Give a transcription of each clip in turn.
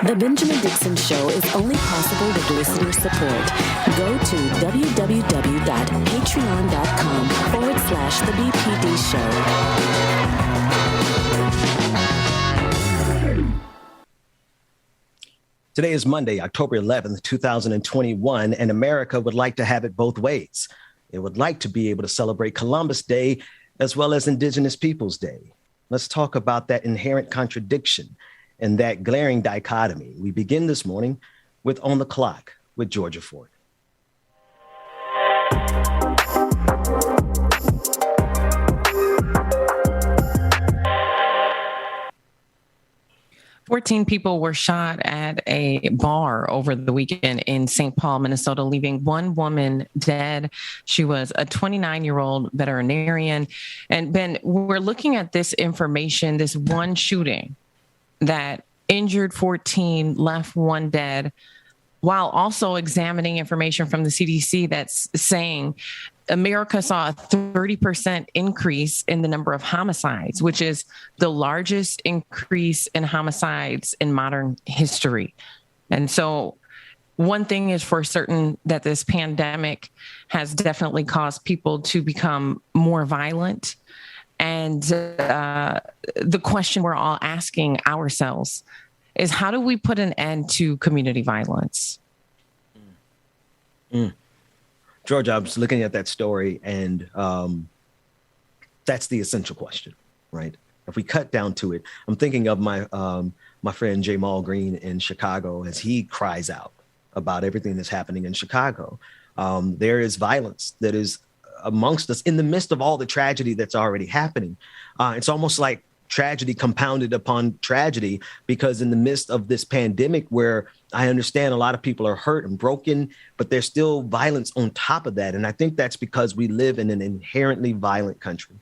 The Benjamin Dixon Show is only possible with listener support. Go to www.patreon.com/The BPD Show. Today is Monday, October 11th, 2021, and America would like to have it both ways. It would like to be able to celebrate Columbus Day as well as Indigenous Peoples Day. Let's talk about that inherent contradiction and that glaring dichotomy. We begin this morning with On the Clock with Georgia Ford. 14 people were shot at a bar over the weekend in St. Paul, Minnesota, leaving one woman dead. She was a 29-year-old veterinarian. And Ben, we're looking at this information, this one shooting that injured 14, left one dead, while also examining information from the CDC that's saying America saw a 30% increase in the number of homicides, which is the largest increase in homicides in modern history. And so one thing is for certain, that this pandemic has definitely caused people to become more violent. And the question we're all asking ourselves is, how do we put an end to community violence? Georgia, I was looking at that story, and that's the essential question, right? If we cut down to it, I'm thinking of my friend Jamal Green in Chicago as he cries out about everything that's happening in Chicago. There is violence that is amongst us in the midst of all the tragedy that's already happening. It's almost like tragedy compounded upon tragedy, because in the midst of this pandemic, where I understand a lot of people are hurt and broken, but there's still violence on top of that. And I think that's because we live in an inherently violent country.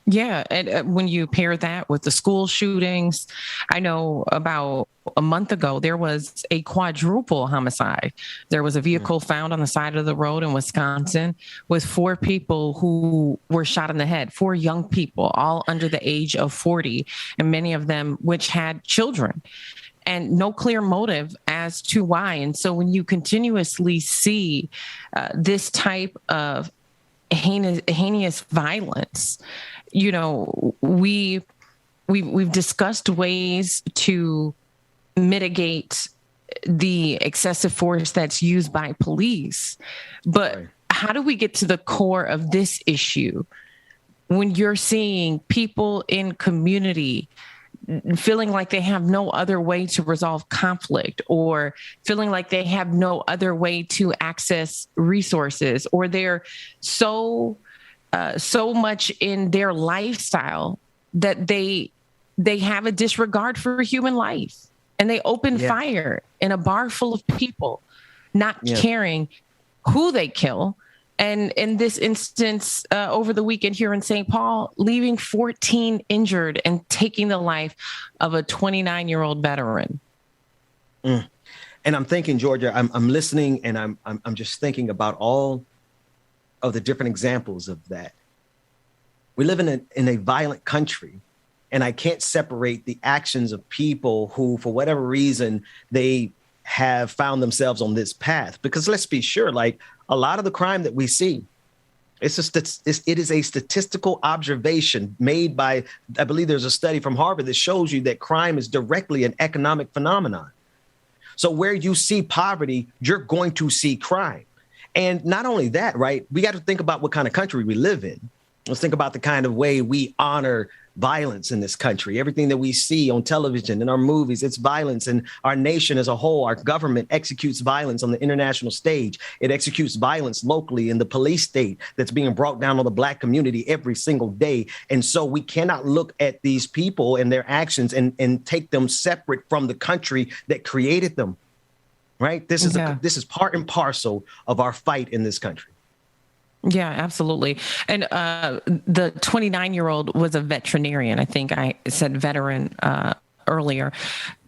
Yeah. And when you pair that with the school shootings, I know about a month ago, there was a quadruple homicide. There was a vehicle found on the side of the road in Wisconsin with 4 people who were shot in the head, 4 young people, all under the age of 40, and many of them which had children, and no clear motive as to why. And so when you continuously see this type of heinous violence, you know, we've discussed ways to mitigate the excessive force that's used by police, but right, how do we get to the core of this issue when you're seeing people in community feeling like they have no other way to resolve conflict, or feeling like they have no other way to access resources, or they're so much in their lifestyle that they have a disregard for human life, and they open fire in a bar full of people, not caring who they kill. And in this instance, over the weekend here in St. Paul, leaving 14 injured and taking the life of a 29-year-old veteran. And I'm thinking, Georgia, I'm listening, and I'm just thinking about all of the different examples of that. We live in a violent country, and I can't separate the actions of people who, for whatever reason, they have found themselves on this path. Because let's be sure, like, a lot of the crime that we see, it is a statistical observation made by, I believe there's a study from Harvard that shows you that crime is directly an economic phenomenon. So where you see poverty, you're going to see crime. And not only that, right? We got to think about what kind of country we live in. Let's think about the kind of way we honor violence in this country. Everything that we see on television, in our movies, it's violence. And our nation as a whole, our government executes violence on the international stage. It executes violence locally in the police state that's being brought down on the Black community every single day. And so we cannot look at these people and their actions and take them separate from the country that created them. Right? This is part and parcel of our fight in this country. Yeah, absolutely. And the 29-year-old was a veterinarian. I think I said veteran earlier.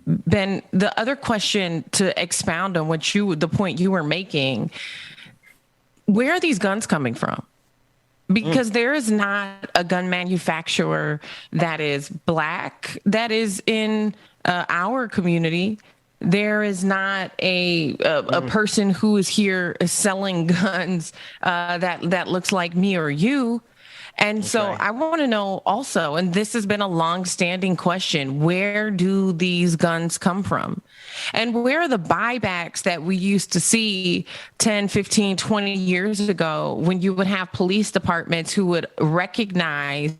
Ben, the other question to expound on the point you were making, where are these guns coming from? Because there is not a gun manufacturer that is Black that is in our community, there is not a person who is here selling guns that looks like me or you. And That's so right. I want to know also, and this has been a long-standing question, where do these guns come from? And where are the buybacks that we used to see 10, 15, 20 years ago when you would have police departments who would recognize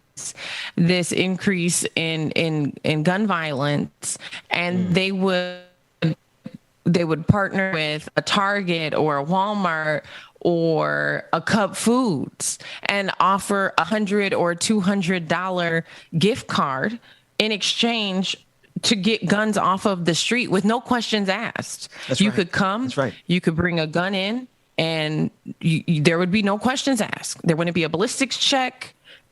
this increase in gun violence, and they would partner with a Target or a Walmart or a Cub Foods and offer $100 or $200 gift card in exchange to get guns off of the street with no questions asked. You could come, That's right. You could bring a gun in, and there would be no questions asked. There wouldn't be a ballistics check,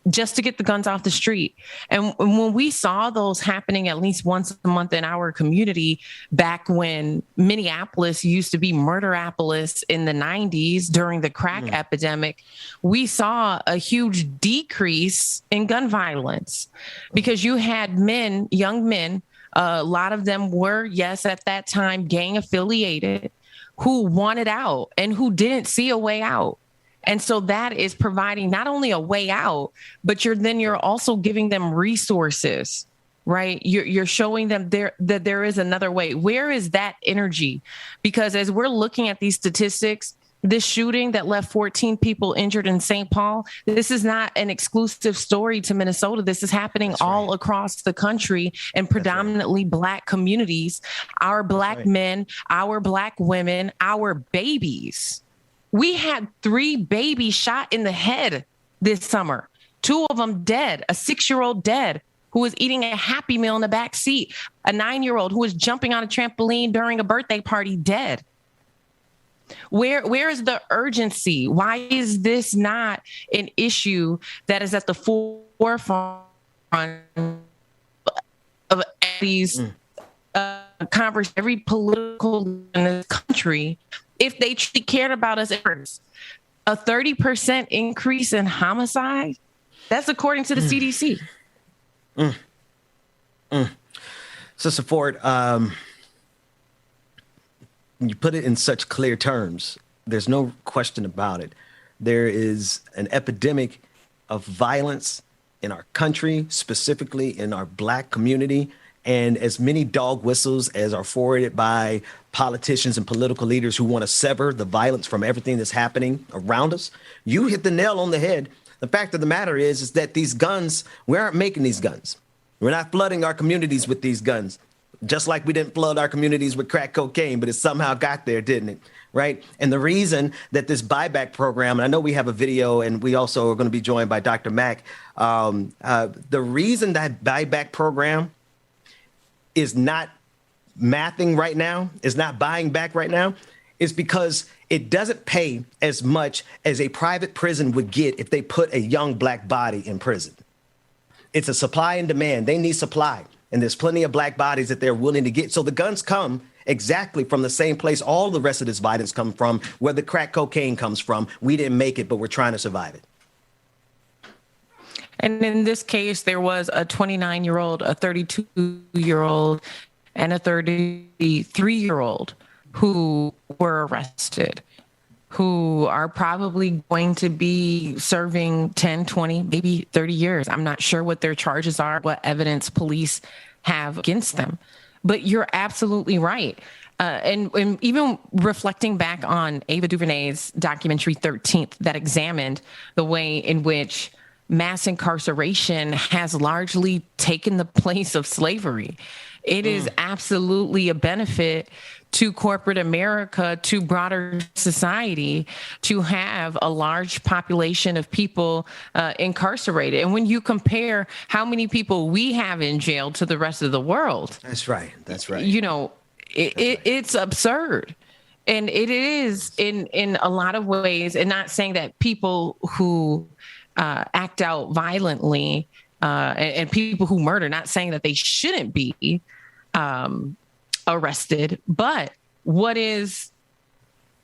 just to get the guns off the street. And when we saw those happening at least once a month in our community, back when Minneapolis used to be Murderapolis in the 90s during the crack epidemic, we saw a huge decrease in gun violence because you had men, young men, a lot of them were, yes, at that time, gang affiliated, who wanted out and who didn't see a way out. And so that is providing not only a way out, but you're also giving them resources, right? You're showing them that there is another way. Where is that energy? Because as we're looking at these statistics, this shooting that left 14 people injured in St. Paul, this is not an exclusive story to Minnesota. This is happening all across the country in predominantly Black communities. Our Black men, our Black women, our babies. We had 3 babies shot in the head this summer, 2 of them dead, a 6-year-old dead who was eating a Happy Meal in the back seat, a 9-year-old who was jumping on a trampoline during a birthday party dead. Where is the urgency? Why is this not an issue that is at the forefront of these conversations, every political in this country? If they truly cared about us, a 30% increase in homicide, that's according to the CDC. Sister Ford, you put it in such clear terms. There's no question about it. There is an epidemic of violence in our country, specifically in our Black community. And as many dog whistles as are forwarded by politicians and political leaders who want to sever the violence from everything that's happening around us, you hit the nail on the head. The fact of the matter is that these guns, we aren't making these guns. We're not flooding our communities with these guns, just like we didn't flood our communities with crack cocaine, but it somehow got there, didn't it? Right. And the reason that this buyback program, and I know we have a video and we also are going to be joined by Dr. Mack. The reason that buyback program is not mathing right now, is not buying back right now, is because it doesn't pay as much as a private prison would get if they put a young Black body in prison. It's a supply and demand. They need supply. And there's plenty of Black bodies that they're willing to get. So the guns come exactly from the same place all the rest of this violence come from, where the crack cocaine comes from. We didn't make it, but we're trying to survive it. And in this case, there was a 29-year-old, a 32-year-old, and a 33-year-old who were arrested, who are probably going to be serving 10, 20, maybe 30 years. I'm not sure what their charges are, what evidence police have against them. But you're absolutely right. And even reflecting back on Ava DuVernay's documentary 13th that examined the way in which mass incarceration has largely taken the place of slavery. It is absolutely a benefit to corporate America, to broader society, to have a large population of people incarcerated. And when you compare how many people we have in jail to the rest of the world. That's right. That's right. You know, it's absurd. And it is in a lot of ways, and not saying that people who act out violently and people who murder, not saying that they shouldn't be arrested, but what is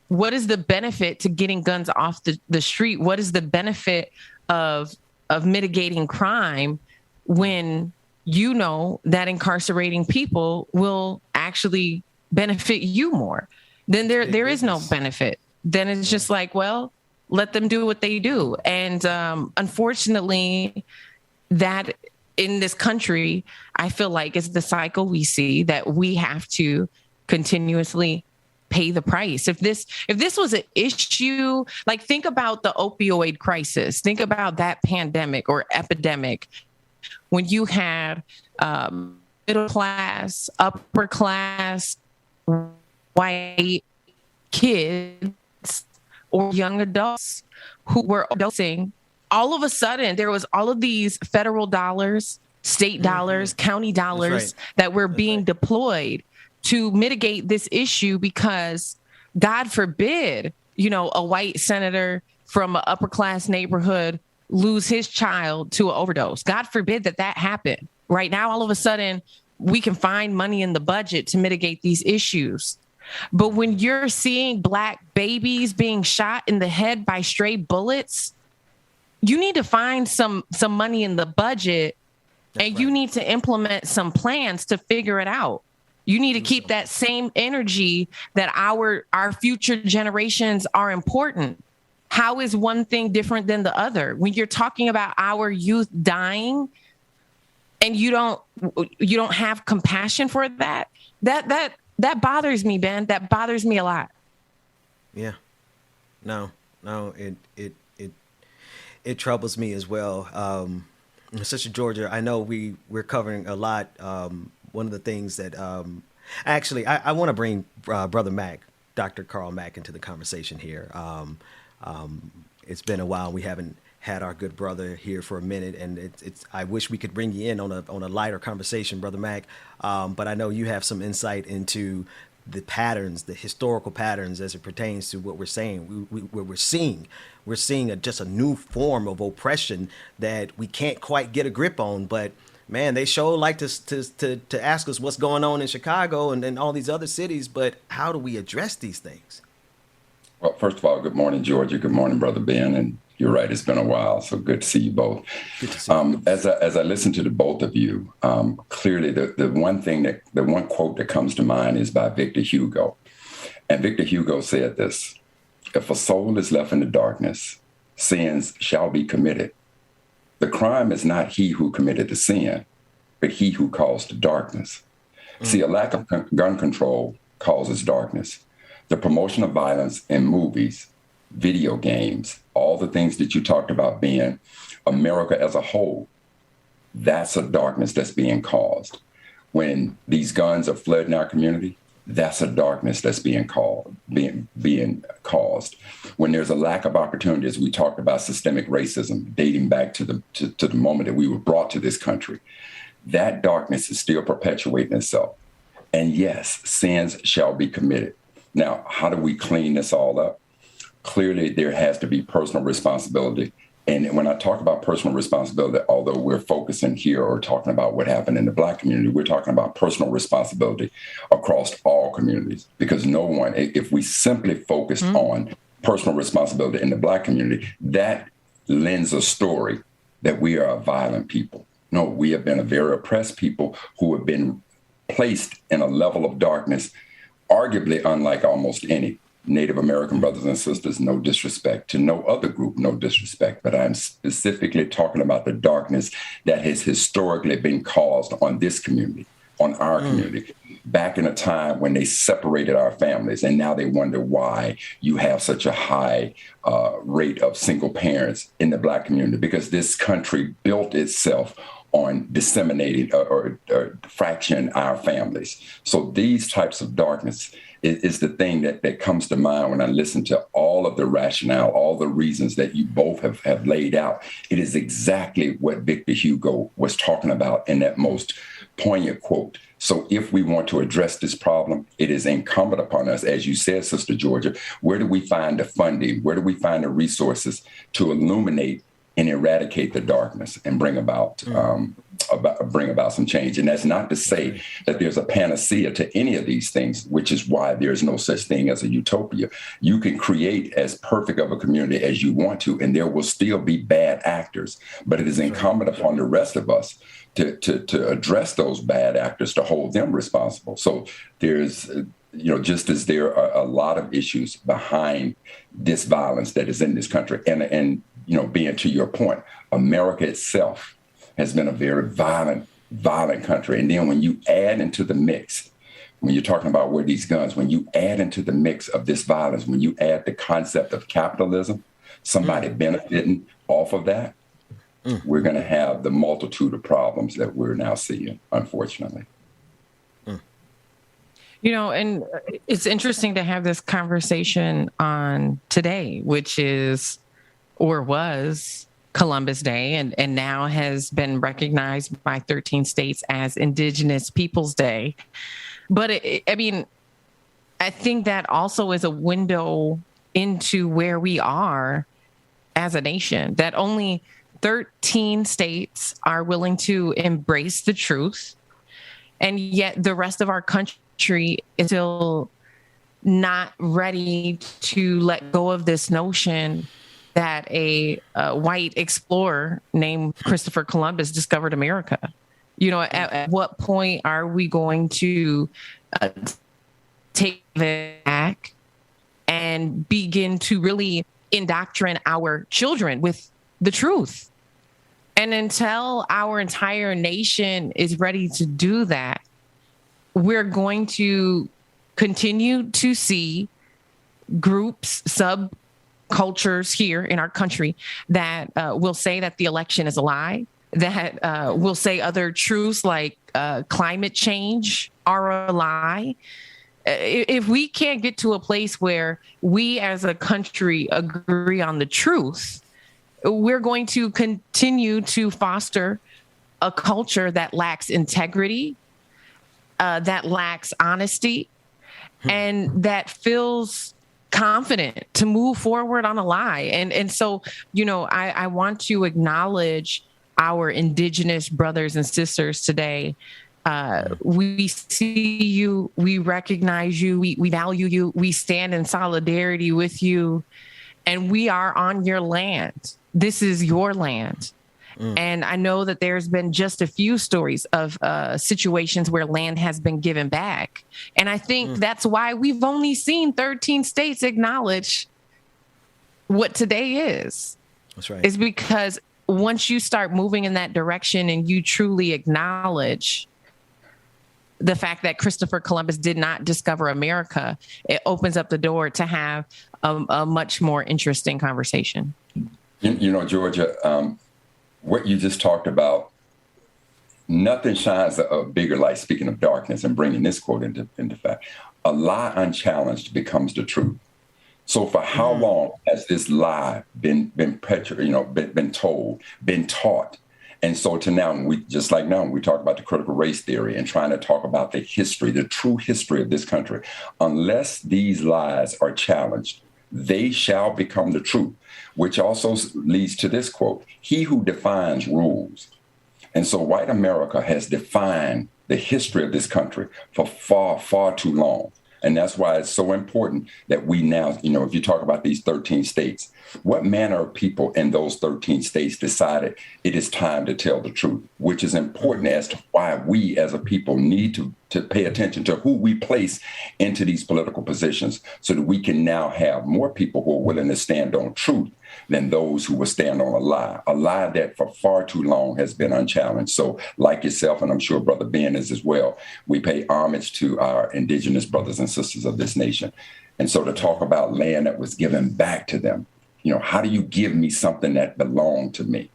the benefit to getting guns off the street? What is the benefit of mitigating crime when you know that incarcerating people will actually benefit you more. Then there is no benefit. Then it's just like, well, let them do what they do. And unfortunately, that in this country, I feel like it's the cycle we see, that we have to continuously pay the price. If this was an issue, like think about the opioid crisis, think about that pandemic or epidemic, when you had middle class, upper class, white kids or young adults who were dosing, all of a sudden there was all of these federal dollars, state dollars, county dollars that were being deployed to mitigate this issue, because God forbid, a white senator from an upper class neighborhood lose his child to an overdose. God forbid that happened. Right now, all of a sudden, we can find money in the budget to mitigate these issues. But when you're seeing Black babies being shot in the head by stray bullets, you need to find some money in the budget. You need to implement some plans to figure it out. You need to keep that same energy that our future generations are important. How is one thing different than the other? When you're talking about our youth dying and you don't have compassion for that bothers me, Ben. That bothers me a lot. Yeah. No, it troubles me as well. Sister Georgia, I know we're covering a lot. One of the things that actually I want to bring Brother Mack, Dr. Carl Mack, into the conversation here. It's been a while. We haven't had our good brother here for a minute, and it's. I wish we could bring you in on a lighter conversation, Brother Mack. But I know you have some insight into the patterns, the historical patterns, as it pertains to what we're saying. We're seeing just a new form of oppression that we can't quite get a grip on. But man, they sure like to ask us what's going on in Chicago and all these other cities. But how do we address these things? Well, first of all, good morning, Georgia. Good morning, Brother Ben. And you're right, it's been a while, so good to see you both. Good to see you. As I listen to the both of you, clearly the one quote that comes to mind is by Victor Hugo. And Victor Hugo said this: "If a soul is left in the darkness, sins shall be committed. The crime is not he who committed the sin, but he who caused the darkness." See, a lack of gun control causes darkness. The promotion of violence in movies, video games, all the things that you talked about, being America as a whole, that's a darkness that's being caused. When these guns are flooding our community, that's a darkness that's being caused. When there's a lack of opportunities, we talked about systemic racism dating back to the moment that we were brought to this country. That darkness is still perpetuating itself. And yes, sins shall be committed. Now, how do we clean this all up? Clearly, there has to be personal responsibility. And when I talk about personal responsibility, although we're focusing here or talking about what happened in the Black community, we're talking about personal responsibility across all communities. Because no one, if we simply focused on personal responsibility in the Black community, that lends a story that we are a violent people. No, we have been a very oppressed people who have been placed in a level of darkness, arguably unlike almost any. Native American brothers and sisters, no disrespect. To no other group, no disrespect. But I'm specifically talking about the darkness that has historically been caused on this community, on our community, back in a time when they separated our families. And now they wonder why you have such a high rate of single parents in the Black community, because this country built itself on disseminating or fracturing our families. So these types of darkness is the thing that comes to mind when I listen to all of the rationale, all the reasons that you both have laid out. It is exactly what Victor Hugo was talking about in that most poignant quote. So if we want to address this problem, it is incumbent upon us, as you said, Sister Georgia, where do we find the funding? Where do we find the resources to illuminate and eradicate the darkness and bring about some change. And that's not to say that there's a panacea to any of these things, which is why there's no such thing as a utopia. You can create as perfect of a community as you want to, and there will still be bad actors. But it is incumbent upon the rest of us to address those bad actors, to hold them responsible. So there's, just as there are a lot of issues behind this violence that is in this country, and being to your point, America itself has been a very violent country. And then when you add into the mix, when you're talking about where these guns, when you add into the mix of this violence, when you add the concept of capitalism, somebody benefiting off of that, we're going to have the multitude of problems that we're now seeing, unfortunately. And it's interesting to have this conversation on today, which is, or was, Columbus Day, and now has been recognized by 13 states as Indigenous Peoples Day. But I think that also is a window into where we are as a nation, that only 13 states are willing to embrace the truth. And yet the rest of our country is still not ready to let go of this notion that a white explorer named Christopher Columbus discovered America. At what point are we going to take it back and begin to really indoctrinate our children with the truth? And until our entire nation is ready to do that, we're going to continue to see groups, subcultures here in our country that will say that the election is a lie, that will say other truths like climate change are a lie. If we can't get to a place where we as a country agree on the truth, we're going to continue to foster a culture that lacks integrity, that lacks honesty, and that feels confident to move forward on a lie. And so, I want to acknowledge our Indigenous brothers and sisters today. We see you, we recognize you, we value you, we stand in solidarity with you, and we are on your land. This is your land. And I know that there's been just a few stories of situations where land has been given back. And I think that's why we've only seen 13 states acknowledge what today is. That's right. It's because once you start moving in that direction and you truly acknowledge the fact that Christopher Columbus did not discover America, it opens up the door to have a much more interesting conversation. Georgia, what you just talked about, nothing shines a bigger light, speaking of darkness and bringing this quote into fact. A lie unchallenged becomes the truth. So for how long has this lie been told, been taught? And so to now, we talk about the critical race theory and trying to talk about the history, the true history of this country. Unless these lies are challenged, they shall become the truth, which also leads to this quote: he who defines rules. And so white America has defined the history of this country for far, far too long. And that's why it's so important that we now, if you talk about these 13 states, what manner of people in those 13 states decided it is time to tell the truth, which is important as to why we as a people need to pay attention to who we place into these political positions so that we can now have more people who are willing to stand on truth than those who will stand on a lie that for far too long has been unchallenged. So like yourself, and I'm sure Brother Ben is as well, we pay homage to our Indigenous brothers and sisters of this nation. And so to talk about land that was given back to them, how do you give me something that belonged to me?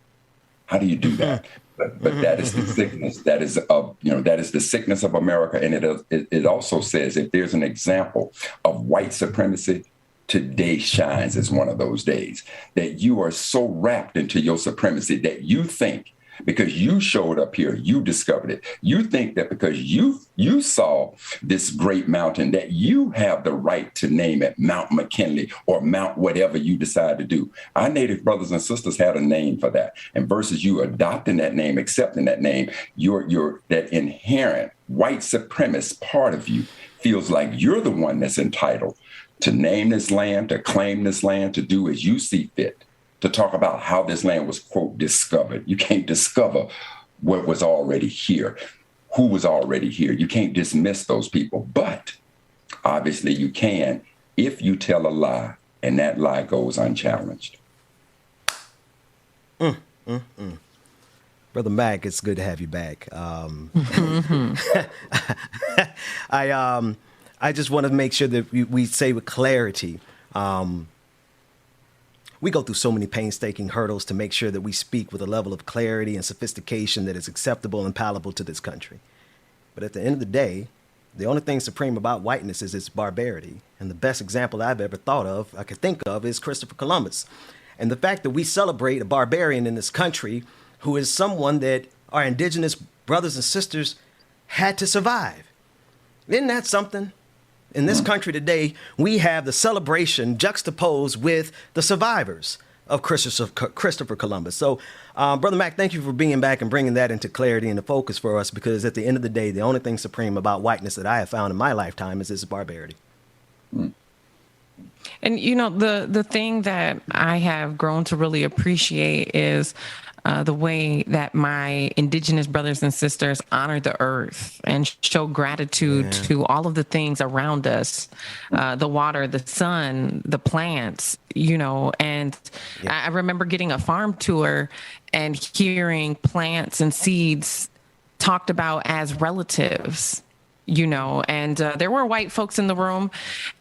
How do you do that? But that is the sickness. That is the sickness of America. And it also says if there's an example of white supremacy, today shines as one of those days, that you are so wrapped into your supremacy that you think because you showed up here, you discovered it. You think that because you saw this great mountain that you have the right to name it Mount McKinley or Mount whatever you decide to do. Our Native brothers and sisters had a name for that. And versus you adopting that name, accepting that name, your that inherent white supremacist part of you feels like you're the one that's entitled to name this land, to claim this land, to do as you see fit, to talk about how this land was, quote, discovered. You can't discover what was already here, who was already here. You can't dismiss those people. But obviously you can if you tell a lie and that lie goes unchallenged. Brother Mac, it's good to have you back. I just want to make sure that we say with clarity, we go through so many painstaking hurdles to make sure that we speak with a level of clarity and sophistication that is acceptable and palatable to this country. But at the end of the day, the only thing supreme about whiteness is its barbarity. And the best example I've ever I could think of, is Christopher Columbus. And the fact that we celebrate a barbarian in this country who is someone that our indigenous brothers and sisters had to survive. Isn't that something? In this country today, we have the celebration juxtaposed with the survivors of Christopher Columbus. So, Brother Mac, thank you for being back and bringing that into clarity and the focus for us, because at the end of the day, the only thing supreme about whiteness that I have found in my lifetime is its barbarity. And, you know, the thing that I have grown to really appreciate is the way that my indigenous brothers and sisters honor the earth and show gratitude to all of the things around us, the water, the sun, the plants, you know. And I remember getting a farm tour and hearing plants and seeds talked about as relatives, you know, and there were white folks in the room,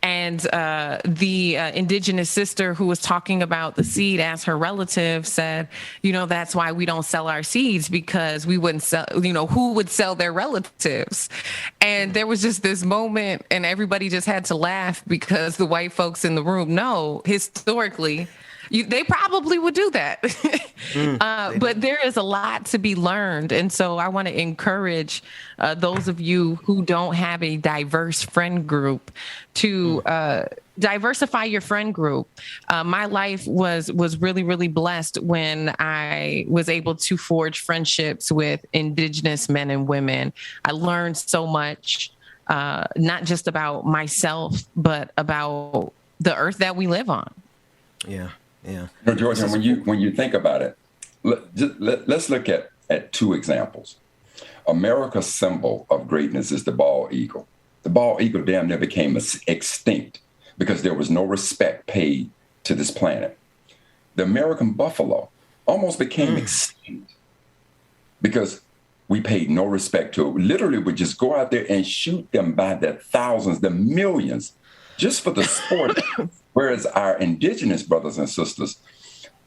and the indigenous sister who was talking about the seed as her relative said, you know, that's why we don't sell our seeds, because we wouldn't sell, you know, who would sell their relatives? And there was just this moment and everybody just had to laugh, because the white folks in the room know historically they probably would do that. But there is a lot to be learned. And so I want to encourage those of you who don't have a diverse friend group to diversify your friend group. My life was really, really blessed when I was able to forge friendships with indigenous men and women. I learned so much, not just about myself, but about the earth that we live on. Yeah. Yeah. No, George, and when you think about it, let's look at two examples. America's symbol of greatness is the bald eagle. The bald eagle damn near became extinct because there was no respect paid to this planet. The American buffalo almost became extinct because we paid no respect to it. We literally would just go out there and shoot them by the thousands, the millions, just for the sport. Whereas our indigenous brothers and sisters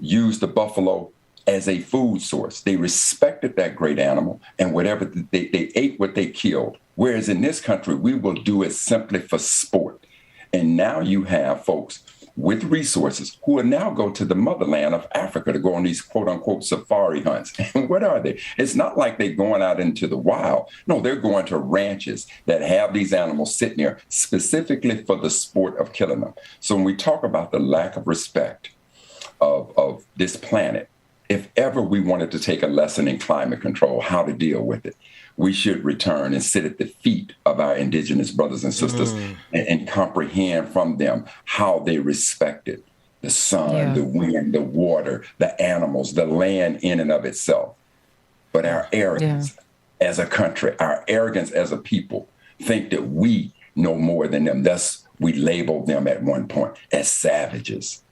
used the buffalo as a food source. They respected that great animal, and whatever they ate what they killed. Whereas in this country, we will do it simply for sport. And now you have folks with resources who will now go to the motherland of Africa to go on these quote unquote safari hunts. And what are they? It's not like they're going out into the wild. No, they're going to ranches that have these animals sitting there specifically for the sport of killing them. So when we talk about the lack of respect of this planet, if ever we wanted to take a lesson in climate control, how to deal with it, we should return and sit at the feet of our indigenous brothers and sisters and comprehend from them how they respected the sun, the wind, the water, the animals, the land in and of itself. But our arrogance as a country, our arrogance as a people, think that we know more than them. Thus, we labeled them at one point as savages.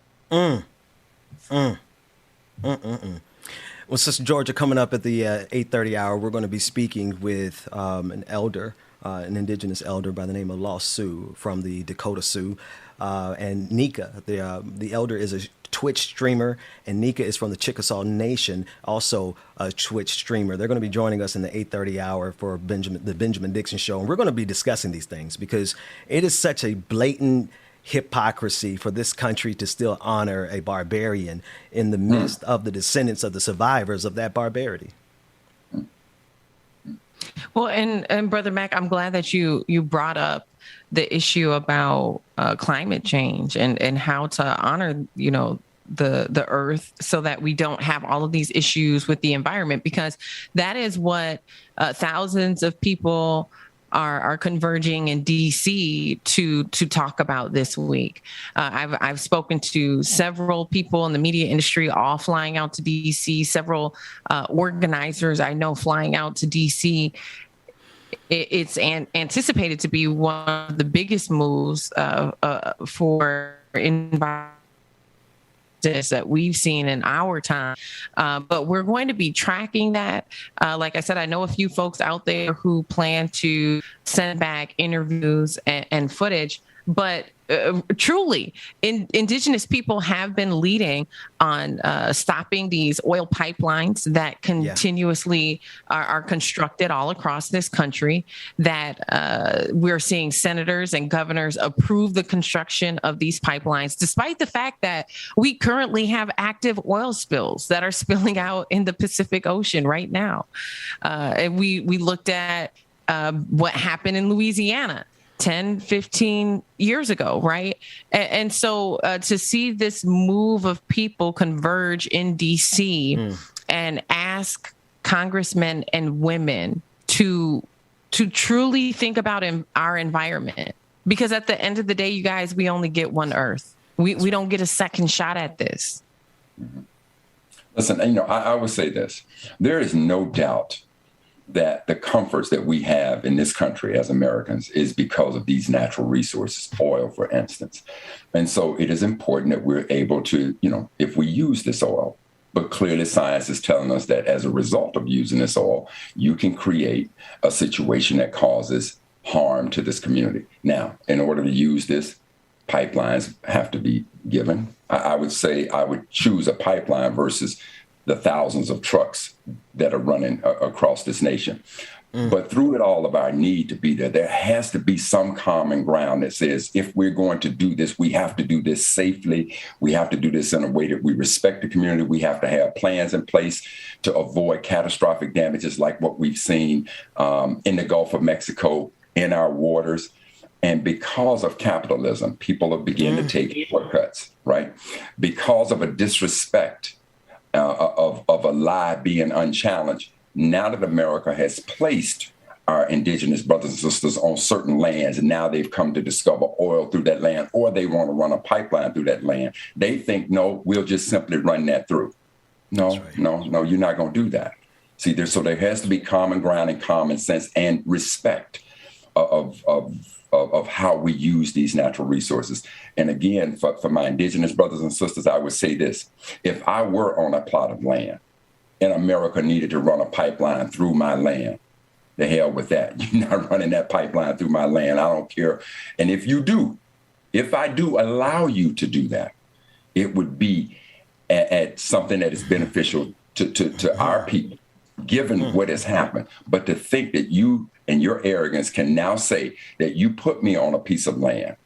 Well, Sister Georgia, coming up at the 8:30 hour, we're going to be speaking with an elder, an indigenous elder by the name of LostSioux from the Dakota Sioux, and Nika. The elder is a Twitch streamer, and Nika is from the Chickasaw Nation, also a Twitch streamer. They're going to be joining us in the 8:30 hour for the Benjamin Dixon Show, and we're going to be discussing these things because it is such a blatant hypocrisy for this country to still honor a barbarian in the midst of the descendants of the survivors of that barbarity. Well, and Brother Mac, I'm glad that you brought up the issue about climate change and how to honor, the earth so that we don't have all of these issues with the environment, because that is what thousands of people are converging in DC to talk about this week. I've spoken to several people in the media industry, all flying out to DC, several organizers I know flying out to DC. It's anticipated to be one of the biggest moves for environment that we've seen in our time. But we're going to be tracking that. Like I said, I know a few folks out there who plan to send back interviews and footage, but truly, Indigenous people have been leading on stopping these oil pipelines that continuously are constructed all across this country, that we're seeing senators and governors approve the construction of these pipelines, despite the fact that we currently have active oil spills that are spilling out in the Pacific Ocean right now. And we looked at what happened in Louisiana 10, 15 years ago, right? And so to see this move of people converge in DC and ask congressmen and women to truly think about our environment, because at the end of the day, you guys, we only get one Earth. We don't get a second shot at this. Listen, I would say this. There is no doubt that the comforts that we have in this country as Americans is because of these natural resources, oil, for instance. And so it is important that we're able to, if we use this oil, but clearly science is telling us that as a result of using this oil, you can create a situation that causes harm to this community. Now, in order to use this, pipelines have to be given. I would say I would choose a pipeline versus the thousands of trucks that are running across this nation. But through it all of our need to be there, there has to be some common ground that says, if we're going to do this, we have to do this safely. We have to do this in a way that we respect the community. We have to have plans in place to avoid catastrophic damages like what we've seen in the Gulf of Mexico, in our waters. And because of capitalism, people have begun to take shortcuts, right? Because of a disrespect of a lie being unchallenged, now that America has placed our Indigenous brothers and sisters on certain lands, and now they've come to discover oil through that land, or they want to run a pipeline through that land, they think, no, we'll just simply run that through. No, you're not going to do that. See, so there has to be common ground and common sense and respect of how we use these natural resources. And again, for my Indigenous brothers and sisters, I would say this. If I were on a plot of land and America needed to run a pipeline through my land, the hell with that. You're not running that pipeline through my land. I don't care. And if I do allow you to do that, it would be at something that is beneficial to our people, given what has happened. But to think that you and your arrogance can now say that you put me on a piece of land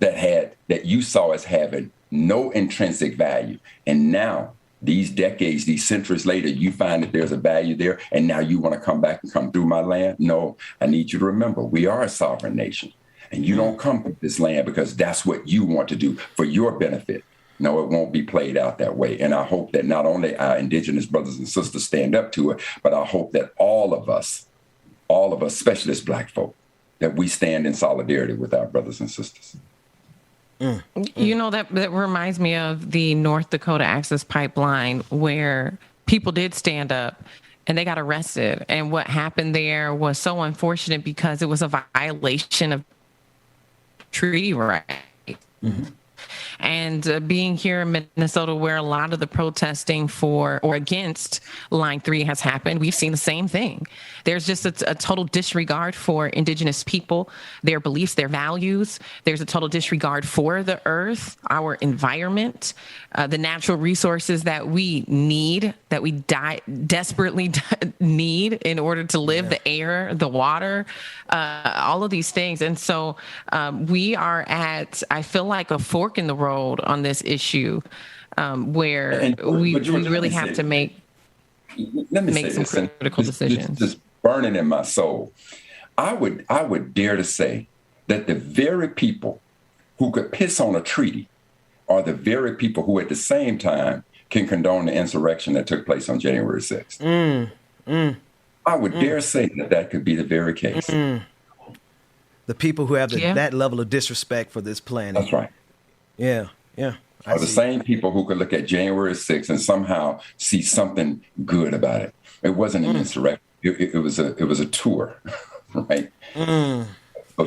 that you saw as having no intrinsic value, and now these decades, these centuries later, you find that there's a value there, and now you want to come back and come through my land? No, I need you to remember, we are a sovereign nation, and you don't come to this land because that's what you want to do for your benefit. No, it won't be played out that way. And I hope that not only our Indigenous brothers and sisters stand up to it, but I hope that all of us, especially as Black folk, that we stand in solidarity with our brothers and sisters. That reminds me of the North Dakota Access Pipeline, where people did stand up and they got arrested. And what happened there was so unfortunate because it was a violation of treaty rights. And being here in Minnesota, where a lot of the protesting for or against Line 3 has happened, we've seen the same thing. There's just a total disregard for Indigenous people, their beliefs, their values. There's a total disregard for the earth, our environment, the natural resources that we need, that we desperately need in order to live, the air, the water, all of these things. And so we are at, I feel like, a fork in the road on this issue, where we really have to make some critical decisions. burning in my soul. I would dare to say that the very people who could piss on a treaty are the very people who at the same time can condone the insurrection that took place on January 6th. I would dare say that could be the very case. The people who have that level of disrespect for this planet. That's right. Yeah. Are the same people who could look at January 6th and somehow see something good about it. It wasn't an insurrection. It was a tour, right? So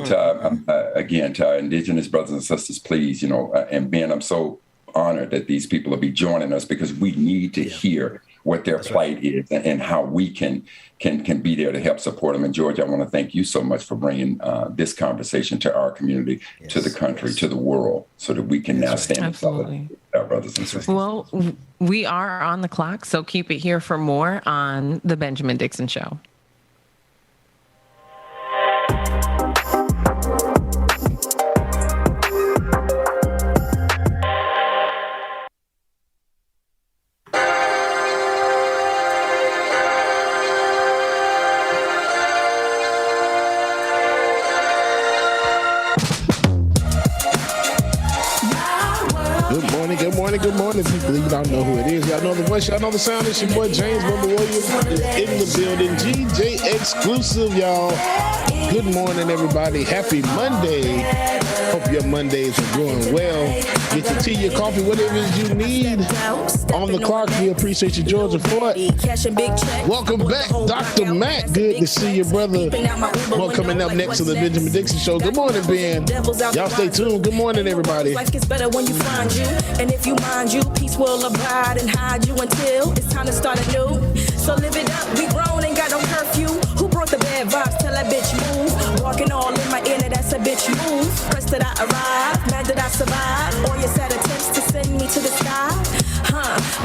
again, to our Indigenous brothers and sisters, please, and Ben, I'm so honored that these people will be joining us because we need to hear what their plight is and how we can be there to help support them. And George, I want to thank you so much for bringing this conversation to our community, to the country, to the world, so that we can now stand in solidarity with our brothers and sisters. Well, we are on the clock, so keep it here for more on The Benjamin Dixon Show. Good morning, people. Y'all know who it is. Y'all know the voice. Y'all know the sound. It's your boy James Bumble Williams in the building. GJ exclusive, y'all. Good morning, everybody. Happy Monday. Hope your Mondays are going well. Get your tea, your coffee, whatever it is you need. On the clock, we appreciate you, Georgia Ford. Welcome back, Dr. Matt. Good to see you, brother. Well, coming up next to the Benjamin Dixon Show. Good morning, Ben. Y'all stay tuned. Good morning, everybody. Life gets better when you find you. And if you mind you, peace will abide and hide you until it's time to start anew. So live it up. We grown, ain't got no curfew. Who brought the bad vibes? Tell that bitch move. Walking all in my ear, that's a bitch move. Pressed that I arrived, mad that I survived. All your sad attempts to send me to the sky.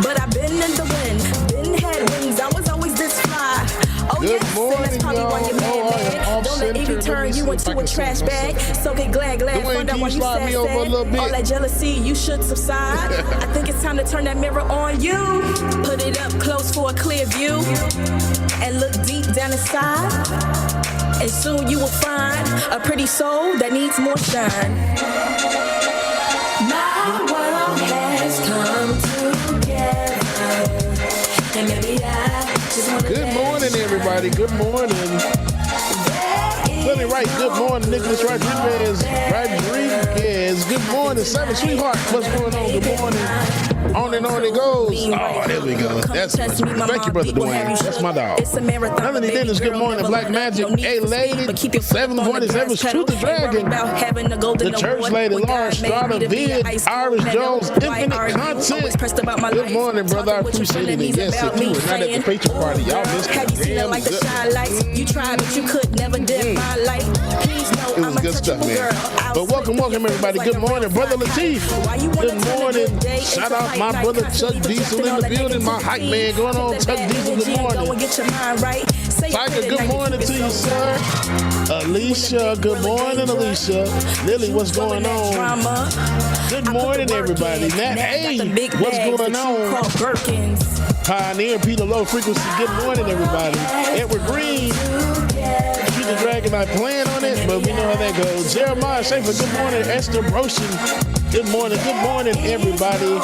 But I've been in the wind, been had wings. I was always this fly. Oh, good yes, morning, and that's probably why you're mad. Don't let Evie turn you into a trash bag. So get glad, find out why you sad. All that jealousy, you should subside. I think it's time to turn that mirror on you. Put it up close for a clear view. And look deep down inside. And soon you will find a pretty soul that needs more shine. My world has come together. And maybe I just want to. Good morning, everybody. Good morning. Let me write. Good morning, Nicholas Rodriguez. Good morning, Seven Sweetheart. What's going on? Good morning. On and on it goes. Oh, there we go. That's much better. Thank you, Brother Dwayne. That's my dog. Melanie Dennis, good morning. Black Magic, A Lady, 747, Truth the Dragon, the Church Lady, Laura Strada, Vid, Iris Jones, Infinite Content. Good morning, brother. I appreciate it. And yes, if you were not at the Patriot Party, y'all missed it. You tried, but you could never did my life. It was good stuff, man. But welcome, everybody. Good morning, Brother Lateef. Good morning. Shout out my brother Chuck Diesel in the building. My hype man going on. Chuck Diesel, good morning. Tiger, good morning to you, sir. Alicia, good morning, Alicia. Lily, what's going on? Good morning, everybody. Nat A, what's going on? Pioneer, Peter Low Frequency, good morning, everybody. Edward Green, Shoot the Dragon, I plan on it, but we know how that goes. Jeremiah Schaefer, good morning. Esther Broshin, good morning, everybody.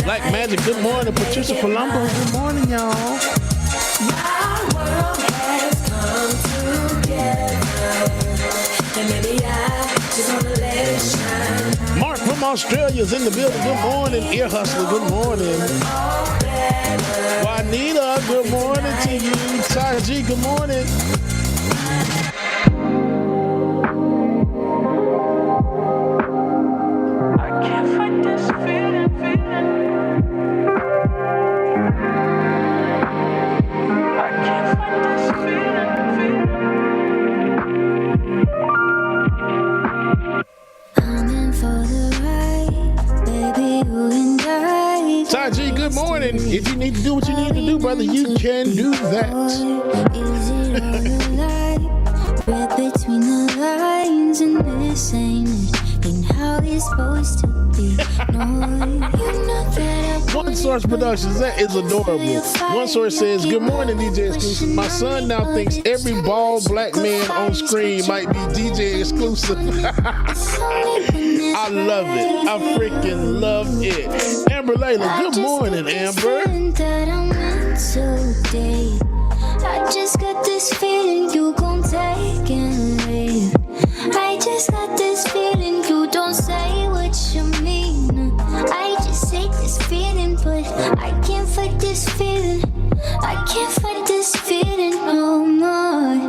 Black Magic, good morning. Patricia Palumbo, good morning, y'all. My world has come together, and maybe I just want to let it shine. Mark from Australia is in the building. Good morning. Ear Hustler, good morning. Juanita, good morning to you. Ty G, good morning. I can't fight this feeling. I can't fight this feeling. I'm in for the ride, baby, you and I. Ty G, good morning. If you need to do what you need to do, brother, you can do that. Read between the lines and this ain't it. ain't how it's supposed to be. No, you're not that I One Source Productions, that is adorable. One Source says, good morning, DJ Exclusive. My son now thinks every bald black man on screen might be DJ Exclusive. I love it. I freaking love it. Amber Layla, good morning, Amber. That I'm into today. I just got this feeling you gon' take and leave. I just got this feeling you don't say what you mean. I just hate this feeling, but I can't fight this feeling. I can't fight this feeling no more.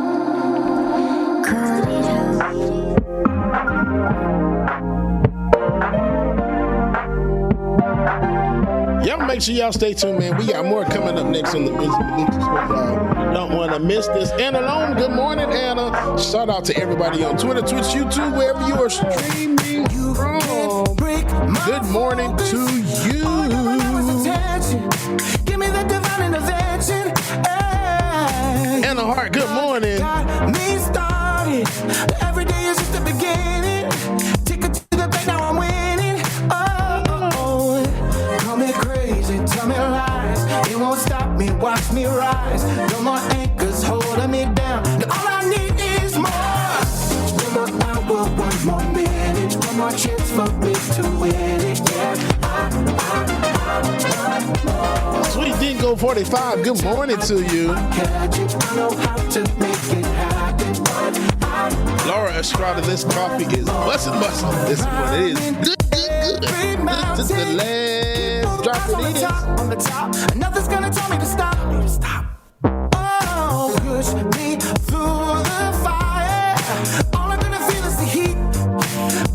Cut it out. Y'all make sure y'all stay tuned, man. We got more coming up next on the Benjamin Dixon Show, y'all. Don't want to miss this. Anna Lone, good morning, Anna. Shout out to everybody on Twitter, Twitch, YouTube, wherever you are streaming from. Good morning to you. Give me the divine intervention. Anna Hart, good morning. Me started. Every day is just the beginning. Ticket to the bank, now I'm winning. Call me crazy, tell me lies. It won't stop me, watch me rise. No more anchors holding me down. Now all I need is more. One more hour, one more minute. One more chance for me to win it. Yeah, Sweet Dingo 45, good morning to you. Laura Estrada, this coffee is bussin'. This is what it is. Good. This is the last drop of it. On the top, nothing's gonna tell me to stop. Oh, push me through the fire. All I'm gonna feel is the heat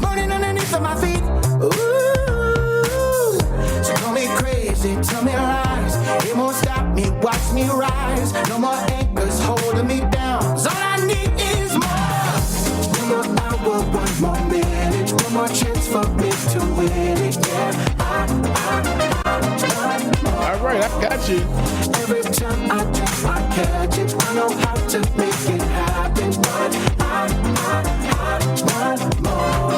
burning underneath of my feet. Ooh, so call me crazy, tell me lies. It won't stop me, watch me rise. No more anchors holding me down. 'Cause all I need is more. One more hour, one more minute. One more chance for me to win it. Yeah, All right, I got you. every time I jump, I catch it. I know how to make it happen. But I want more.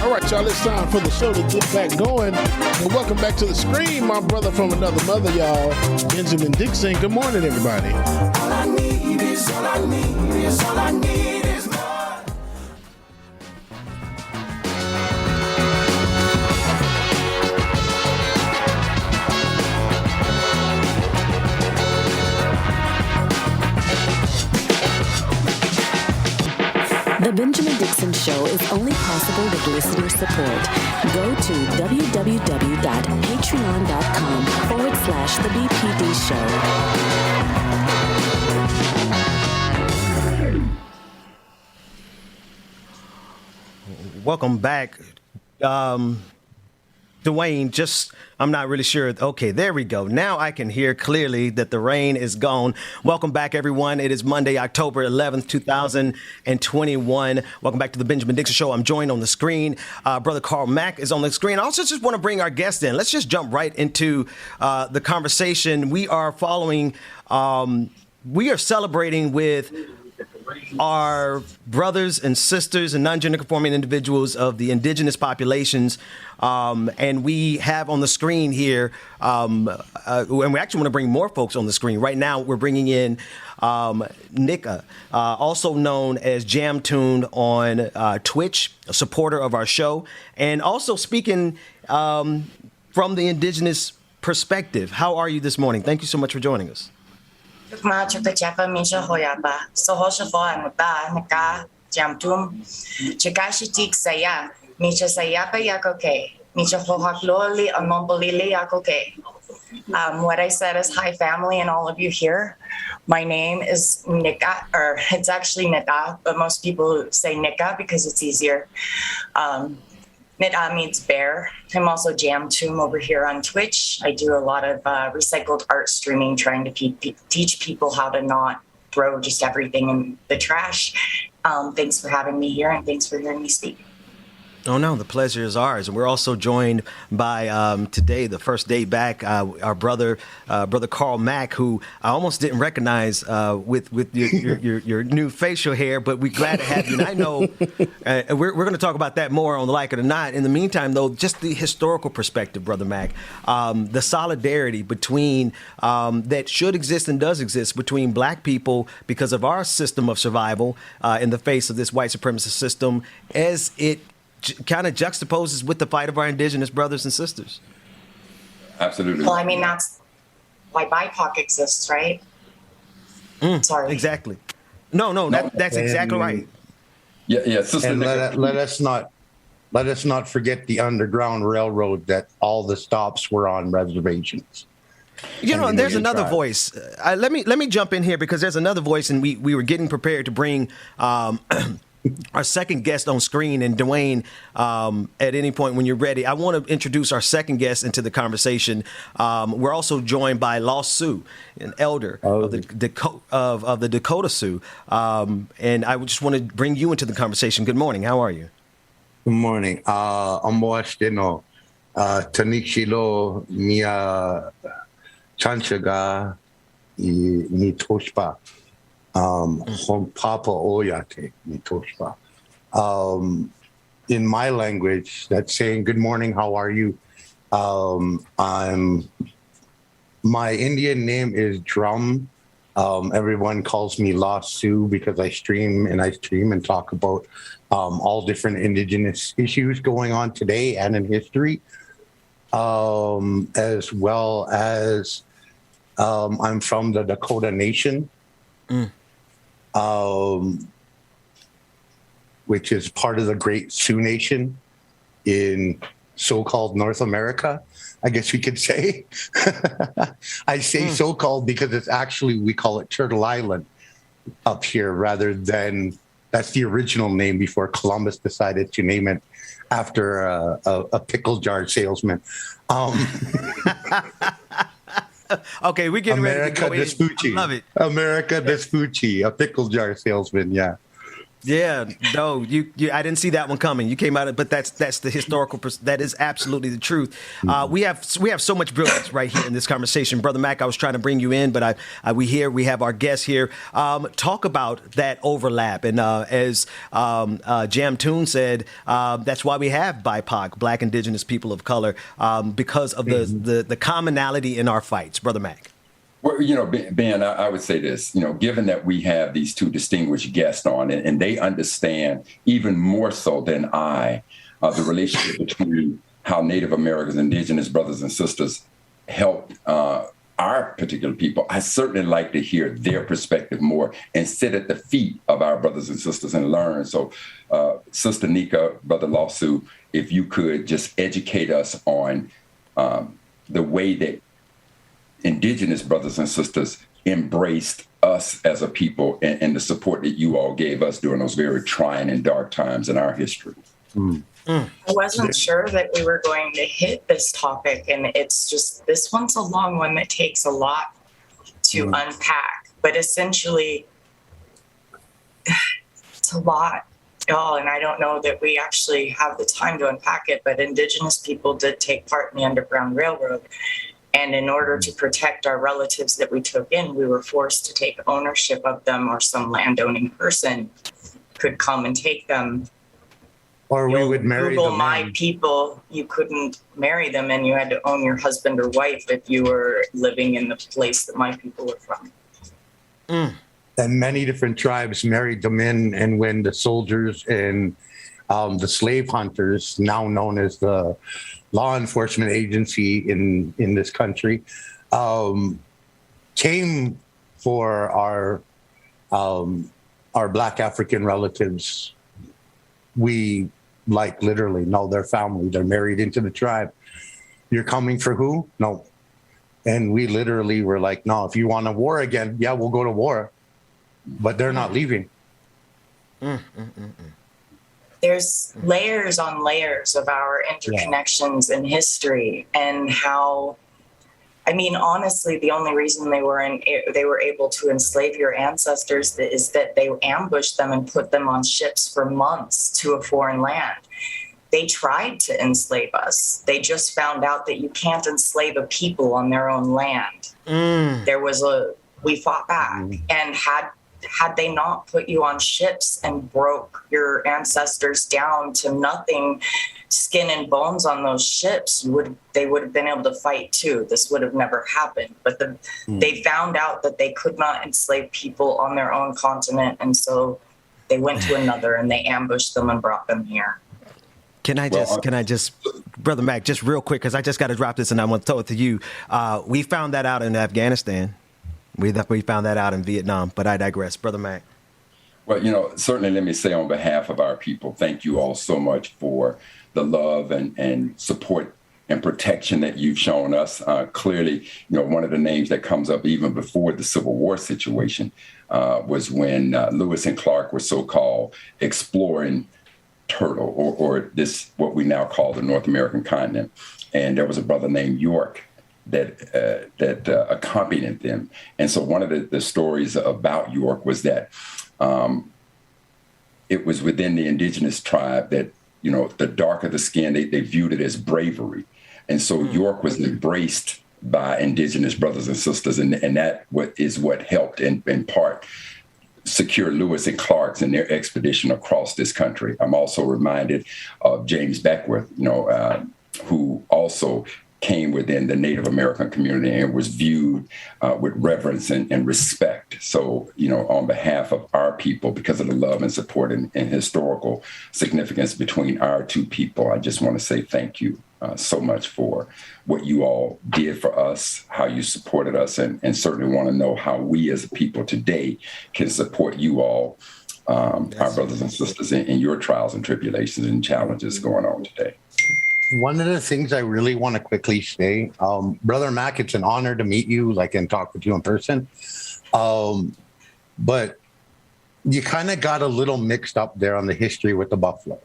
All right, y'all, it's time for the show to get back going. And welcome back to the screen, my brother from another mother, y'all, Benjamin Dixon. Good morning, everybody. All I need is, all I need is, all I need is more. The Benjamin Dixon Show is only possible with listener support. Go to www.patreon.com/The BPD Show. Welcome back. Dwayne, I'm not really sure. Okay, there we go. Now I can hear clearly that the rain is gone. Welcome back, everyone. It is Monday, October 11th, 2021. Welcome back to the Benjamin Dixon Show. I'm joined on the screen. Brother Carl Mack is on the screen. I also just want to bring our guest in. Let's just jump right into the conversation. We are celebrating with our brothers and sisters and non-gender conforming individuals of the indigenous populations. And we have on the screen here, and we actually want to bring more folks on the screen. Right now, we're bringing in Nika, also known as JammedTomb on Twitch, a supporter of our show, and also speaking from the indigenous perspective. How are you this morning? Thank you so much for joining us. What I said is hi, family, and all of you here. My name is Nika, or it's actually Nika, but most people say Nika because it's easier. Nika means bear. I'm also JammedTomb over here on Twitch. I do a lot of recycled art streaming, trying to teach people how to not throw just everything in the trash. Thanks for having me here, and thanks for hearing me speak. Oh, no, the pleasure is ours. And we're also joined by today, the first day back, our brother Carl Mack, who I almost didn't recognize with your new facial hair, but we're glad to have you. And I know we're going to talk about that more on the Like It or Not. In the meantime, though, just the historical perspective, Brother Mack, the solidarity between that should exist and does exist between Black people because of our system of survival in the face of this white supremacist system as it kind of juxtaposes with the fight of our indigenous brothers and sisters. Absolutely. Well, I mean, that's why BIPOC exists, right? Sorry. Exactly. No, that's exactly right. Yeah, Sister And Nika. let us not forget the Underground Railroad, that all the stops were on reservations. You know, there's another tribe. voice. Let me jump in here because there's another voice, and we were getting prepared to bring our second guest on screen. And Dwayne, at any point when you're ready, I want to introduce our second guest into the conversation. We're also joined by LostSioux, an elder of the Dakota Sioux, and I just want to bring you into the conversation. Good morning. How are you? Good morning. Amboashteno, Tanikshilo, Mia Chanchaga, ni Toshpa. Papa Oyate, ni Toshpa. In my language, that's saying good morning, how are you? My Indian name is Drum. Everyone calls me LostSioux because I stream and talk about all different indigenous issues going on today and in history, as well as I'm from the Dakota Nation, which is part of the Great Sioux Nation in so-called North America, I guess we could say. I say so-called because it's actually, we call it Turtle Island up here rather than, that's the original name before Columbus decided to name it after a pickle jar salesman. Okay, we're getting America ready to go in. I love it. America Vespucci, a pickle jar salesman, yeah. Yeah, no, you I didn't see that one coming. You came out of, but that's the historical. That is absolutely the truth. We have so much brilliance right here in this conversation, Brother Mack. I was trying to bring you in, but we have our guest here. Talk about that overlap, and as JammedTomb said, that's why we have BIPOC, Black Indigenous people of color, because of the commonality in our fights, Brother Mack. Well, Ben, I would say this, given that we have these two distinguished guests on and they understand even more so than I, the relationship between how Native Americans, Indigenous brothers and sisters helped our particular people, I certainly like to hear their perspective more and sit at the feet of our brothers and sisters and learn. So, Sister Nika, Brother LostSioux, if you could just educate us on the way that Indigenous brothers and sisters embraced us as a people and the support that you all gave us during those very trying and dark times in our history. I wasn't sure that we were going to hit this topic, and it's just, this one's a long one that takes a lot to unpack, but essentially it's a lot, y'all, and I don't know that we actually have the time to unpack it, but Indigenous people did take part in the Underground Railroad. And in order to protect our relatives that we took in, we were forced to take ownership of them, or some landowning person could come and take them. Or we would marry Google them. my people, you couldn't marry them, and you had to own your husband or wife if you were living in the place that my people were from. And many different tribes married them in, and when the soldiers and the slave hunters, now known as the law enforcement agency in this country, came for our Black African relatives, we literally know their family. They're married into the tribe. You're coming for who? No. And we literally were like, no, if you want a war again, yeah, we'll go to war. But they're not leaving. There's layers on layers of our interconnections in history, and how, I mean, honestly, the only reason they were able to enslave your ancestors is that they ambushed them and put them on ships for months to a foreign land. they tried to enslave us. They just found out that you can't enslave a people on their own land. We fought back, and had they not put you on ships and broke your ancestors down to nothing, skin and bones on those ships, they would have been able to fight too. This would have never happened. But they found out that they could not enslave people on their own continent, and so they went to another and they ambushed them and brought them here. Can I just, Brother Mac, just real quick, because I just got to drop this and I want to throw it to you. We found that out in Afghanistan. We found that out in Vietnam, but I digress. Brother Mac. Well, certainly let me say on behalf of our people, thank you all so much for the love and support and protection that you've shown us. Clearly, one of the names that comes up even before the Civil War situation was when Lewis and Clark were so-called exploring turtle or this, what we now call the North American continent. And there was a brother named York that accompanied them. And so one of the stories about York was that it was within the indigenous tribe that, the darker the skin, they viewed it as bravery. And so York was embraced by indigenous brothers and sisters. And that is what helped in part secure Lewis and Clark's and their expedition across this country. I'm also reminded of James Beckwourth, who also came within the Native American community and was viewed with reverence and respect. So, on behalf of our people, because of the love and support and historical significance between our two people, I just want to say thank you so much for what you all did for us, how you supported us, and certainly want to know how we as a people today can support you all, our brothers and sisters, in your trials and tribulations and challenges going on today. One of the things I really want to quickly say, Brother Mac, it's an honor to meet you, and talk with you in person. But you kind of got a little mixed up there on the history with the buffalo.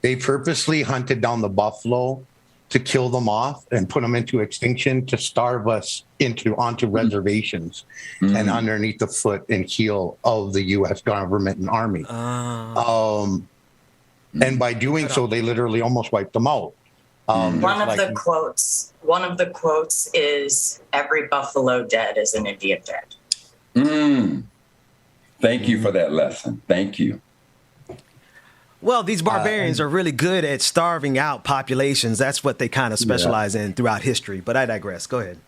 They purposely hunted down the buffalo to kill them off and put them into extinction to starve us onto reservations and underneath the foot and heel of the U.S. government and army. And by doing so, they literally almost wiped them out. One of the quotes is, "Every buffalo dead is an Indian dead." Thank you for that lesson. Thank you. Well, these barbarians are really good at starving out populations. That's what they kind of specialize in throughout history. But I digress. Go ahead.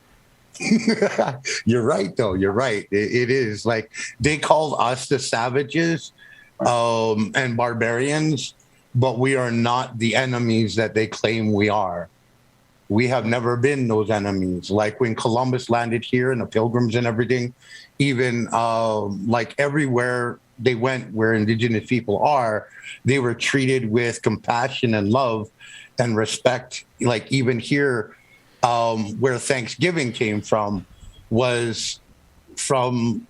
You're right, though. You're right. It is like they called us the savages and barbarians, but we are not the enemies that they claim we are. We have never been those enemies. Like when Columbus landed here and the Pilgrims and everything, even everywhere they went where indigenous people are, they were treated with compassion and love and respect. Like even here, where Thanksgiving came from was from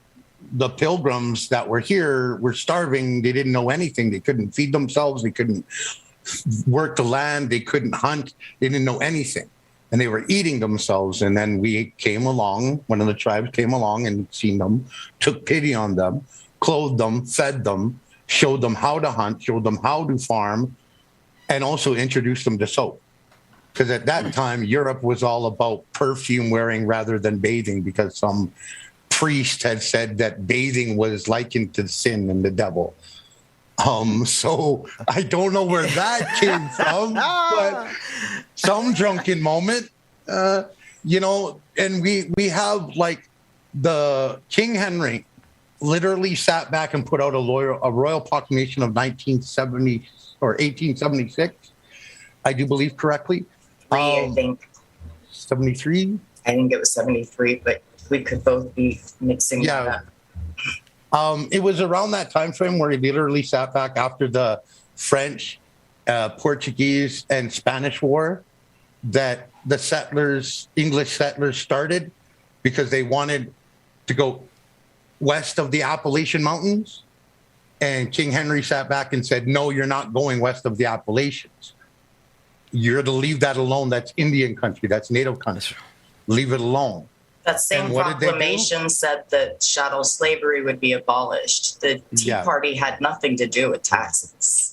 the Pilgrims that were here, were starving. They didn't know anything. They couldn't feed themselves. They couldn't work the land. They couldn't hunt. They didn't know anything. And they were eating themselves. And then we came along, one of the tribes came along and seen them, took pity on them, clothed them, fed them, showed them how to hunt, showed them how to farm, and also introduced them to soap. Because at that time, Europe was all about perfume wearing rather than bathing, because some priest had said that bathing was likened to sin and the devil. So I don't know where that came from, but some drunken moment, and we have the King Henry literally sat back and put out a royal proclamation of 1970 or 1876. I do believe correctly. I think 73. I think it was 73, but we could both be mixing that up. It was around that time frame where he literally sat back after the French, Portuguese, and Spanish War that the English settlers started, because they wanted to go west of the Appalachian Mountains. And King Henry sat back and said, no, you're not going west of the Appalachians. You're to leave that alone. That's Indian country. That's Native country. Leave it alone. That same And what did they do? proclamation said that chattel slavery would be abolished. The Tea Party had nothing to do with taxes.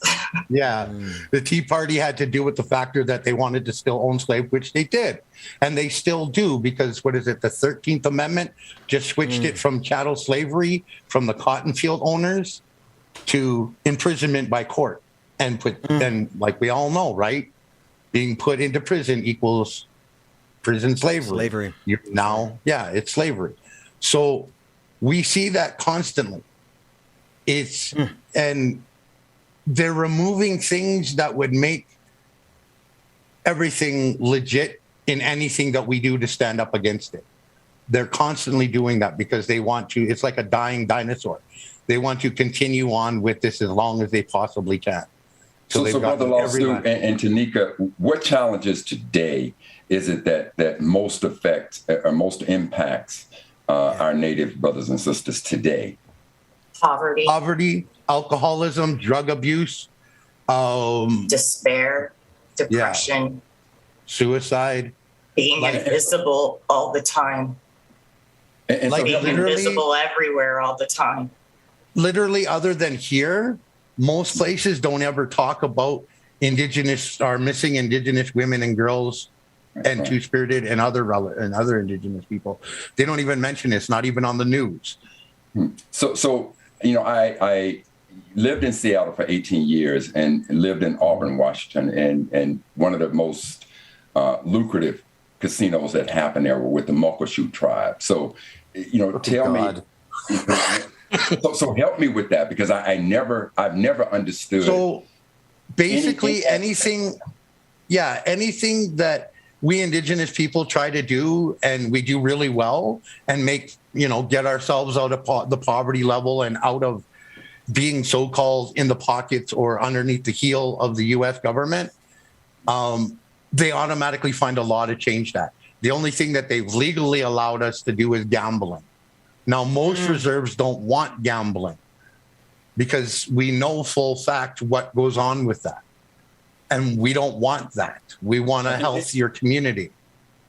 Yeah. The Tea Party had to do with the factor that they wanted to still own slaves, which they did. And they still do, because what is it? The 13th Amendment just switched it from chattel slavery from the cotton field owners to imprisonment by court. And and like we all know, right? Being put into prison equals prison slavery. It's slavery. So we see that constantly. And they're removing things that would make everything legit in anything that we do to stand up against it. They're constantly doing that because they want to. It's like a dying dinosaur. They want to continue on with this as long as they possibly can. So Brother LostSioux and Tanika, what challenges today is it that most affects or most impacts our Native brothers and sisters today? Poverty, alcoholism, drug abuse, despair, depression, suicide, being invisible all the time, and like being invisible everywhere all the time. Literally, other than here, most places don't ever talk about missing Indigenous women and girls and Two-Spirited and other Indigenous people. They don't even mention it. It's not even on the news. So I lived in Seattle for 18 years and lived in Auburn, Washington, and one of the most lucrative casinos that happened there were with the Muckleshoot tribe. So, tell me. So help me with that, because I've never understood. So basically anything that we Indigenous people try to do and we do really well and get ourselves out of the poverty level and out of being so-called in the pockets or underneath the heel of the U.S. government, they automatically find a law to change that. The only thing that they've legally allowed us to do is gambling. Now, most reserves don't want gambling because we know full fact what goes on with that. And we don't want that. We want a healthier community.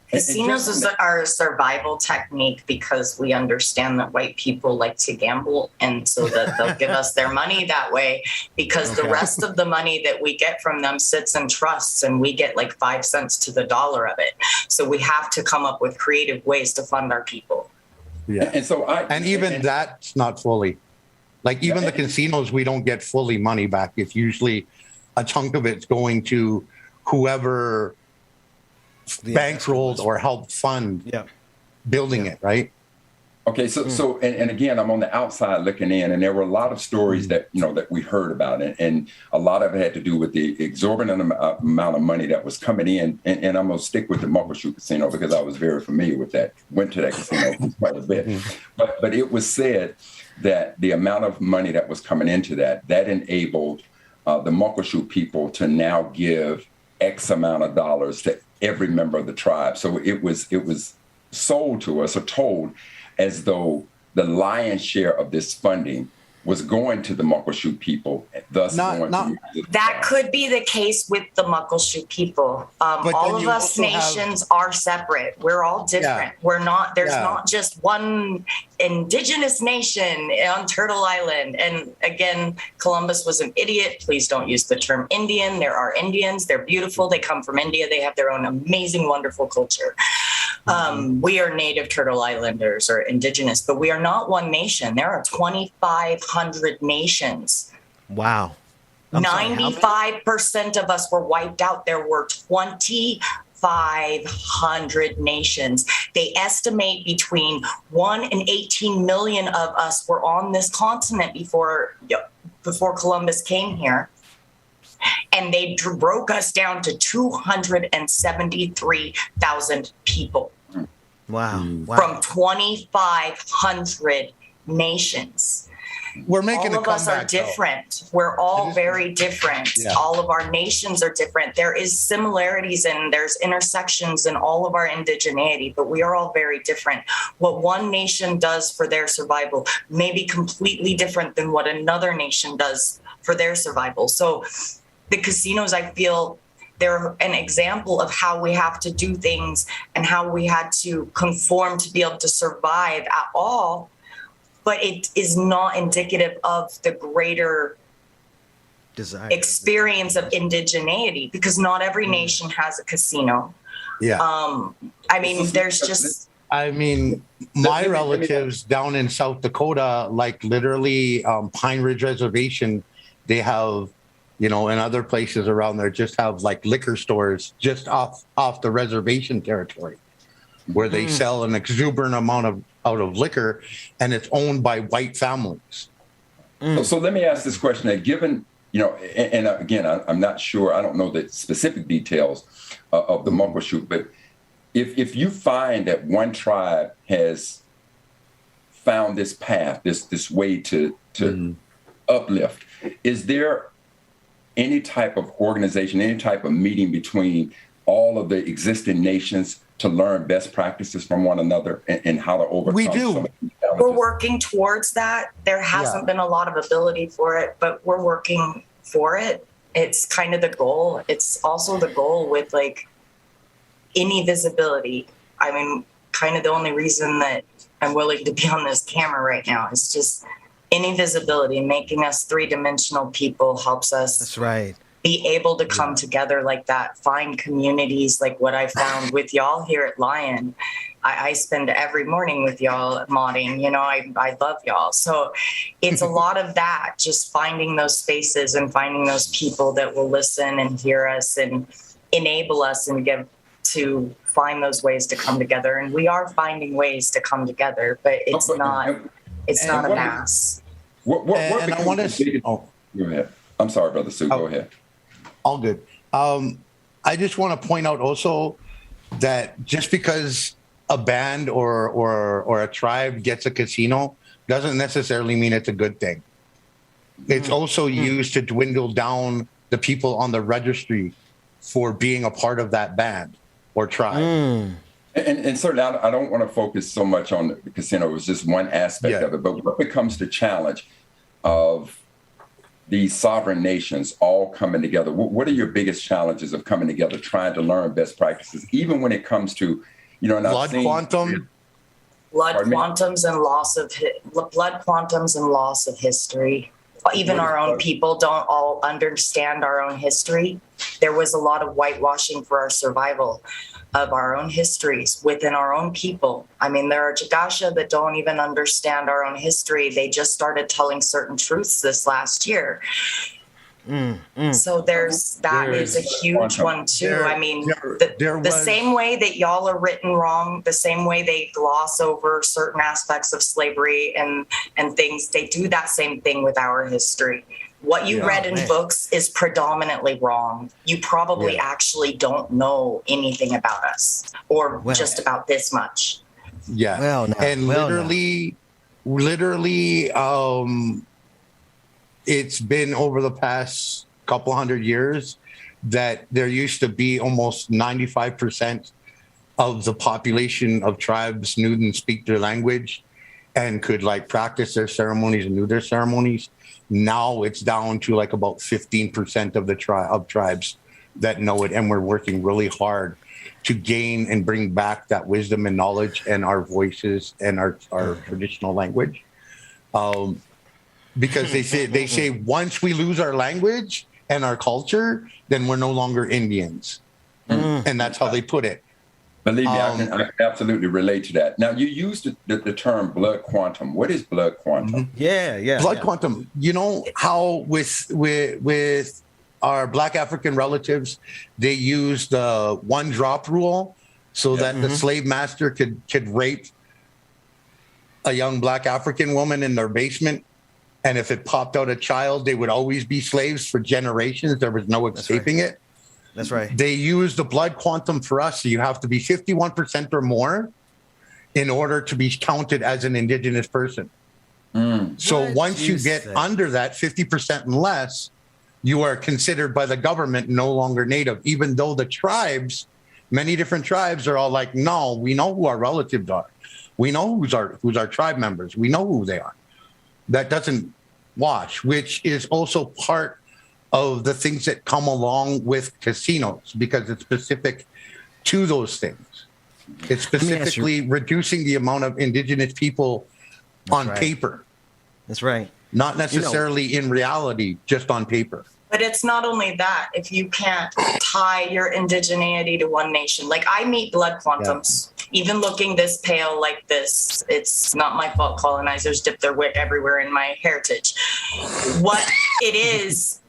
Casinos are a survival technique because we understand that white people like to gamble, and so that they'll give us their money that way, because the rest of the money that we get from them sits in trusts and we get like 5 cents to the dollar of it. So we have to come up with creative ways to fund our people. Yeah. And even that's not fully. Like even the casinos, we don't get fully money back. It's usually a chunk of it's going to whoever bankrolled or helped fund building it, right? Okay, so again, I'm on the outside looking in, and there were a lot of stories that we heard about, and a lot of it had to do with the exorbitant amount of money that was coming in. And I'm gonna stick with the Muckleshoot Casino because I was very familiar with that. Went to that casino quite a bit, but it was said that the amount of money that was coming into that enabled the Muckleshoot people to now give X amount of dollars to every member of the tribe. So it was sold to us or told as though the lion's share of this funding was going to the Muckleshoot people, thus that could be the case with the Muckleshoot people. All of us nations are separate. We're all different. We're not. There's not just one Indigenous nation on Turtle Island. And again, Columbus was an idiot. Please don't use the term Indian. There are Indians. They're beautiful. They come from India. They have their own amazing, wonderful culture. We are native Turtle Islanders or Indigenous, but we are not one nation. There are 2,500 nations. Wow. 95% of us were wiped out. There were 2,500 nations. They estimate between 1 and 18 million of us were on this continent before Columbus came here. And they broke us down to 273,000 people. Wow. From 2,500 nations. We're making all of us are different. Though. We're all very different. Yeah. All of our nations are different. There is similarities and there's intersections in all of our indigeneity, but we are all very different. What one nation does for their survival may be completely different than what another nation does for their survival. So the casinos, I feel, they're an example of how we have to do things and how we had to conform to be able to survive at all. But it is not indicative of the greater desire, experience of indigeneity, because not every nation has a casino. Yeah. I mean, there's just... I mean, my relatives down in South Dakota, like literally Pine Ridge Reservation, they have, you know, and other places around there just have like liquor stores just off the reservation territory where they sell an exuberant amount of liquor, and it's owned by white families. So let me ask this question: that given, you know, and again, I'm not sure, I don't know the specific details of the Muckleshoot, but if you find that one tribe has found this path, this way to uplift, is there any type of organization, any type of meeting between all of the existing nations to learn best practices from one another and how to overcome? We do. Some of these challenges? We're working towards that. There hasn't been a lot of ability for it, but we're working for it. It's kind of the goal. It's also the goal with like any visibility. I mean, kind of the only reason that I'm willing to be on this camera right now is just any visibility. Making us three-dimensional people helps us. That's right. Be able to come together like that, find communities like what I found with y'all here at Lion. I spend every morning with y'all modding, you know, I love y'all. So it's a lot of that, just finding those spaces and finding those people that will listen and hear us and enable us and give to find those ways to come together. And we are finding ways to come together, but it's not a mass. And I want to... Go ahead. I'm sorry, Brother Sue, go ahead. All good. I just want to point out also that just because a band or a tribe gets a casino doesn't necessarily mean it's a good thing. It's also used to dwindle down the people on the registry for being a part of that band or tribe. And certainly, I don't want to focus so much on the casino. It was just one aspect of it. But what becomes the challenge of these sovereign nations all coming together? What are your biggest challenges of coming together, trying to learn best practices, even when it comes to, you know, blood quantum, blood quantums and loss of history. Even our own people don't all understand our own history. There was a lot of whitewashing for our survival of our own histories within our own people. I mean, there are Jagasha that don't even understand our own history. They just started telling certain truths this last year. So that is a huge one too. I mean, the same way that y'all are written wrong, the same way they gloss over certain aspects of slavery and things, they do that same thing with our history. What you read in books is predominantly wrong. You probably actually don't know anything about us or just about this much. Literally, it's been over the past couple hundred years that there used to be almost 95% of the population of tribes knew and speak their language and could like practice their ceremonies and knew their ceremonies. Now it's down to like about 15% of the tribes that know it. And we're working really hard to gain and bring back that wisdom and knowledge and our voices and our traditional language. Because they say once we lose our language and our culture, then we're no longer Indians. And that's how they put it. Believe me, I can absolutely relate to that. Now, you used the term blood quantum. What is blood quantum? Blood quantum. You know how with our Black African relatives, they use the one drop rule so that the slave master could rape a young Black African woman in their basement. And if it popped out a child, they would always be slaves for generations. There was no escaping it. That's right. They use the blood quantum for us. So you have to be 51% or more in order to be counted as an Indigenous person. So once you get under that 50% and less, you are considered by the government no longer Native, even though the tribes, many different tribes are all like, no, we know who our relatives are. We know who's our tribe members. We know who they are. That doesn't wash, which is also part of the things that come along with casinos because it's specific to those things. It's specifically reducing the amount of indigenous people on paper. That's right. Not necessarily in reality, just on paper. But it's not only that. If you can't tie your indigeneity to one nation, like I meet blood quantums, even looking this pale like this, it's not my fault colonizers dip their wick everywhere in my heritage. What it is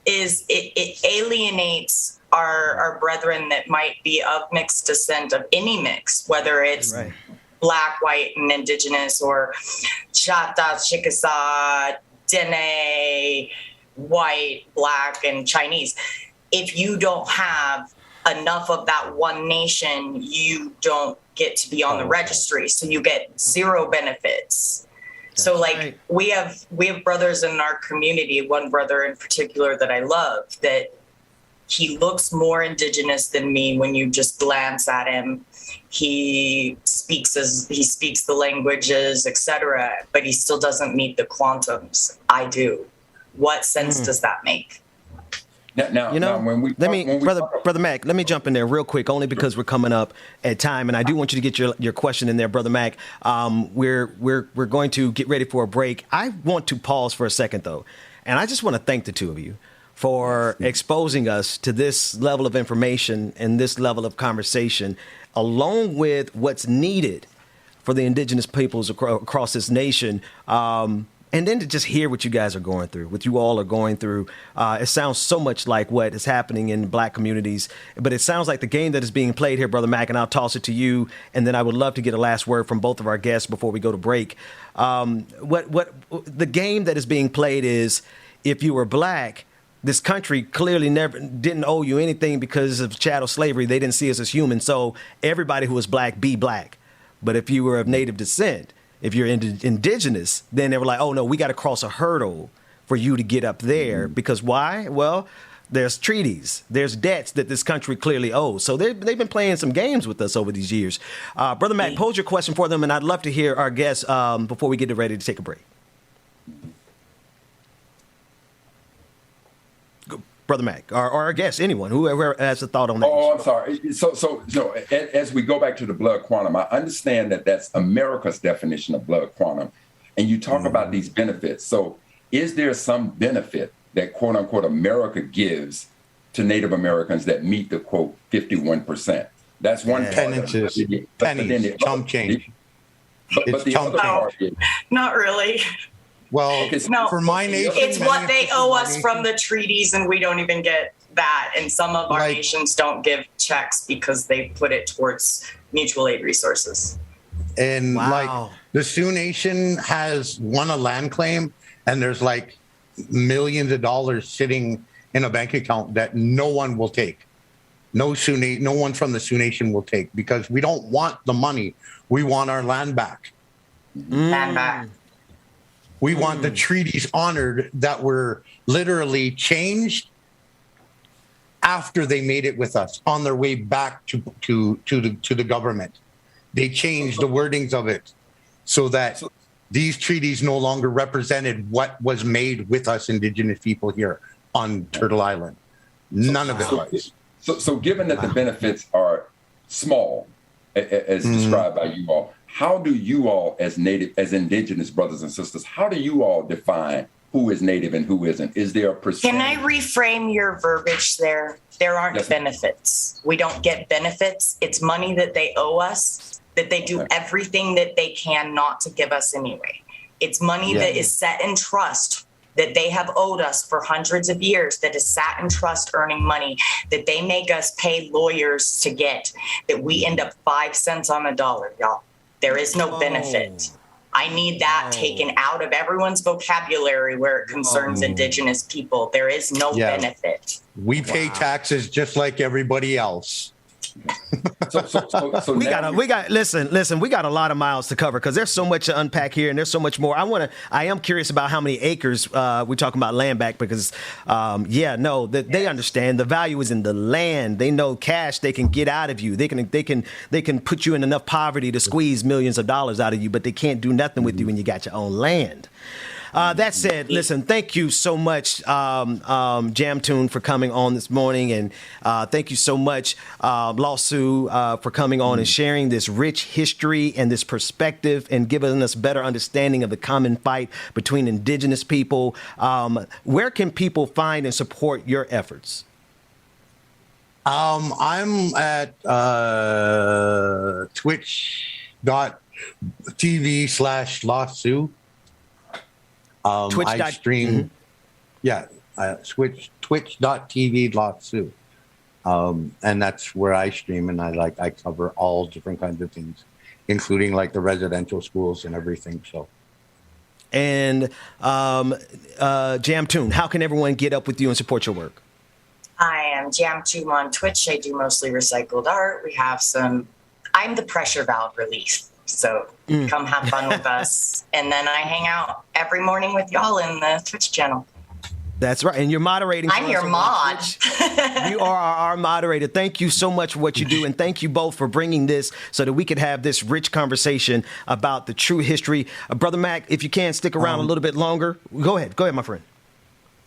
it alienates our brethren that might be of mixed descent, of any mix, whether it's Black, white, and indigenous, or Chata, Chickasaw, Dene, white, Black, and Chinese. If you don't have enough of that one nation, you don't get to be on the registry. So you get zero benefits. So like we have brothers in our community, one brother in particular that I love, that he looks more indigenous than me when you just glance at him. He speaks the languages, etc., but he still doesn't meet the quantums. I do. What sense does that make? Now, Brother Mac, let me jump in there real quick, only because we're coming up at time, and I do want you to get your question in there, Brother Mac. We're going to get ready for a break. I want to pause for a second, though, and I just want to thank the two of you for exposing us to this level of information and this level of conversation, along with what's needed for the indigenous peoples across this nation. And then to just hear what you guys are going through, what you all are going through. It sounds so much like what is happening in Black communities, but it sounds like the game that is being played here, Brother Mac, and I'll toss it to you. And then I would love to get a last word from both of our guests before we go to break. What the game that is being played is, if you were Black, this country clearly didn't owe you anything because of chattel slavery. They didn't see us as human. So everybody who was Black, be Black. But if you were of native descent, if you're indigenous, then they were like, oh, no, we got to cross a hurdle for you to get up there. Because why? Well, there's treaties. There's debts that this country clearly owes. So they've been playing some games with us over these years. Brother Mac, pose your question for them, and I'd love to hear our guests before we get ready to take a break. Brother Mac, or our guest, anyone, whoever has a thought on that. Oh, I'm sorry. So as we go back to the blood quantum, I understand that that's America's definition of blood quantum. And you talk about these benefits. So is there some benefit that, quote unquote, America gives to Native Americans that meet the, quote, 51%? That's one pennies, chump change. But the other part is, not really. Well, no, for my nation, it's what they owe us from the treaties, and we don't even get that. And some of our nations don't give checks because they put it towards mutual aid resources. And like the Sioux Nation has won a land claim, and there's like millions of dollars sitting in a bank account that no one will take. No one from the Sioux Nation will take, because we don't want the money. We want our land back. Land back. We want the treaties honored that were literally changed after they made it with us on their way back to the government. They changed the wordings of it so that these treaties no longer represented what was made with us indigenous people here on Turtle Island. None of it was. So given that the benefits are small, as described by you all, how do you all, as indigenous brothers and sisters, how do you all define who is native and who isn't? Is there a percentage? Can I reframe your verbiage there? There aren't benefits. We don't get benefits. It's money that they owe us, that they do everything that they can not to give us anyway. It's money that is set in trust, that they have owed us for hundreds of years, that is sat in trust earning money, that they make us pay lawyers to get, that we end up 5 cents on the dollar, y'all. There is no benefit. I need that taken out of everyone's vocabulary where it concerns indigenous people. There is no benefit. We pay taxes just like everybody else. So we got a lot of miles to cover, because there's so much to unpack here, and there's so much more. I am curious about how many acres we're talking about land back, because they understand the value is in the land. They know cash they can get out of you. They can put you in enough poverty to squeeze millions of dollars out of you, but they can't do nothing with you when you got your own land. That said, listen, thank you so much, JammedTomb, for coming on this morning. And thank you so much, LostSioux, for coming on and sharing this rich history and this perspective and giving us better understanding of the common fight between Indigenous people. Where can people find and support your efforts? I'm at twitch.tv/LostSioux. I stream, twitch.tv LostSioux. And that's where I stream, and I cover all different kinds of things, including like the residential schools and everything. So. And JammedTomb, how can everyone get up with you and support your work? I am JammedTomb on Twitch. I do mostly recycled art. We have I'm the pressure valve relief. So come have fun with us. And then I hang out every morning with y'all in the Twitch channel. That's right. And you're moderating. I'm your mod. You are our moderator. Thank you so much for what you do. And thank you both for bringing this so that we could have this rich conversation about the true history. Brother Mac, if you can stick around a little bit longer. Go ahead, my friend.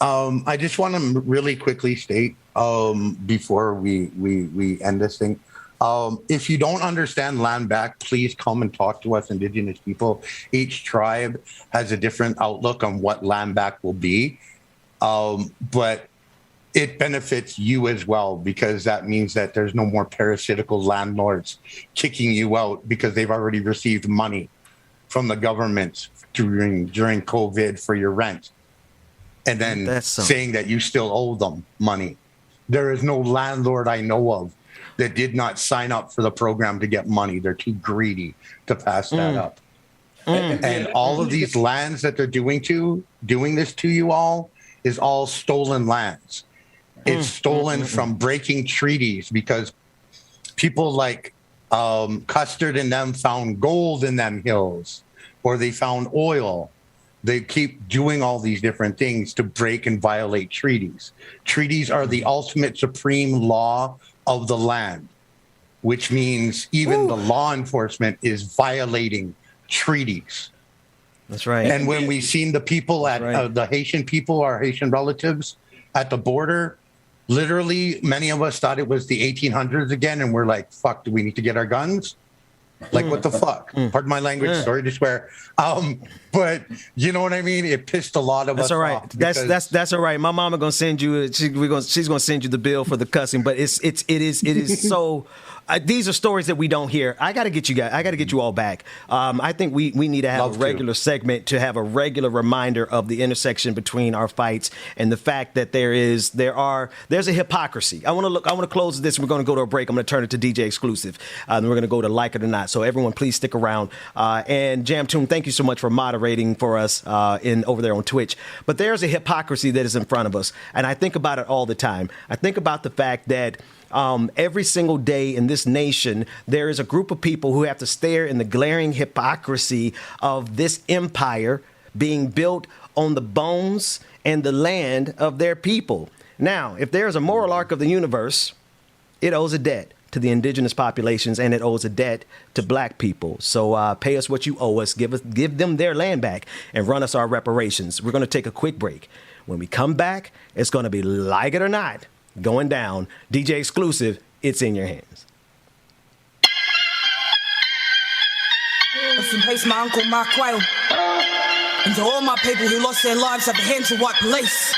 I just want to really quickly state before we end this thing. If you don't understand land back, please come and talk to us, Indigenous people. Each tribe has a different outlook on what land back will be. But it benefits you as well, because that means that there's no more parasitical landlords kicking you out because they've already received money from the government during COVID for your rent. And then saying that you still owe them money. There is no landlord I know of that did not sign up for the program to get money. They're too greedy to pass that up. And all of these lands that they're doing this to you all is all stolen lands. It's stolen from breaking treaties, because people like Custard and them found gold in them hills, or they found oil. They keep doing all these different things to break and violate treaties. Treaties are the ultimate supreme law of the land, which means even the law enforcement is violating treaties. That's right. And when we seen the people at the Haitian people, our Haitian relatives at the border, literally many of us thought it was the 1800s again. And we're like, fuck, do we need to get our guns? Like, what the fuck? Pardon my language. Sorry to swear. But you know what I mean? It pissed a lot of us all right. off. That's all right. My mama gonna send you. She's gonna send you the bill for the cussing. But it is so. These are stories that we don't hear. I got to get you all back. I think we need to have a regular segment to have a regular reminder of the intersection between our fights and the fact that there's a hypocrisy. I want to close this. We're going to go to a break. I'm going to turn it to DJ Exclusive. And we're going to go to Like It or Not. So everyone, please stick around. And JammedTomb, thank you so much for moderating for us over there on Twitch. But there's a hypocrisy that is in front of us, and I think about it all the time. I think about the fact that every single day in this nation, there is a group of people who have to stare in the glaring hypocrisy of this empire being built on the bones and the land of their people. Now, if there's a moral arc of the universe, it owes a debt to the indigenous populations, and it owes a debt to black people. So pay us what you owe us, give them their land back, and run us our reparations. We're going to take a quick break. When we come back, it's going to be Like It or Not going down. DJ Exclusive, it's in your hands. Rest in peace, my uncle Mark Quayle, and to all my people who lost their lives at the hands of white police.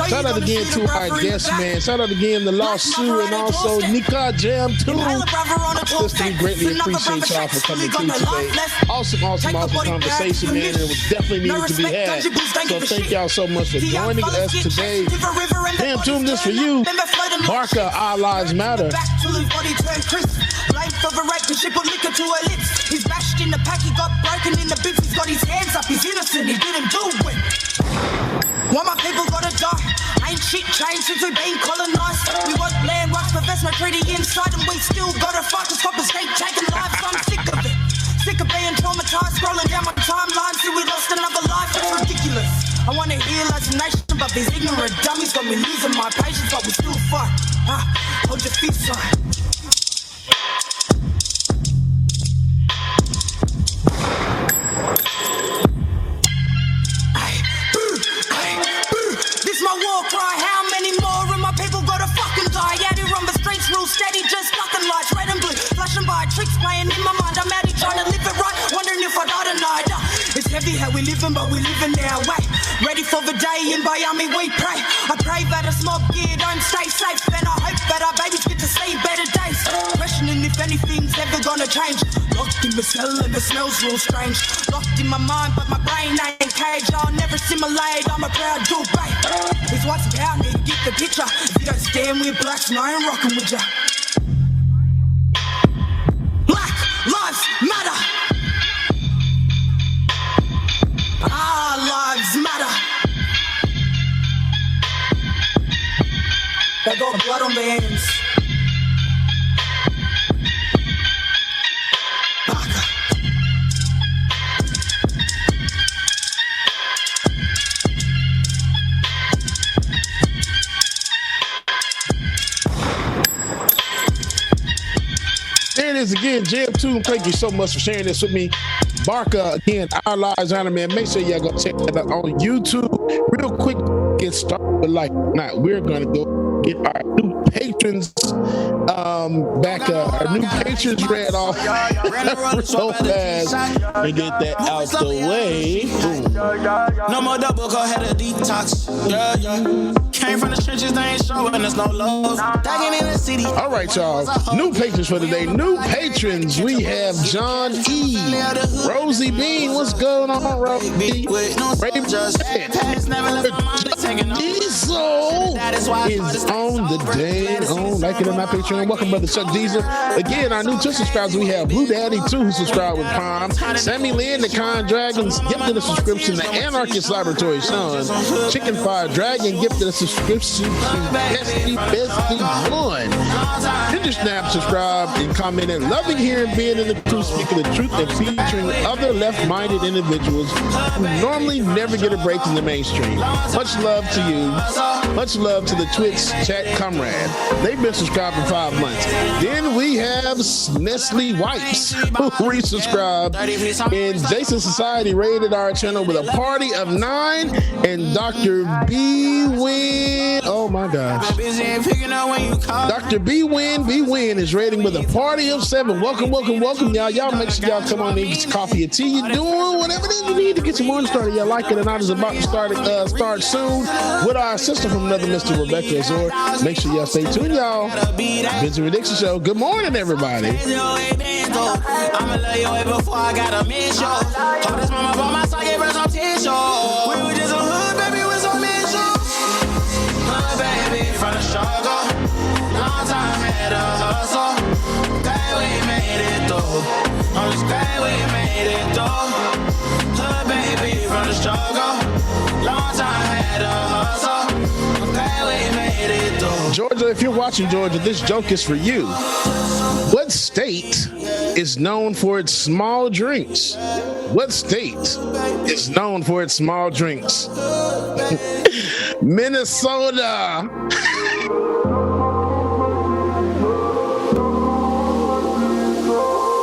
Shout out again to our guest, man. Shout out again to LostSioux and also Nika JammedTomb. Sister, we greatly appreciate y'all for coming through today. Awesome conversation, man. It was definitely needed to be had. So thank y'all so much for joining us today. JammedTomb, this for you. Barker, Our Lives Matter. Life of a rape, the ship of liquor to her lips. He's bashed in the pack, he got broken in the bits. He's got his hands up, he's innocent, he didn't do it. Why my people gotta die? Ain't shit changed since we've been colonized. We want land rights, but there's no treaty inside, and we still gotta fight to stop us keep taking lives. I'm sick of it. Sick of being traumatized, scrolling down my timeline, see we lost another life. It's ridiculous. I wanna heal as a nation, but these ignorant dummies got me losing my patience, but we heavy how we living, but we living our way. Ready for the day in Miami, we pray. I pray that a smoke gear don't stay safe, and I hope that our babies get to see better days. Questioning if anything's ever gonna change. Locked in the cell and the smells real strange. Locked in my mind, but my brain ain't caged. I'll never simulate, I'm a proud dude, babe. It's what's about me to get the picture. If you don't stand with blacks, no, I ain't rocking with ya. Black lives matter. Our lives matter. They got blood on their hands. There it is again, JammedTomb. Thank you so much for sharing this with me. Barker, again, Our Lives Honor, man. Make sure y'all go check that out on YouTube. Real quick, get started with like now. We're gonna go get our new patrons back. Our new patrons read off so fast and get that out the way. Boom. No more double, go ahead and detox. Yeah, yeah. Came from the trenches, they ain't showing us no love. Tagging in the city. All right, y'all. New patrons for today. New patrons. We have John E. Rosie Bean. What's going on, Rosie? Raven Diesel is on the day. On like it on my Patreon. Welcome, brother Chuck Diesel. Again, our new 2 subscribers. We have Blue Daddy 2 who subscribed with Palm. Sammy Lynn, the Con Dragons gifted a subscription to Anarchist Laboratory Son. Chicken Fire Dragon gifted a subscription to Bestie 1. Ginger Snap subscribed and commented, loving hearing being in the truth, speaking the truth, and featuring other left-minded individuals who normally never get a break in the mainstream. Much love to you. Much love to the Twitch chat comrade. They've been subscribed for 5 months. Then we have Nestle Wipes who resubscribed, and Jason Society rated our channel with a party of 9, and Dr. B Win. Oh my gosh. Dr. B Win is rating with a party of 7. Welcome, welcome, welcome, y'all. Y'all make sure y'all come on in, get your coffee or tea. You doing whatever it is you need to get your morning started. Y'all like it or not, is about to start soon with our sister from another Mr. Rebecca Azor. Make sure y'all stay tuned, y'all. Benjamin Dixon Show. Good morning, everybody. I'ma lay you away before I got a mission. Told this mama about my son, gave her some tissue. We were just a hood, baby, with some mission. Hood, baby, from the struggle. Long time had a hustle. Glad we made it through. I'm just glad we made it through. Hood, baby, from the struggle. Long time had a hustle. I'm glad we made it through. Georgia, if you're watching, Georgia, this joke is for you. What state is known for its small drinks? What state is known for its small drinks? Minnesota.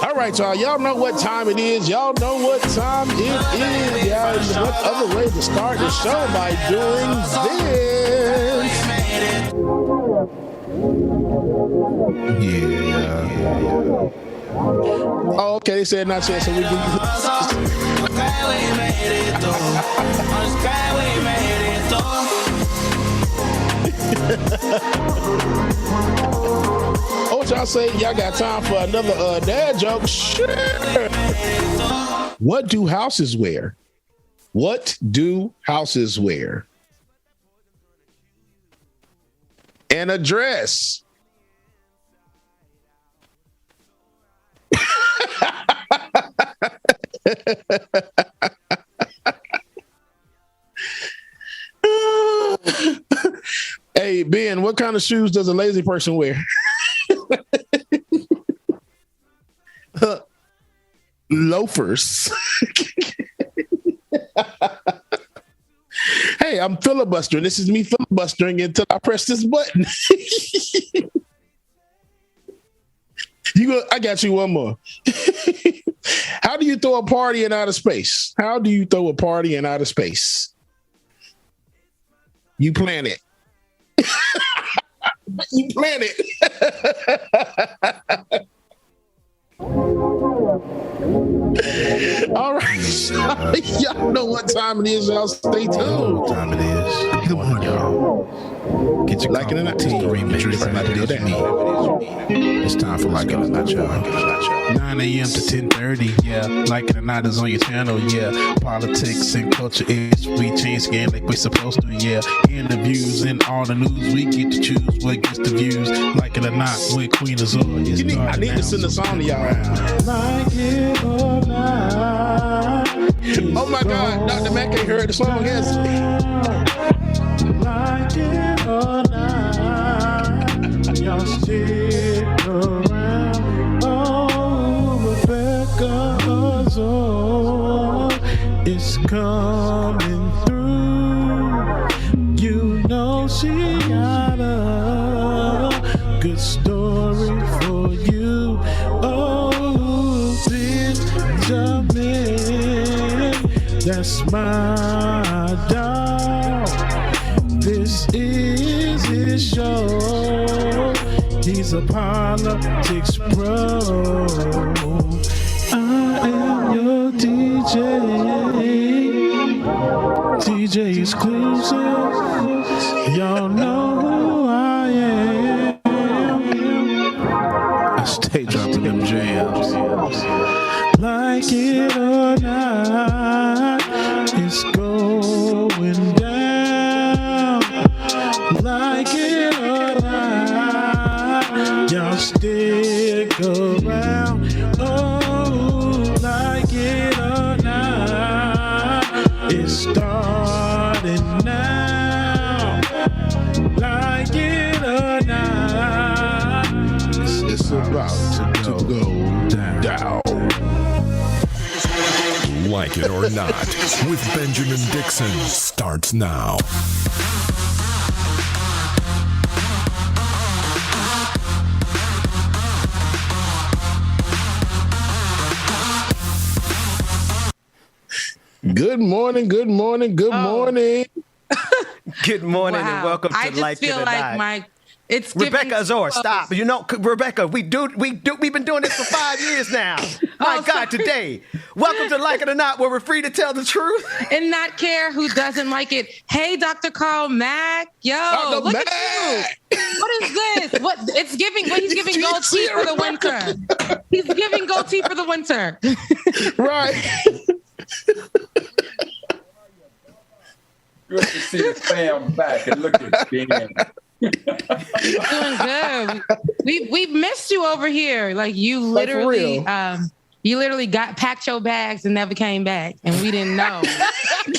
All right, y'all. Y'all know what time it is. Y'all know what time it is. Y'all, what other way to start the show by doing this? Yeah. Oh, okay. They said not yet, so we can. Oh, what y'all say? Y'all got time for another dad joke? Sure. What do houses wear? What do houses wear? An address. Hey, Ben, what kind of shoes does a lazy person wear? Loafers. Hey, I'm filibustering. This is me filibustering until I press this button. I got you one more. How do you throw a party in outer space? How do you throw a party in outer space? You plan it. You plan it. All right. Y'all know what time it is. Y'all stay tuned. What time it is? Good morning, y'all. Get your Like it or not, tea, remix, it's time for Like It or Not, y'all. 9 a.m. to 10:30, yeah. Like It or Not is on your channel, yeah. Politics and culture is we change skin like we're supposed to, yeah. Interviews and all the news, we get to choose what gets the views. Like It or Not with Queen Azor. I need to send the song to y'all. Like it or not. Oh my God, Dr. Mac ain't heard the song yet. Like it or not, y'all stick around. Oh, Rebecca Azor is coming through. You know she got a good story for you. Oh, Benjamin, that's my dog. This is his show. He's a politics pro. I am your DJ. DJ exclusive. Y'all know who I am. I stay dropping them jams. Like it or not, it's going down. Like it or not, y'all stick around. Oh, like it or not, it's starting now. Like it or not, It's about to go down. Like It or Not with Benjamin Dixon starts now. Good morning, good morning, good morning. Good morning and welcome to I just Like It feel or like Not. it's Rebecca Azor, stop. You know, Rebecca, we've been doing this for 5 years now. My God, today. Welcome to Like It or Not, where we're free to tell the truth. and not care who doesn't like it. Hey, Dr. Carl Mack. Yo, Dr. look Mack. at you. What is this? What it's giving? What he's giving gold tea for the winter. He's giving gold tea for the winter. Right. Good to see the fam back and look at Ben. Doing good. We've missed you over here. Like you literally, packed your bags and never came back, and we didn't know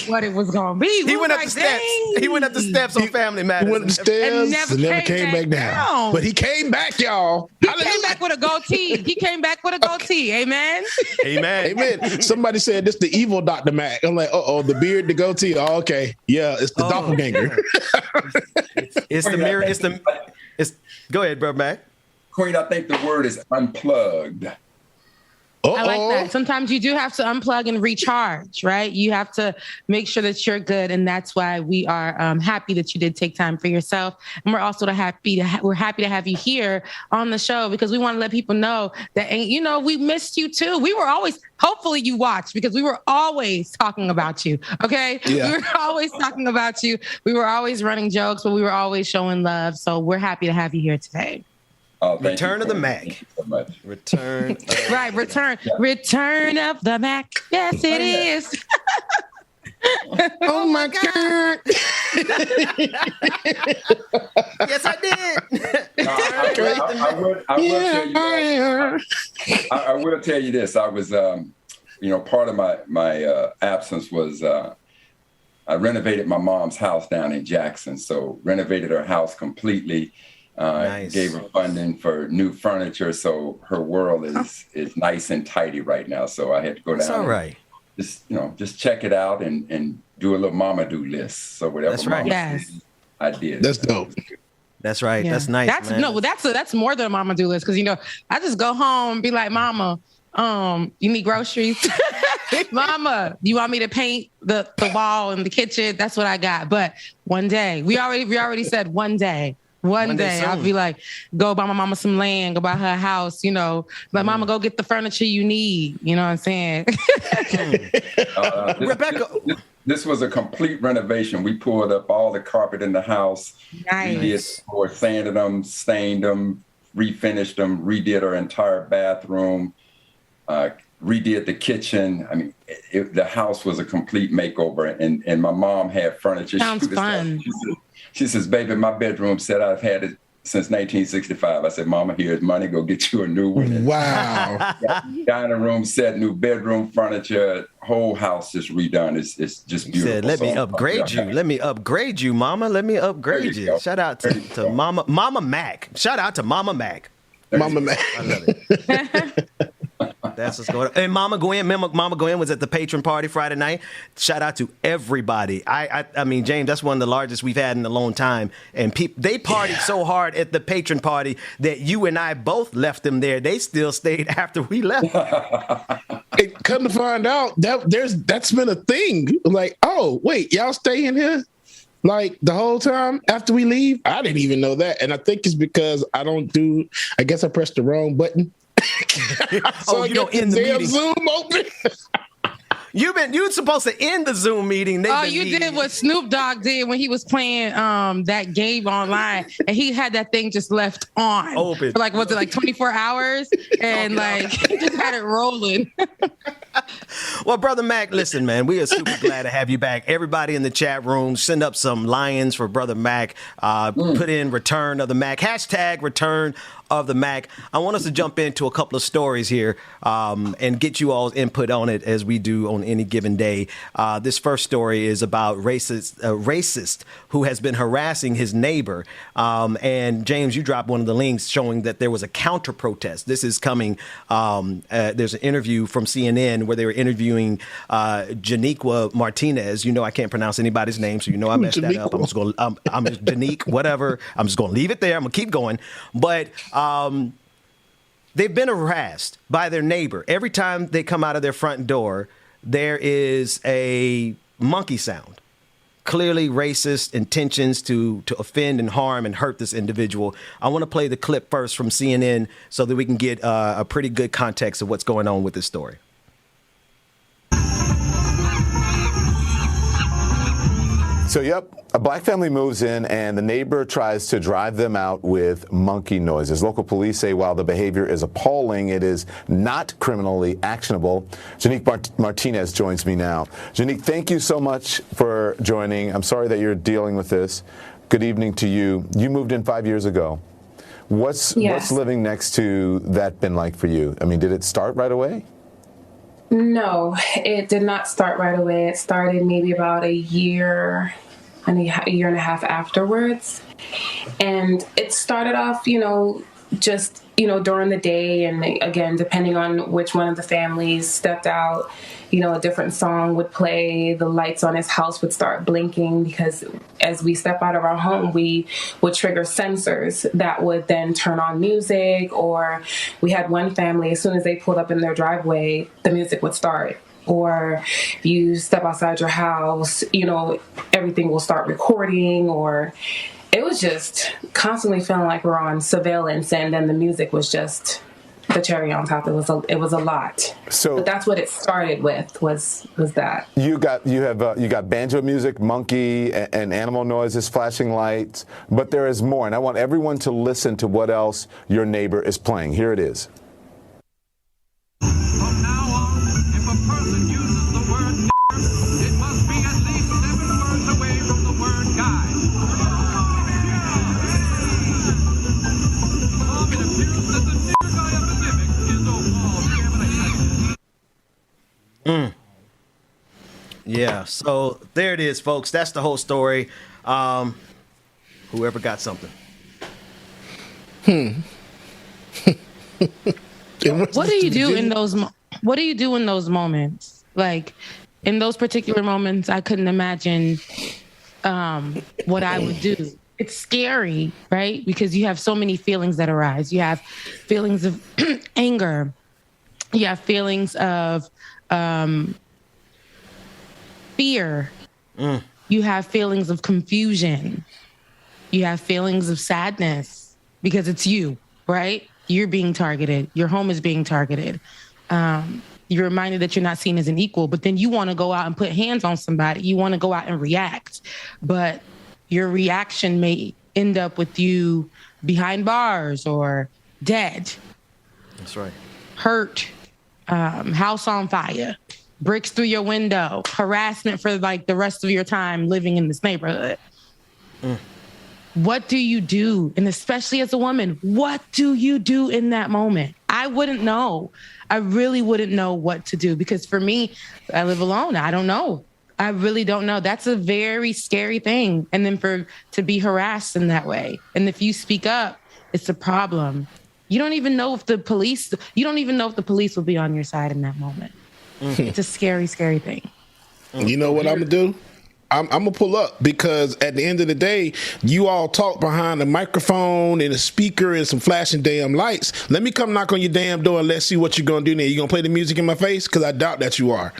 what it was gonna be. He went up the steps. He went up the steps on Family Matters. He went up the stairs and never came back down. But he came back, y'all. He came back with a goatee. He came back with a goatee. Amen. Amen. Amen. Somebody said this the evil Dr. Mac. I'm like, the beard, the goatee. Oh, okay. Yeah, it's the doppelganger. It's the mirror. Go ahead, bro, Mac. Queen, I think the word is unplugged. I like that. Sometimes you do have to unplug and recharge, right? You have to make sure that you're good, and that's why we are happy that you did take time for yourself. And we're also happy to have you here on the show because we want to let people know that we missed you too. We were always, hopefully you watched because we were always talking about you. Okay, yeah. We were always talking about you. We were always running jokes, but we were always showing love. So we're happy to have you here today. Oh, Return of the Mac. So much. Return. Right, return of the Mac. Yes, it is. Oh my God. Yes, I did. I will tell you this. I was, part of my absence was I renovated my mom's house down in Jackson. So renovated her house completely. Nice. Gave her funding for new furniture, so her world is nice and tidy right now. So I had to go down. That's all right. Just check it out and do a little mama do list. So whatever. That's right. Yes. Did, I did. That's dope. That's right. Yeah. That's nice. That's more than a mama do list because I just go home and be like, Mama, you need groceries? Mama, you want me to paint the wall in the kitchen? That's what I got. But one day, we already said one day. One day I'll be like, go buy my mama some land, go buy her a house, like mama, go get the furniture you need. You know what I'm saying? Rebecca. This was a complete renovation. We pulled up all the carpet in the house. Nice. We did or sanded them, stained them, refinished them, redid our entire bathroom, redid the kitchen. I mean, the house was a complete makeover, and my mom had furniture. Sounds fun. She says, baby, my bedroom set, I've had it since 1965. I said, Mama, here's money. Go get you a new one. Wow. Dining room set, new bedroom furniture, whole house just redone. It's just beautiful. Said, let me upgrade you. Let me upgrade you, Mama. Let me upgrade you. Shout out to Mama Mac. Shout out to Mama Mac. Mama Mac. I love it. That's what's going on. And Mama Gwen was at the patron party Friday night. Shout out to everybody. I mean, James, that's one of the largest we've had in a long time. And they partied so hard at the patron party that you and I both left them there. They still stayed after we left. Hey, come to find out, that's been a thing. Like, oh, wait, y'all stay in here? Like the whole time after we leave? I didn't even know that. And I think it's because I guess I pressed the wrong button. So you don't end the meeting. Zoom open. You were supposed to end the Zoom meeting. Did what Snoop Dogg did when he was playing that game online, and he had that thing just left on open for was it 24 hours, and he just had it rolling. Well, Brother Mac, listen, man, we are super glad to have you back. Everybody in the chat room, send up some lions for Brother Mac. Put in Return of the Mac, # Return of the Mac. I want us to jump into a couple of stories here and get you all's input on it as we do on any given day. This first story is about a racist who has been harassing his neighbor. And James, you dropped one of the links showing that there was a counter protest. This is coming. There's an interview from CNN where they were interviewing Janiqua Martinez. I can't pronounce anybody's name, so I messed that up. I'm just going. I'm Janique, whatever. I'm just going to leave it there. I'm going to keep going, but. They've been harassed by their neighbor. Every time they come out of their front door, there is a monkey sound. Clearly racist intentions to offend and harm and hurt this individual. I want to play the clip first from CNN so that we can get a pretty good context of what's going on with this story. So, a black family moves in and the neighbor tries to drive them out with monkey noises. Local police say while the behavior is appalling, it is not criminally actionable. Janique Martinez joins me now. Janique, thank you so much for joining. I'm sorry that you're dealing with this. Good evening to you. You moved in 5 years ago. What's living next to that been like for you? I mean, did it start right away? No, it did not start right away. It started maybe about a year and a half afterwards. And it started off, just, during the day. And again, depending on which one of the families stepped out, a different song would play. The lights on his house would start blinking because as we step out of our home, we would trigger sensors that would then turn on music. Or we had one family, as soon as they pulled up in their driveway, the music would start. Or if you step outside your house, everything will start recording. Or it was just constantly feeling like we're on surveillance, and then the music was just the cherry on top. It was a lot. But that's what it started with was that. You got banjo music, monkey and animal noises, flashing lights, but there is more, and I want everyone to listen to what else your neighbor is playing. Here it is. Yeah, so there it is, folks. That's the whole story. Whoever got something. What do you do in those? What do you do in those moments? Like in those particular moments, I couldn't imagine what I would do. It's scary, right? Because you have so many feelings that arise. You have feelings of anger. You have feelings of fear. You have feelings of confusion. You have feelings of sadness because it's you, right? You're being targeted. Your home is being targeted. You're reminded that you're not seen as an equal, but then you want to go out and put hands on somebody. You want to go out and react, but your reaction may end up with you behind bars or dead. That's right. Hurt, house on fire, bricks through your window, harassment for like the rest of your time living in this neighborhood. What do you do? And especially as a woman, what do you do in that moment? I wouldn't know. I really wouldn't know what to do because for me, I live alone. I don't know. I really don't know. That's a very scary thing. And then to be harassed in that way. And if you speak up, it's a problem. You don't even know if the police will be on your side in that moment. It's a scary, scary thing. You know what I'm going to do? I'm going to pull up because at the end of the day, you all talk behind a microphone and a speaker and some flashing damn lights. Let me come knock on your damn door and let's see what you're going to do now. You going to play the music in my face? Because I doubt that you are.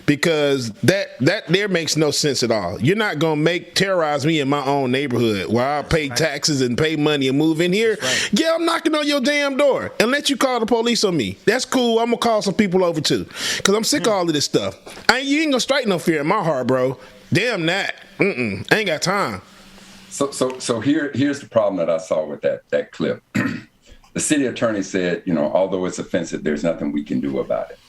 Because that there makes no sense at all. You're not going to terrorize me in my own neighborhood where I pay taxes and pay money and move in here. Right. Yeah, I'm knocking on your damn door and let you call the police on me. That's cool. I'm going to call some people over too. Because I'm sick of all of this stuff. You ain't going to strike no fear in my heart, bro. Damn that. I ain't got time. So here's the problem that I saw with that clip. The city attorney said, although it's offensive, there's nothing we can do about it.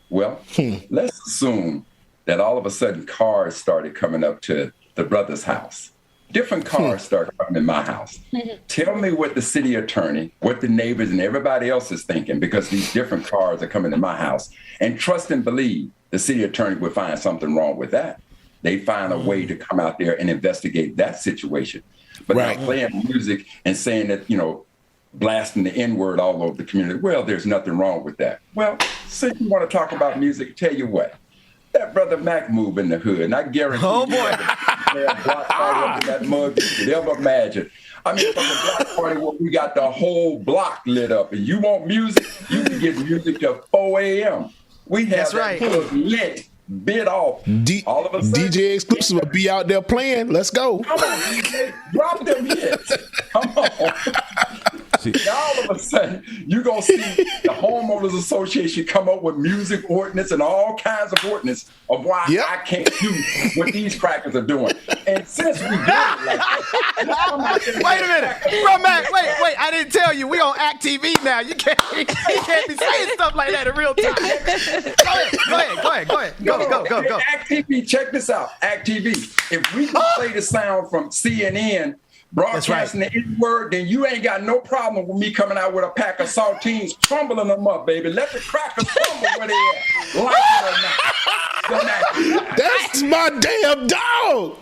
Well, let's assume that all of a sudden cars started coming up to the brother's house. Different cars started coming in my house. Tell me what the city attorney, what the neighbors and everybody else is thinking because these different cars are coming to my house. And trust and believe the city attorney would find something wrong with that. They find a way to come out there and investigate that situation. But not playing music and saying that, blasting the N-word all over the community. Well, there's nothing wrong with that. Well, since you want to talk about music, tell you what, that brother Mac move in the hood, and I guarantee that mug you could ever imagine. I mean, from the block party where we got the whole block lit up, and you want music, you can get music till 4 a.m. We have that hood lit. Bid off. All of a sudden, DJ Exclusive will be out there playing. Let's go. Come on, DJ. Drop them hits. Come on. Now all of a sudden, you're going to see the Homeowners Association come up with music ordinance and all kinds of ordinance of why I can't do what these crackers are doing. And since we do it like that, wait a minute. Bro, Mac, wait. I didn't tell you. We on Act TV now. You can't be saying stuff like that in real time. Go ahead. Go. Act TV, check this out. Act TV. If we can play the sound from CNN broadcasting the N-word, then you ain't got no problem with me coming out with a pack of saltines, crumbling them up, baby. Let the crackers crumble where they at. Like it or not. That's my damn dog.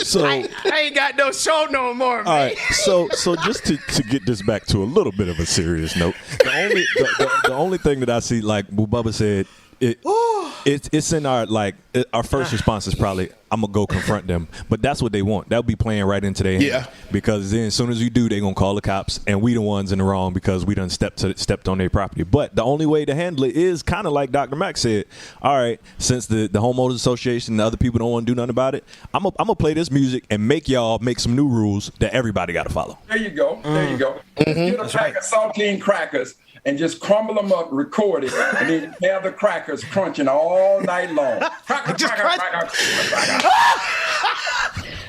So I ain't got no show no more, man. All right, so just to get this back to a little bit of a serious note, the only thing that I see, like Bubba said, it's in our first response is probably I'm gonna go confront them, but that's what they want. That'll be playing right into their hand. Because then as soon as you do, they're gonna call the cops, and we the ones in the wrong because we done stepped on their property. But the only way to handle it is kind of like Dr. Mack said. All right, since the Homeowners Association and the other people don't want to do nothing about it, I'm gonna play this music and make y'all make some new rules that everybody got to follow. There you go. Get a pack of saltine crackers and just crumble them up, record it, and then have the crackers crunching all night long. Cracker.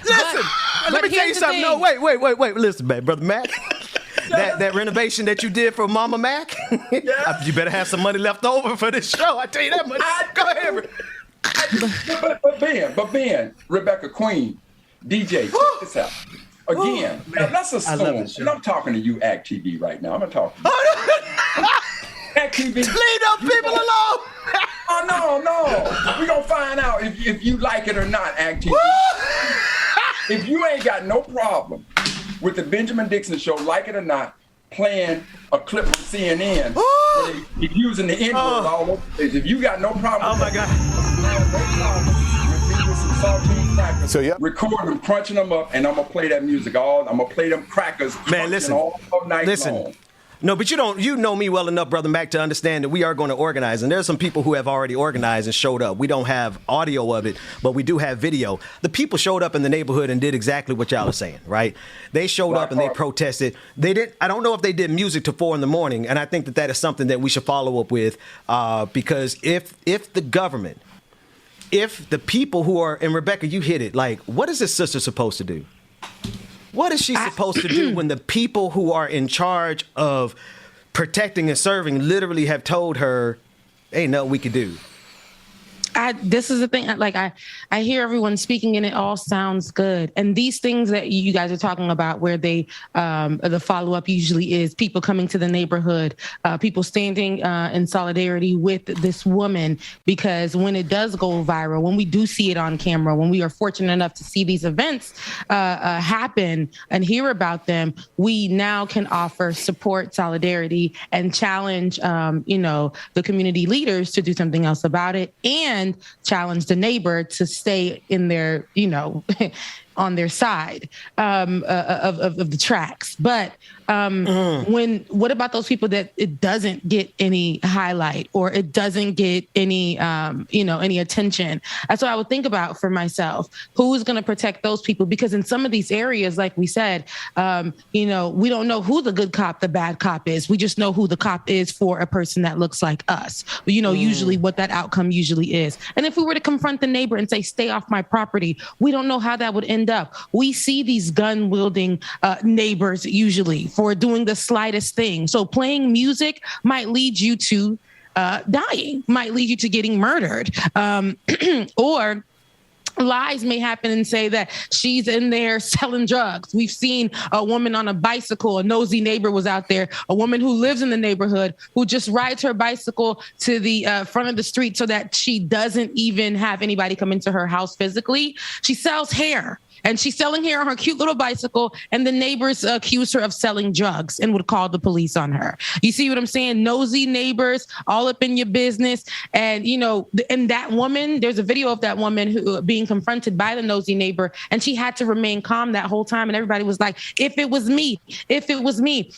Listen, let me tell you something. No, wait. Listen, man, Brother Mac. That renovation that you did for Mama Mac, you better have some money left over for this show. I tell you that much. Go ahead. But Ben, Rebecca Queen, DJ, check this out. Again, let's assume, and I'm talking to you, Act TV, right now. I'm going to talk to you. Act TV. Leave those people alone. No. We're going to find out if you like it or not, Act TV. If you ain't got no problem with the Benjamin Dixon Show, like it or not, playing a clip from CNN, where they using the N-word all over the place. If you got no problem with record them, crunching them up, and I'm gonna play that music I'm gonna play them crackers all night long. No, but you know me well enough, Brother Mac, to understand that we are going to organize. And there's some people who have already organized and showed up. We don't have audio of it, but we do have video. The people showed up in the neighborhood and did exactly what y'all are saying, right? They showed up and they protested. I don't know if they did music till 4 a.m, and I think that is something that we should follow up with, because if the government, if the people who are, and Rebecca, you hit it, like, what is this sister supposed to do? What is she supposed to do when the people who are in charge of protecting and serving literally have told her, ain't nothing we can do? This is the thing. Like I hear everyone speaking and it all sounds good. And these things that you guys are talking about, where they the follow up usually is people coming to the neighborhood, people standing in solidarity with this woman, because when it does go viral, when we do see it on camera, when we are fortunate enough to see these events happen and hear about them, we now can offer support, solidarity, and challenge the community leaders to do something else about it, and challenge the neighbor to stay in their, on their side of the tracks. But what about those people that it doesn't get any highlight or it doesn't get any, any attention? That's what I would think about for myself. Who is going to protect those people? Because in some of these areas, like we said, we don't know who the good cop, the bad cop is. We just know who the cop is for a person that looks like us. Usually what that outcome usually is. And if we were to confront the neighbor and say, stay off my property, we don't know how that would end up. We see these gun wielding neighbors usually for doing the slightest thing. So playing music might lead you to dying, might lead you to getting murdered, or lies may happen and say that she's in there selling drugs. We've seen a woman on a bicycle, a nosy neighbor was out there, a woman who lives in the neighborhood who just rides her bicycle to the front of the street so that she doesn't even have anybody come into her house physically. She sells hair. And she's selling hair on her cute little bicycle, and the neighbors accused her of selling drugs and would call the police on her. You see what I'm saying? Nosy neighbors all up in your business. And, and that woman, there's a video of that woman who being confronted by the nosy neighbor, and she had to remain calm that whole time. And everybody was like, if it was me.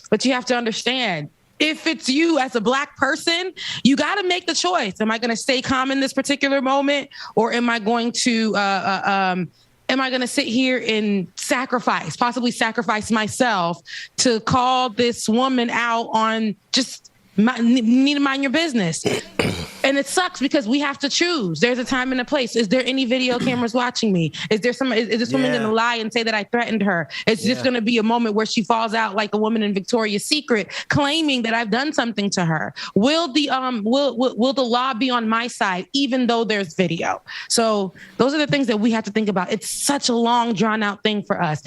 But you have to understand, if it's you as a Black person, you got to make the choice. Am I going to stay calm in this particular moment, or am I going to sit here and possibly sacrifice myself to call this woman out on just need to mind your business? And it sucks because we have to choose. There's a time and a place. Is there any video cameras watching me? Is this woman going to lie and say that I threatened her? It's just going to be a moment where she falls out like a woman in Victoria's Secret, claiming that I've done something to her. Will the law be on my side, even though there's video? So those are the things that we have to think about. It's such a long, drawn out thing for us.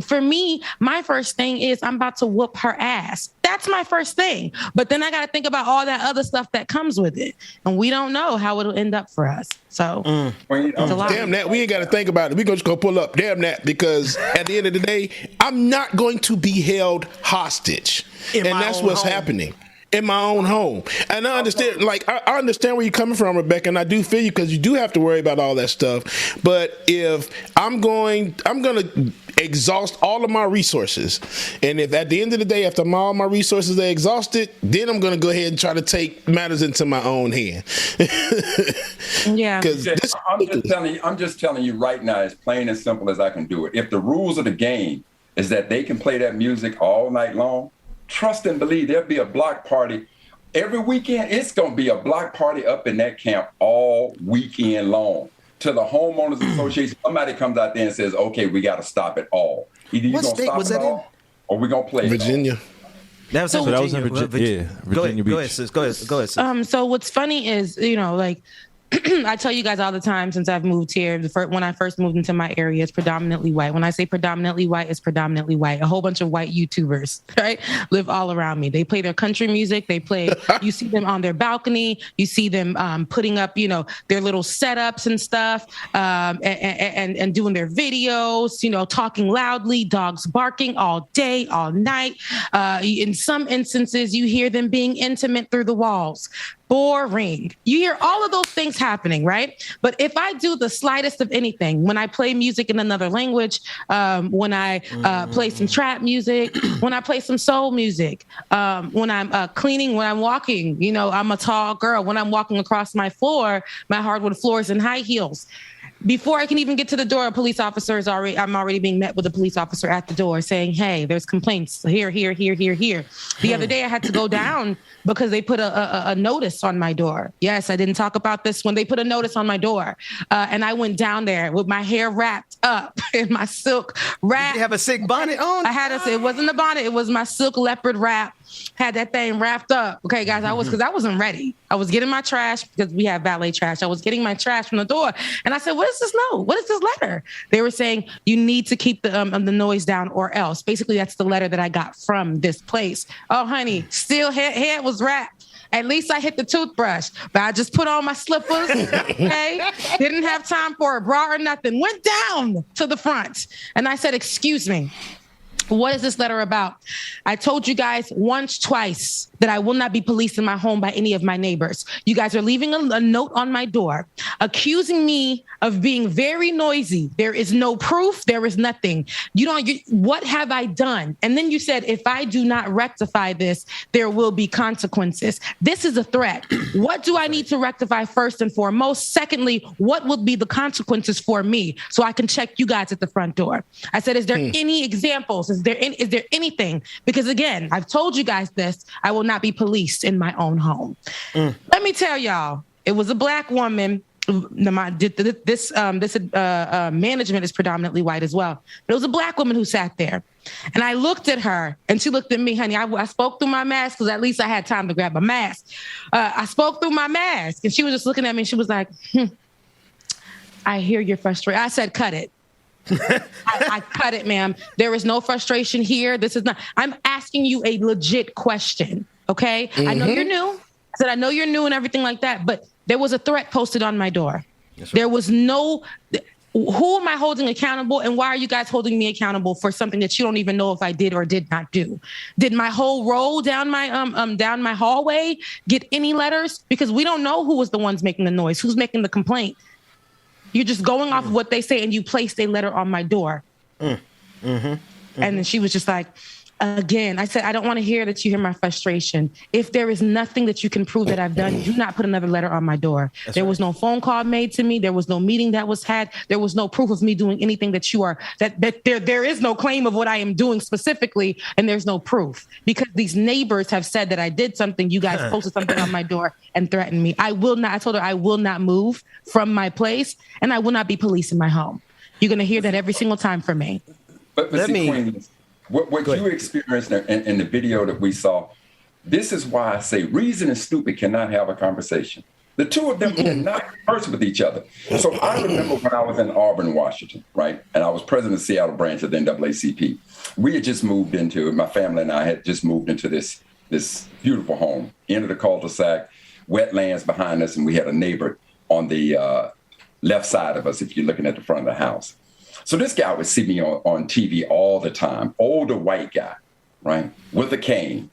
For me, my first thing is I'm about to whoop her ass. That's my first thing. But then I got to think about all that other stuff that comes with it. And we don't know how it'll end up for us. So it's a lot. Damn that. We ain't got to think about it. We're just going to pull up. Damn that. Because at the end of the day, I'm not going to be held hostage. And that's what's happening. In my own home. And I understand, I understand where you're coming from, Rebecca, and I do feel you, because you do have to worry about all that stuff. But if I'm going to exhaust all of my resources, and if at the end of the day, after all my resources are exhausted, then I'm going to go ahead and try to take matters into my own hand. Yeah. I'm just telling you right now, as plain and simple as I can do it. If the rules of the game is that they can play that music all night long, trust and believe there'll be a block party every weekend. It's going to be a block party up in that camp all weekend long. To the homeowners association, somebody comes out there and says, okay, we got to stop it all. Either you're going to stop it all, or we're going to play Virginia. That was in Virginia. Virginia Beach. Go ahead, sis. Go ahead. So what's funny is, I tell you guys all the time since I've moved here, when I first moved into my area, it's predominantly white. When I say predominantly white, it's predominantly white. A whole bunch of white YouTubers, right, live all around me. They play their country music. You see them on their balcony. You see them putting up, their little setups and stuff, and doing their videos, talking loudly, dogs barking all day, all night. In some instances, you hear them being intimate through the walls. boring. You hear all of those things happening, right? But if I do the slightest of anything, when I play music in another language, when I play some trap music, when I play some soul music, when I'm cleaning, when I'm walking, you know, I'm a tall girl. When I'm walking across my floor, my hardwood floors and high heels. Before I can even get to the door, a police officer I'm already being met with a police officer at the door saying, hey, there's complaints here. The other day I had to go down because they put a notice on my door. Yes, I didn't talk about this when they put a notice on my door. And I went down there with my hair wrapped up in my silk wrap. Did you have a sick bonnet on? It wasn't a bonnet. It was my silk leopard wrap. Had that thing wrapped up. Okay, guys, because I wasn't ready. I was getting my trash because we have valet trash. I was getting my trash from the door. And I said, what is this note? What is this letter? They were saying, you need to keep the noise down or else. Basically, that's the letter that I got from this place. Oh, honey, still hair was wrapped. At least I hit the toothbrush, but I just put on my slippers, okay? Didn't have time for a bra or nothing. Went down to the front. And I said, excuse me. What is this letter about? I told you guys once, twice that I will not be policed in my home by any of my neighbors. You guys are leaving a note on my door accusing me of being very noisy. There is no proof. There is nothing. What have I done? And then you said, if I do not rectify this, there will be consequences. This is a threat. What do I need to rectify first and foremost? Secondly, what would be the consequences for me so I can check you guys at the front door? I said, is there any examples? Is there anything? Because again, I've told you guys this, I will not be policed in my own home. Let me tell y'all, it was a Black woman. This management is predominantly white as well. But it was a Black woman who sat there. And I looked at her and she looked at me, honey. I spoke through my mask because at least I had time to grab a mask. I spoke through my mask and she was just looking at me and she was like, I hear your frustration. I said, cut it. I cut it, ma'am. There is no frustration here. This is not. I'm asking you a legit question. Okay. I know you're new. I said, I know you're new and everything like that, but there was a threat posted on my door. Right. There was no, who am I holding accountable? And why are you guys holding me accountable for something that you don't even know if I did or did not do? Did my whole row down my hallway get any letters? Because we don't know who was the ones making the noise, who's making the complaint. You're just going off of what they say and you placed a letter on my door. And then she was just like, again, I said, I don't want to hear that you hear my frustration. If there is nothing that you can prove that I've done, do not put another letter on my door. There was no phone call made to me. There was no meeting that was had. There was no proof of me doing anything that there is no claim of what I am doing specifically. And there's no proof because these neighbors have said that I did something. You guys posted something on my door and threatened me. I told her I will not move from my place and I will not be policed in my home. You're going to hear that every single time from me. But Queen, what you experienced in the video that we saw, this is why I say reason and stupid cannot have a conversation. The two of them cannot converse with each other. So I remember when I was in Auburn, Washington, right? And I was president of the Seattle branch of the NAACP. We had just moved into, my family and I had just moved into this beautiful home, end of the cul-de-sac, wetlands behind us, and we had a neighbor on the left side of us if you're looking at the front of the house. So this guy would see me on TV all the time, older white guy, right, with a cane.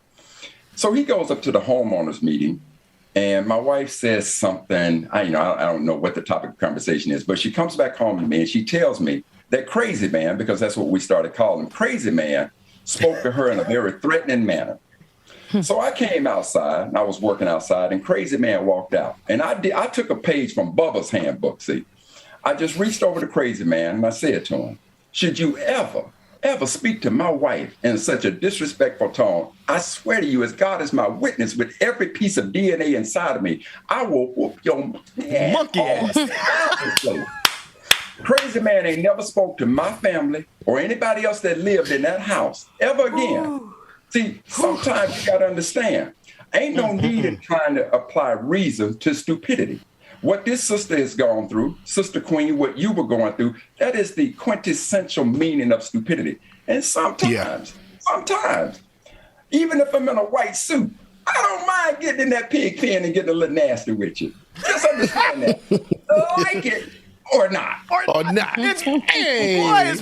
So he goes up to the homeowners meeting, and my wife says something, I don't know what the topic of conversation is, but she comes back home to me and she tells me that Crazy Man, because that's what we started calling him, Crazy Man spoke to her in a very threatening manner. So I came outside, and I was working outside, and Crazy Man walked out. And I took a page from Bubba's handbook, see. I just reached over to Crazy Man and I said to him, should you ever speak to my wife in such a disrespectful tone, I swear to you, as God is my witness, with every piece of DNA inside of me, I will whoop your monkey ass. Crazy Man ain't never spoke to my family or anybody else that lived in that house ever again. See, sometimes you got to understand, ain't no need in trying to apply reason to stupidity. What this sister has gone through, Sister Queen, what you were going through, that is the quintessential meaning of stupidity. And sometimes, even if I'm in a white suit, I don't mind getting in that pig pen and getting a little nasty with you. Just understand that. Like it or not. Or not. It's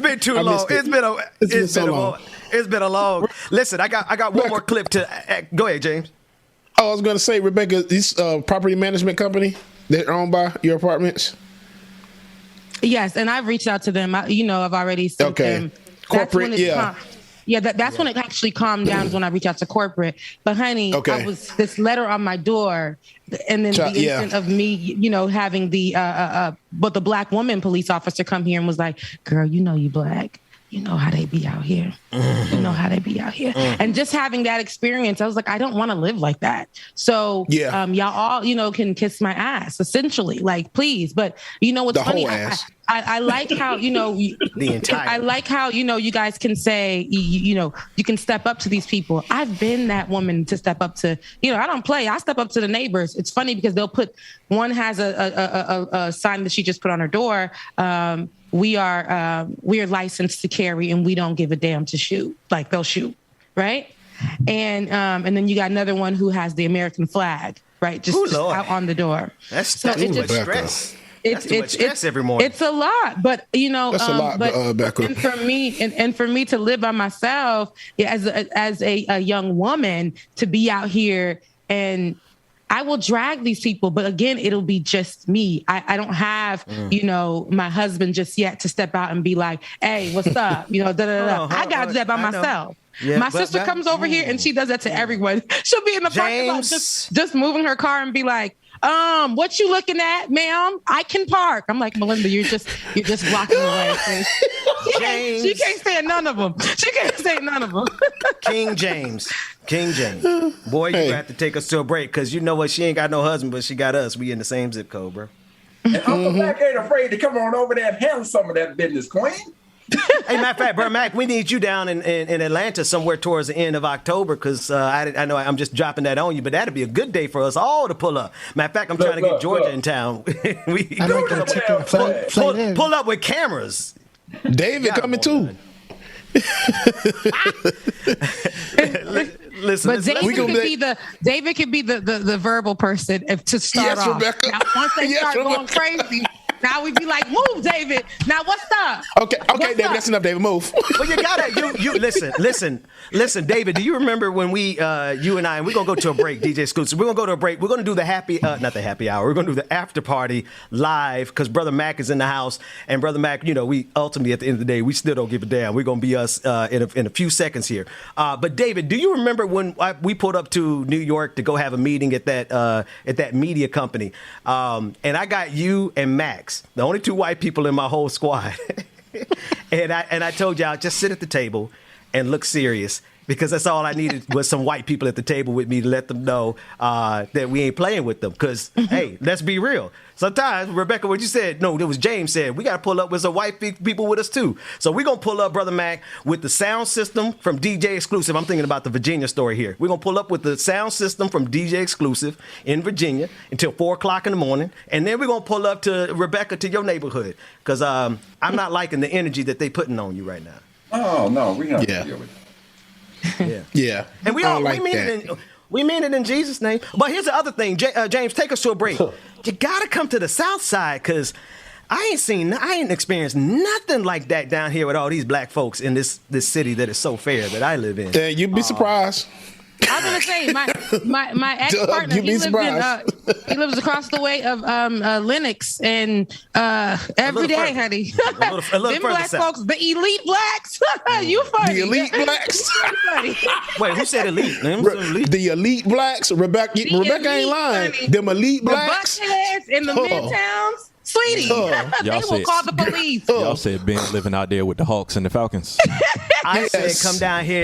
been too long. It's been a long. Listen, I got one more clip to. Go ahead, James. I was going to say, Rebecca, this property management company that are owned by your apartments. Yes, and I've reached out to them. I've already sent them. Corporate, That's when it actually calmed down, is when I reached out to corporate. But honey, I was this letter on my door, and then the instant of me, having the black woman police officer come here and was like, "Girl, you black. You know how they be out here. You know how they be out here." And just having that experience, I was like, I don't want to live like that. So y'all all, can kiss my ass, essentially. like, please. But what's the funny? Whole ass. I like how, the entire. I like how, you guys can say, you can step up to these people. I've been that woman to step up to, I don't play. I step up to the neighbors. It's funny because one has a sign that she just put on her door. We are licensed to carry and we don't give a damn to shoot. Like, they'll shoot, right? And then you got another one who has the American flag, right? Just out on the door. That's too much stress. That's too much stress every morning. It's a lot, but that's a lot. Becca. And for me to live by myself as a young woman, to be out here, and I will drag these people, but again, it'll be just me. I don't have, my husband just yet to step out and be like, "Hey, what's up?" I got to do that by myself. Yeah, my sister comes over here and she does that to everyone. She'll be in the parking lot just moving her car and be like, "What you looking at, ma'am? I can park." I'm like, "Melinda, you're just blocking the way." She can't stand none of them. King James. Boy, you have to take us to a break, because you know what? She ain't got no husband, but she got us. We in the same zip code, bro. And Uncle Mac ain't afraid to come on over there and handle some of that business, Queen. Hey, matter of fact, bro, Mac, we need you down in Atlanta somewhere towards the end of October, because I know I'm just dropping that on you, but that'd be a good day for us all to pull up. Matter of fact, I'm trying to get Georgia in town. Pull up with cameras. David coming too. Listen, David could be the verbal person to start off. Rebecca. Now, once they start going crazy, now we'd be like, "Move, David. Now what's up?" Okay, David, that's enough, David. Move. Well, you gotta you listen, David. Do you remember when you and I, we're gonna go to a break, DJ Exclusive. We're gonna go to a break. We're gonna do the not the happy hour. We're gonna do the after party live, because Brother Mac is in the house, and Brother Mac, we ultimately at the end of the day, we still don't give a damn. We're gonna be us in a few seconds here. But David, do you remember when we pulled up to New York to go have a meeting at that media company, and I got you and Max, the only two white people in my whole squad, and I told y'all, just sit at the table and look serious, because that's all I needed was some white people at the table with me to let them know that we ain't playing with them. Because, hey, let's be real. Sometimes, Rebecca, what you said, no, it was James said, we got to pull up with some white people with us too. So we're going to pull up, Brother Mac, with the sound system from DJ Exclusive. I'm thinking about the Virginia story here. We're going to pull up with the sound system from DJ Exclusive in Virginia until 4 o'clock in the morning. And then we're going to pull up to Rebecca, to your neighborhood. Because I'm not liking the energy that they putting on you right now. Oh, no, we have to deal with it. Yeah. And we mean it in Jesus' name. But here's the other thing. James, take us to a break. You got to come to the South Side, because I ain't experienced nothing like that down here with all these black folks in this city that is so fair that I live in. Yeah, you'd be surprised. I was gonna say my ex-partner, he lives across the way of Lenox, and every day, honey. A little them black folks, the elite blacks. You funny. The elite blacks. Wait, who said elite? The elite blacks. Rebecca ain't lying. Honey. Them elite blacks. The Buckheads in the midtowns. Sweetie, they will call the police. Y'all said Ben living out there with the Hawks and the Falcons. I said come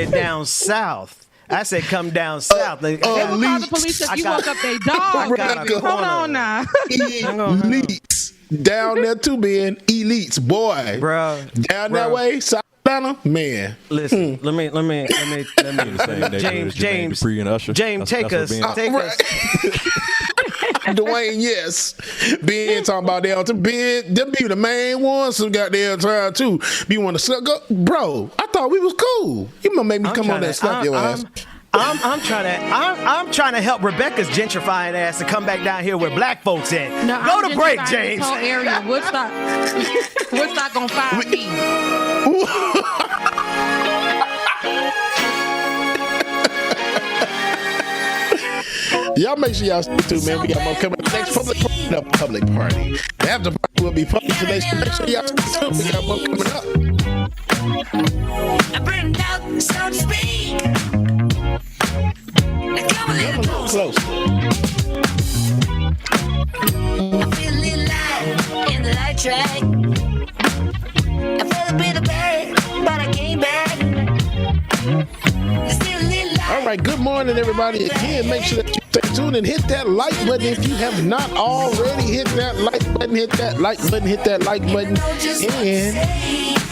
down south. I said come down south. They will call the police if you walk up their dog. Hold on now. Elites down there too, Ben. Elites, boy, bro. Down that way, South Carolina, man. Listen, let me. James, take us. Dwayne, yes. Ben talking about them be the main ones who got there trying to be want to go. Bro, I thought we was cool. You gonna make me come on there and slap your ass. I'm trying to help Rebecca's gentrifying ass to come back down here where black folks at. No, go to break, James. This whole area, Woodstock gonna fire me. Y'all make sure y'all stay tuned, man. We got more coming up next. Public party. The after party will be public today. So make sure y'all stay tuned. We got more coming up. I burned out, so to speak. Come a little close. I feel a little light in the light track. I felt a bit of bad, but I came back. Still a little light. All right, good morning, everybody. Again, make sure that you stay tuned and hit that like button if you have not already. Hit that like button, hit that like button, hit that like button, and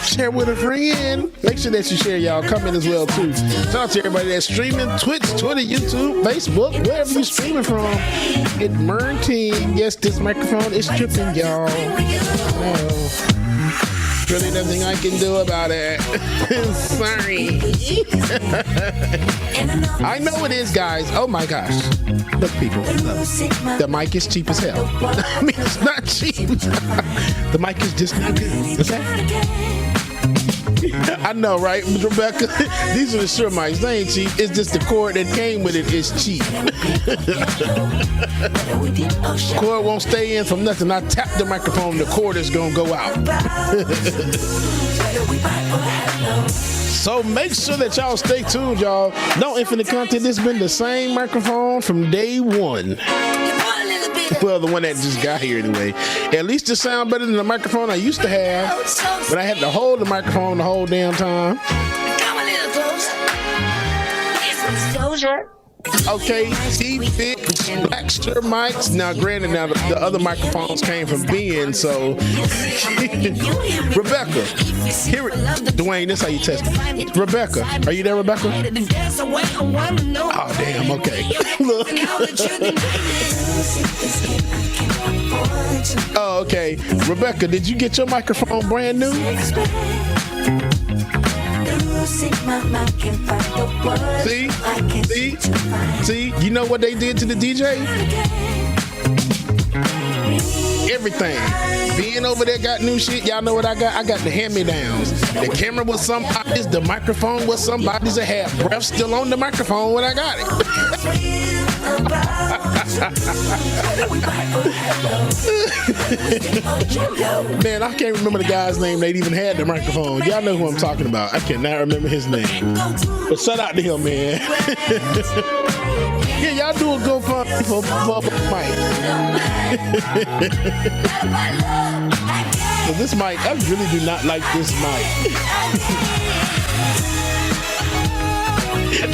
share with a friend. Make sure that you share, y'all. Comment as well, too. Shout out to everybody that's streaming Twitch, Twitter, YouTube, Facebook, wherever you're streaming from. It's Mern Team. Yes, this microphone is tripping, y'all. Oh. Really nothing I can do about it. Sorry. I know it is, guys. Oh my gosh. Look, people. The mic is cheap as hell. I mean, it's not cheap. The mic is just not good. Okay? I know, right, Rebecca? These are the sure mics. They ain't cheap. It's just the cord that came with it is cheap. Cord won't stay in from nothing. I tap the microphone, the cord is gonna go out. So make sure that y'all stay tuned, y'all. No infinite content. This has been the same microphone from day one. Well, the one that just got here anyway. At least it sounds better than the microphone I used to have, but I had to hold the microphone the whole damn time. Come a little closer. Okay, T-Fit, Baxter mics. Now, granted, now the other microphones came from Ben, so Rebecca, here it. Dwayne, this how you test it. Rebecca, are you there, Rebecca? Oh, damn, okay. Look. Oh, okay. Rebecca, did you get your microphone brand new? See, you know what they did to the DJ? Everything. Being over there got new shit. Y'all know what I got? I got the hand-me-downs. The camera was somebody's, the microphone was somebody's. I had breath still on the microphone when I got it. Man, I can't remember the guy's name. They'd even had the microphone. Y'all know who I'm talking about. I cannot remember his name. But shout out to him, man. Yeah, y'all do a GoFundMe for Bubba Mike. So this mic, I really do not like this mic.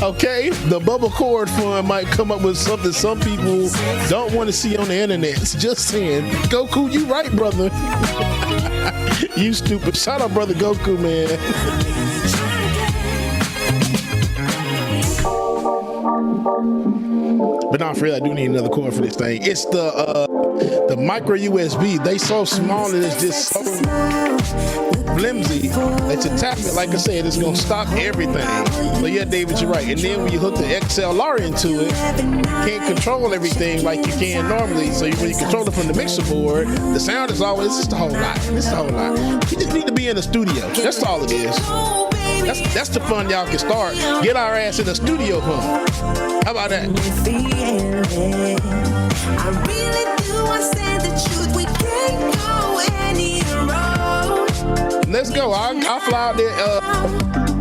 Okay, the Bubble Cord Fund might come up with something some people don't want to see on the internet. Just saying. Goku, you right, brother. You stupid. Shout out, brother Goku, man. But not for real, I do need another cord for this thing. It's the micro USB. They so small and it's just so flimsy that you tap it, like I said, it's gonna stop everything. So yeah, David, you're right. And then when you hook the XLR into it, you can't control everything like you can normally. So when you control it from the mixer board, the sound is always just a whole lot. It's a whole lot. You just need to be in the studio. That's all it is. That's the fun y'all can start. Get our ass in the studio, huh? How about that? I really do. I said the truth. We can't go any road. Let's go. I'll fly out there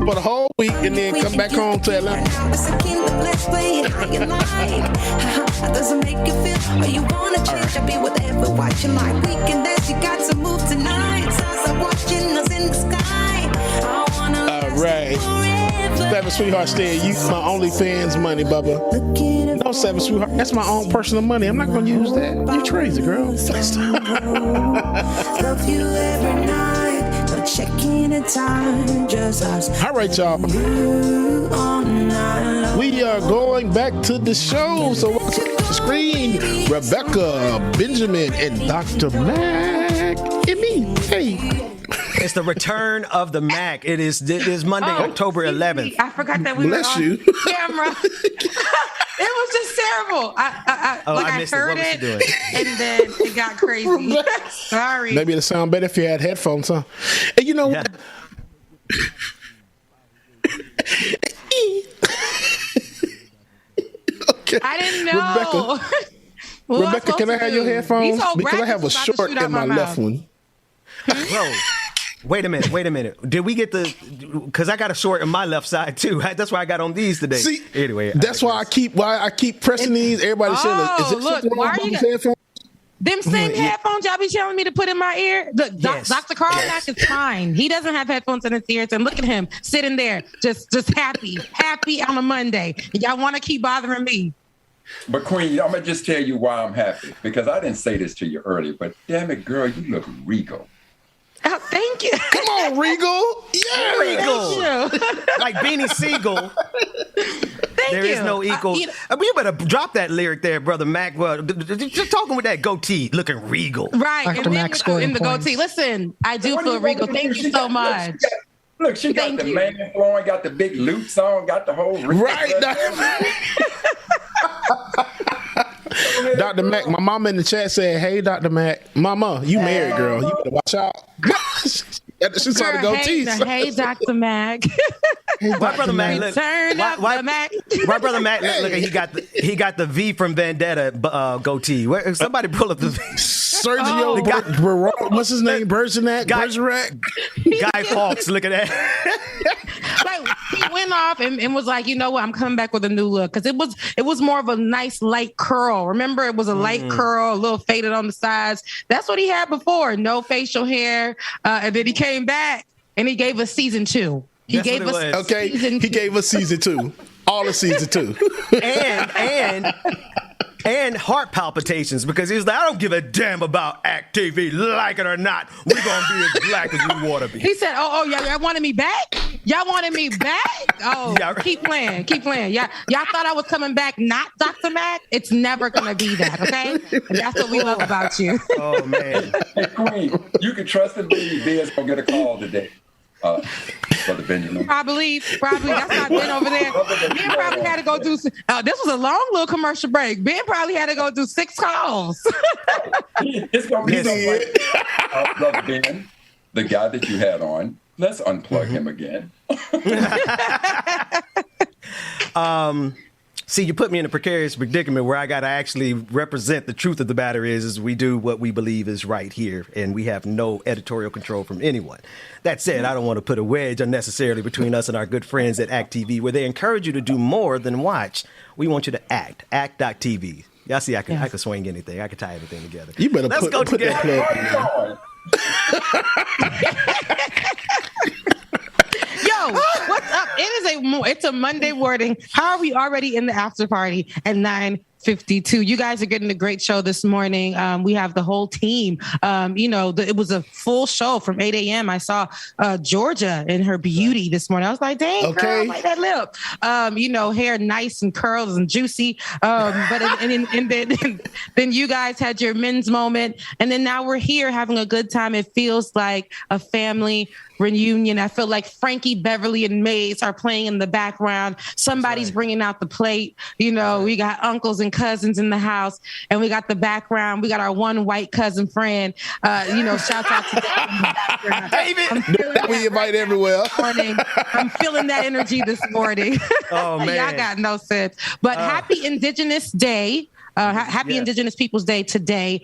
for the whole week and then come back home to Atlanta. Doesn't make you feel or you wanna change. I'll be whatever. Watch your life. We can dance. You got to move tonight. Stars are watching us in the sky. I wanna. All right. Seven Sweetheart said, use my OnlyFans money, Bubba. No, Seven Sweetheart, that's my own personal money. I'm not going to use that. You crazy, girl. Love you every night. No checking the time. Just us. All right, y'all. We are going back to the show. So welcome to the screen, Rebecca, Benjamin, and Dr. Mac. And me. Hey. It's the return of the Mac. It is Monday, October 11th. I forgot that we were on camera. It was just terrible. I heard it, and then it got crazy. Sorry. Maybe it'll sound better if you had headphones, huh? And you know what? I didn't know. Rebecca, can I have your headphones? Because I have a short in my left one. Bro, wait a minute. Did we get because I got a short in my left side too. That's why I got on these today. See, anyway, that's why I keep pressing these. Everybody said, "Is it something wrong with these headphones?" Them same headphones y'all be telling me to put in my ear. Look, Dr. Carmack is fine. He doesn't have headphones in his ears, and look at him sitting there, just happy on a Monday. Y'all want to keep bothering me. But Queen, I'm gonna just tell you why I'm happy, because I didn't say this to you earlier, but damn it, girl, you look regal. Oh, thank you. Come on, regal. Yeah, regal. Like Beanie Siegel. There is no equal. You better drop that lyric there, Brother Mac. Well, just talking with that goatee, looking regal. Right. Dr. Mac scoring in the goatee. Listen, I do feel regal. Thank you so much. Look, she got the man flowing, got the big loops on, got the whole right. Dr. Mac, my mama in the chat said, "Hey, Dr. Mac, mama, you married, girl. You better watch out." She saw the goatee. Hey, Dr. Mac. My brother Mac, look, turn up the Mac. My brother Mac, look, he got the V from Vendetta goatee. Somebody pull up the V. Sergio, what's his name? Bergerac. Guy Fawkes. Look at that. Like he went off and was like, you know what? I'm coming back with a new look, because it was more of a nice light curl. Remember, it was a light curl, a little faded on the sides. That's what he had before. No facial hair, and then he came back and he gave us season 2. He gave us season 2. All of season 2. And heart palpitations, because he was like, I don't give a damn about Act TV, like it or not. We're going to be as black as we want to be. He said, y'all wanted me back? Y'all wanted me back? Oh, yeah. Keep playing. Y'all thought I was coming back, not Dr. Mac? It's never going to be that, okay? And that's what we love about you. Oh, man. Hey, Queen, you can trust and believe Ben's going to get a call today. Brother Benjamin. Probably. That's not Ben over there. Ben probably had to go do. This was a long little commercial break. Ben probably had to go do 6 calls. It's gonna be Brother Ben, the guy that you had on. Let's unplug him again. See, you put me in a precarious predicament where I got to actually represent the truth of the matter is we do what we believe is right here, and we have no editorial control from anyone. That said, I don't want to put a wedge unnecessarily between us and our good friends at Act TV, where they encourage you to do more than watch. We want you to act. Act.tv. Y'all see, I can swing anything. I can tie everything together. You better Let's go put together. that plug Yo, what's up? It's a Monday morning. How are we already in the after party at 9:52? You guys are getting a great show this morning. We have the whole team. It was a full show from 8 a.m. I saw Georgia in her beauty this morning. I was like, dang, girl, like that lip. Hair nice and curls and juicy. Then you guys had your men's moment. And then now we're here having a good time. It feels like a family reunion. I feel like Frankie, Beverly, and Maze are playing in the background. Somebody's bringing out the plate. We got uncles and cousins in the house, and we got the background. We got our one white cousin friend. Shout out to David. We invite everywhere. I'm feeling that energy this morning. Oh man, y'all got no sense. But happy Indigenous Day. Happy Indigenous Peoples Day today.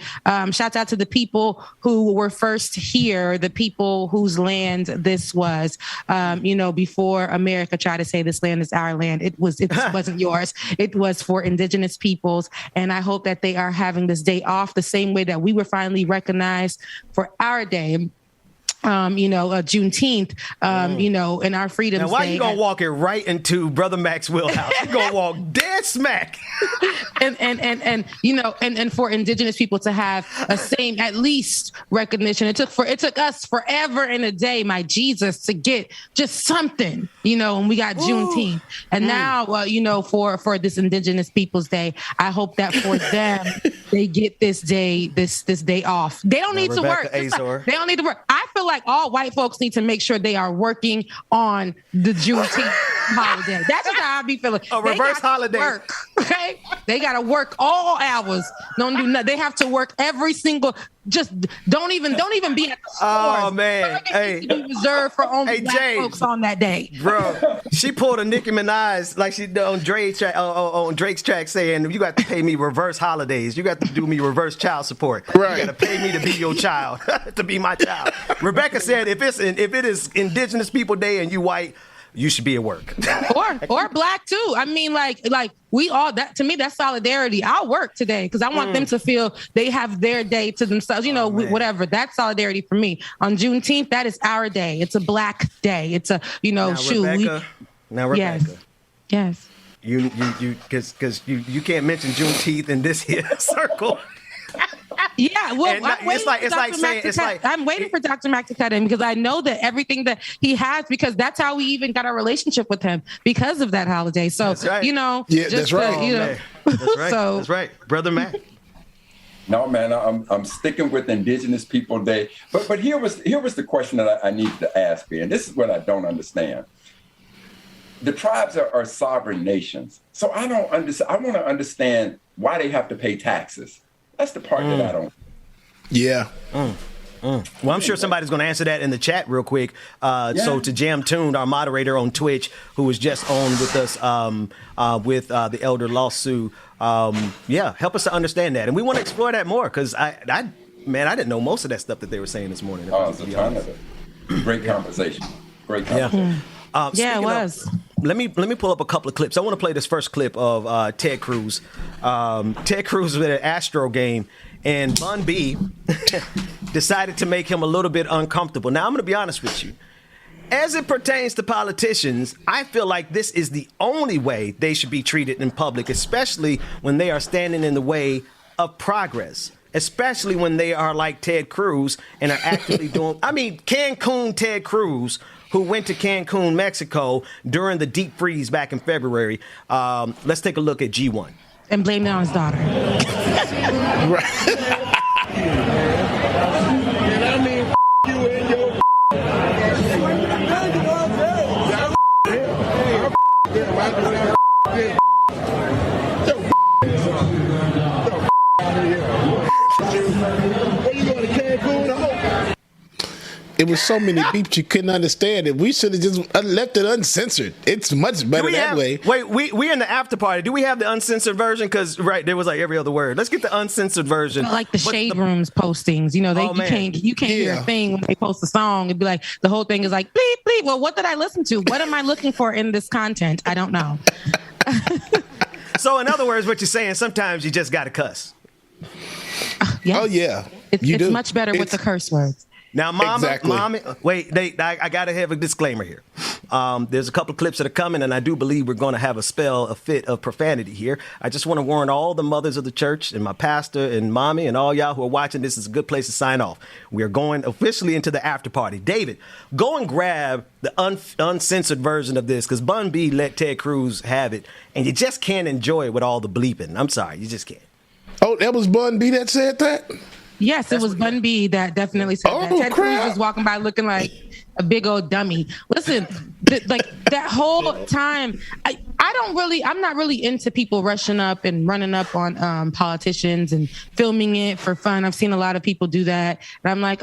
Shout out to the people who were first here, the people whose land this was. Before America tried to say this land is our land, it wasn't yours. It was for Indigenous peoples. And I hope that they are having this day off the same way that we were finally recognized for our day. Juneteenth, in our Freedom's Day. Now, why you gonna walk it right into Brother Mac's wheelhouse? You gonna walk dead smack. and for Indigenous people to have a same at least recognition. It took us forever and a day, my Jesus, to get just something, and we got Juneteenth. And now, for this Indigenous Peoples Day, I hope that for them they get this day off. They don't need to work. They don't need to work. I feel like all white folks need to make sure they are working on the Juneteenth holiday. That's just how I be feeling. A reverse holiday. Work, okay? They got to work all hours. Don't do nothing. They have to work every single. Just don't even be at the stores. Oh man, hey, be reserved for only black folks on that day, bro. She pulled a Nicki Minaj like she did on Drake's track, on Drake's track, saying you got to pay me reverse holidays. You got to do me reverse child support. Right. You got to pay me to be your child, to be my child. Rebecca said if it is Indigenous People Day and you white, you should be at work. or black too. I mean, like we all, that to me, that's solidarity. I'll work today because I want them to feel they have their day to themselves. Whatever. That's solidarity for me. On Juneteenth, that is our day. It's a black day. It's a Rebecca. Yes. You because you can't mention Juneteenth in this here circle. Yeah, well, I'm waiting for Dr. Mac to cut in because I know that everything that he has, because that's how we even got our relationship with him because of that holiday. So, that's right. That's right. That's right. That's right, Brother Mac. No, man, I'm sticking with Indigenous People Day. But here was the question that I needed to ask me, and this is what I don't understand. The tribes are sovereign nations, so I don't understand. I want to understand why they have to pay taxes. That's the part that I don't. Yeah. Well, I'm sure somebody's going to answer that in the chat real quick. So to JammedTomb, our moderator on Twitch, who was just on with us with the elder LostSioux, help us to understand that. And we want to explore that more because I didn't know most of that stuff that they were saying this morning. It's a ton of it. Great conversation. Great conversation. It was. Let me pull up a couple of clips. I want to play this first clip of Ted Cruz. Ted Cruz was at an Astro game, and Bun B decided to make him a little bit uncomfortable. Now, I'm going to be honest with you. As it pertains to politicians, I feel like this is the only way they should be treated in public, especially when they are standing in the way of progress. Especially when they are like Ted Cruz and are actively doing. I mean, Cancun Ted Cruz, who went to Cancun, Mexico during the deep freeze back in February. Let's take a look at G1. And blame it on his daughter. It was so many beeps you couldn't understand it. We should have just left it uncensored. It's much better that way. Wait, we in the after party. Do we have the uncensored version? Because there was like every other word. Let's get the uncensored version. Like the Shade Rooms postings. You can't hear a thing when they post a song. It'd be like the whole thing is like bleep bleep. Well, what did I listen to? What am I looking for in this content? I don't know. So in other words, what you're saying, sometimes you just got to cuss. Yes. Oh yeah, it's much better with the curse words. Now, Mommy, wait, I got to have a disclaimer here. There's a couple of clips that are coming, and I do believe we're going to have a fit of profanity here. I just want to warn all the mothers of the church and my pastor and Mommy and all y'all who are watching. This is a good place to sign off. We are going officially into the after party. David, go and grab the uncensored version of this because Bun B let Ted Cruz have it, and you just can't enjoy it with all the bleeping. I'm sorry, you just can't. Oh, that was Bun B that said that? Yes, it was Bun B that definitely said that. Ted Cruz was walking by looking like a big old dummy. Listen, like that whole time, I'm not really into people rushing up and running up on politicians and filming it for fun. I've seen a lot of people do that. And I'm like,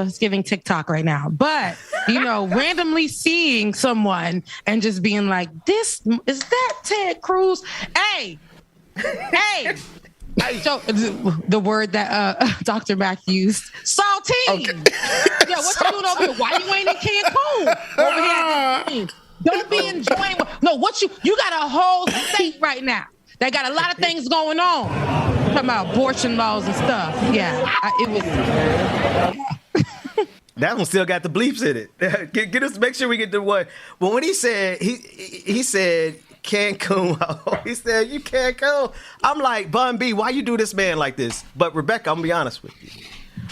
it's giving TikTok right now. But, randomly seeing someone and just being like, is that Ted Cruz? Hey. So the word that Dr. Mac used, saltine. Okay. Yeah, what you doing over here? Why you ain't in Cancun? Over here, don't be enjoying. No, you got a whole state right now. They got a lot of things going on. Talking about abortion laws and stuff. Yeah, that one still got the bleeps in it. Get us. Make sure we get the one. Well, when he said he said. Cancun. He said, you can't go. I'm like, Bun B, why you do this man like this? But Rebecca, I'm going to be honest with you.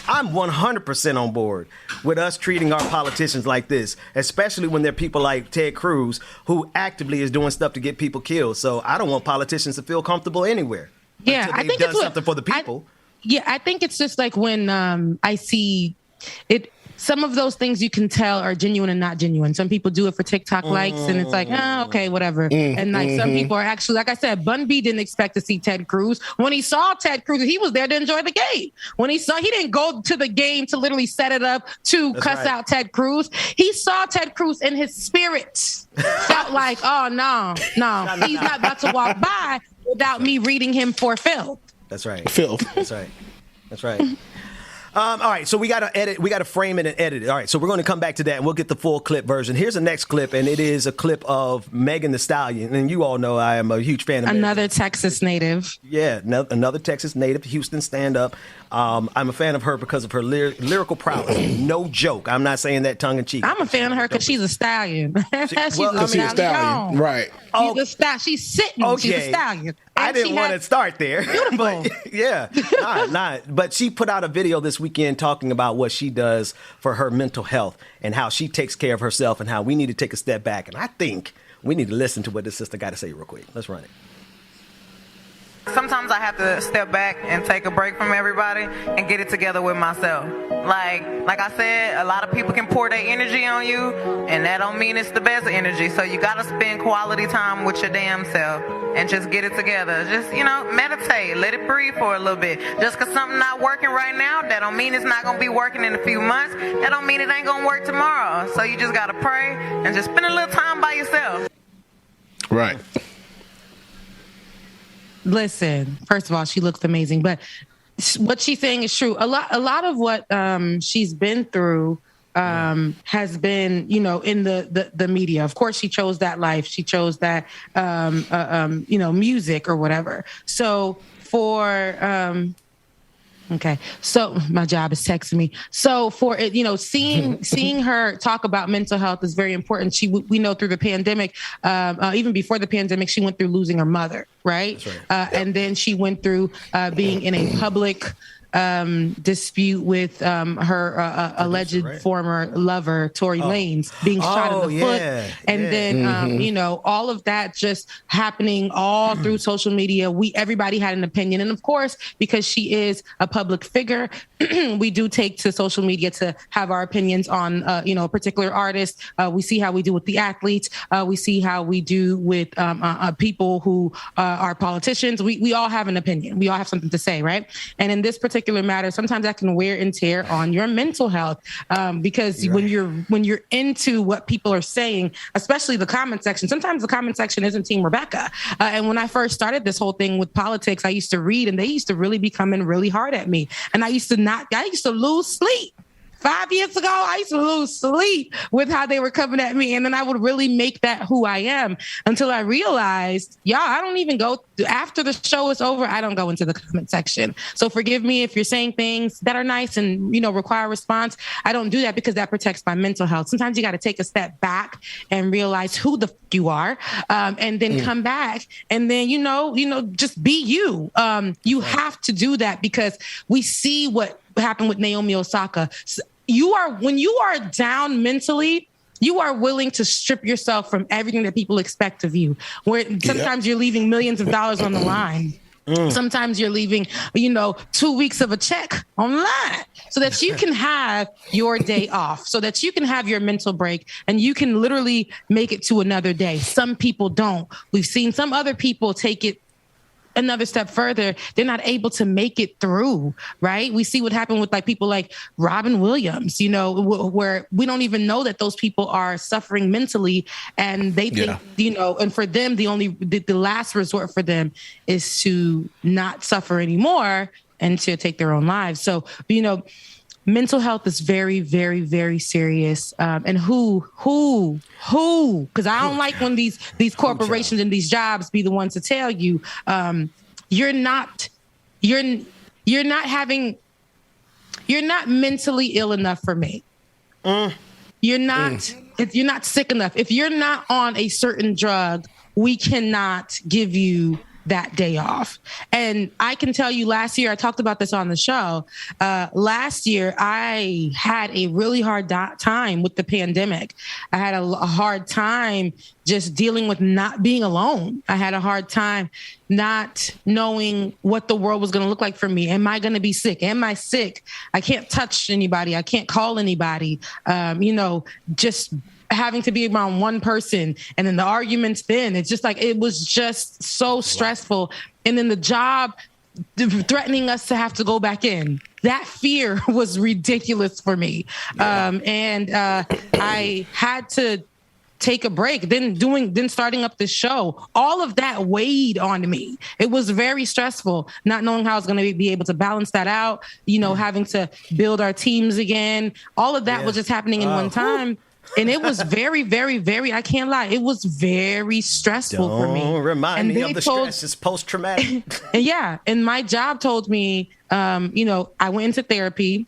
I'm 100% on board with us treating our politicians like this, especially when they're people like Ted Cruz, who actively is doing stuff to get people killed. So I don't want politicians to feel comfortable anywhere. Yeah, I think it's something for the people. I think it's just like when I see it. some of those things you can tell are genuine and not genuine. Some people do it for TikTok likes, and it's like, okay, whatever. And like some people are actually, like I said, Bun B didn't expect to see Ted Cruz. When he saw Ted Cruz, he was there to enjoy the game. When he didn't go to the game to literally set it up to cuss out Ted Cruz. He saw Ted Cruz in his spirit. Felt like, oh, no, he's not about to walk by without me reading him for filth. That's right. Filth. That's right. All right, so we got to edit. We got to frame it and edit it. All right, so we're going to come back to that, and we'll get the full clip version. Here's the next clip, and it is a clip of Megan Thee Stallion. And you all know I am a huge fan of another Texas native. Yeah, another Texas native, Houston stand-up. I'm a fan of her because of her lyrical prowess. No joke. I'm not saying that tongue-in-cheek. I'm a fan of her because she's a stallion. she's a stallion. Right. She's sitting. Okay. She's a stallion. I didn't want to start there. Beautiful. But, yeah. Not. But she put out a video this weekend talking about what she does for her mental health and how she takes care of herself and how we need to take a step back. And I think we need to listen to what this sister got to say real quick. Let's run it. Sometimes I have to step back and take a break from everybody and get it together with myself. Like I said, a lot of people can pour their energy on you, and that don't mean it's the best energy. So you gotta spend quality time with your damn self and just get it together. Just, meditate, let it breathe for a little bit. Just because something not working right now, that don't mean it's not gonna be working in a few months. That don't mean it ain't gonna work tomorrow. So you just gotta pray and just spend a little time by yourself. Right. Listen, first of all, she looks amazing, but what she's saying is true. A lot of what she's been through has been, in the media. Of course, she chose that life. She chose that, music or whatever. So okay. So my job is texting me. So for it, seeing her talk about mental health is very important. We know through the pandemic, even before the pandemic, she went through losing her mother, right? And then she went through being in a public dispute with her alleged former lover, Tory Lanez, being shot in the foot. And then, all of that just happening all through social media. Everybody had an opinion. And of course, because she is a public figure, we do take to social media to have our opinions on, a particular artist. We see how we do with the athletes. We see how we do with people who are politicians. We all have an opinion. We all have something to say, right? And in this particular matter, sometimes that can wear and tear on your mental health, because when you're into what people are saying, especially the comment section, sometimes the comment section isn't Team Rebecca. And when I first started this whole thing with politics, I used to read, and they used to really be coming really hard at me, and I used to lose sleep. 5 years ago, I used to lose sleep with how they were coming at me. And then I would really make that who I am until I realized, I don't even go after the show is over. I don't go into the comment section. So forgive me if you're saying things that are nice and, require a response. I don't do that because that protects my mental health. Sometimes you got to take a step back and realize who the you are, and then come back and then, just be you. You have to do that because we see what happened with Naomi Osaka. When you are down mentally, you are willing to strip yourself from everything that people expect of you. Where sometimes you're leaving millions of dollars on the line. Sometimes you're leaving, 2 weeks of a check online so that you can have your day off, so that you can have your mental break and you can literally make it to another day. Some people don't. We've seen some other people take it another step further. They're not able to make it through, right? We see what happened with people like Robin Williams, where we don't even know that those people are suffering mentally, and they think, and for them, the last resort for them is to not suffer anymore and to take their own lives. So, mental health is very, very, very serious. And who? Because I don't like when these corporations and these jobs be the ones to tell you, you're not mentally ill enough for me. You're not sick enough. If you're not on a certain drug, we cannot give you that day off. And I can tell you last year, I talked about this on the show. Last year, I had a really hard time with the pandemic. I had a hard time just dealing with not being alone. I had a hard time not knowing what the world was going to look like for me. Am I going to be sick? Am I sick? I can't touch anybody. I can't call anybody. Just having to be around one person, and then the arguments then, it's just like, it was just so stressful. And then the job threatening us to have to go back in. That fear was ridiculous for me. Yeah. I had to take a break, then starting up this show. All of that weighed on me. It was very stressful, not knowing how I was going to be able to balance that out, having to build our teams again. All of that was just happening in one time. And it was very, very, very, I can't lie, it was very stressful for me. Don't remind me of the stress. It's post-traumatic. And my job told me, I went into therapy.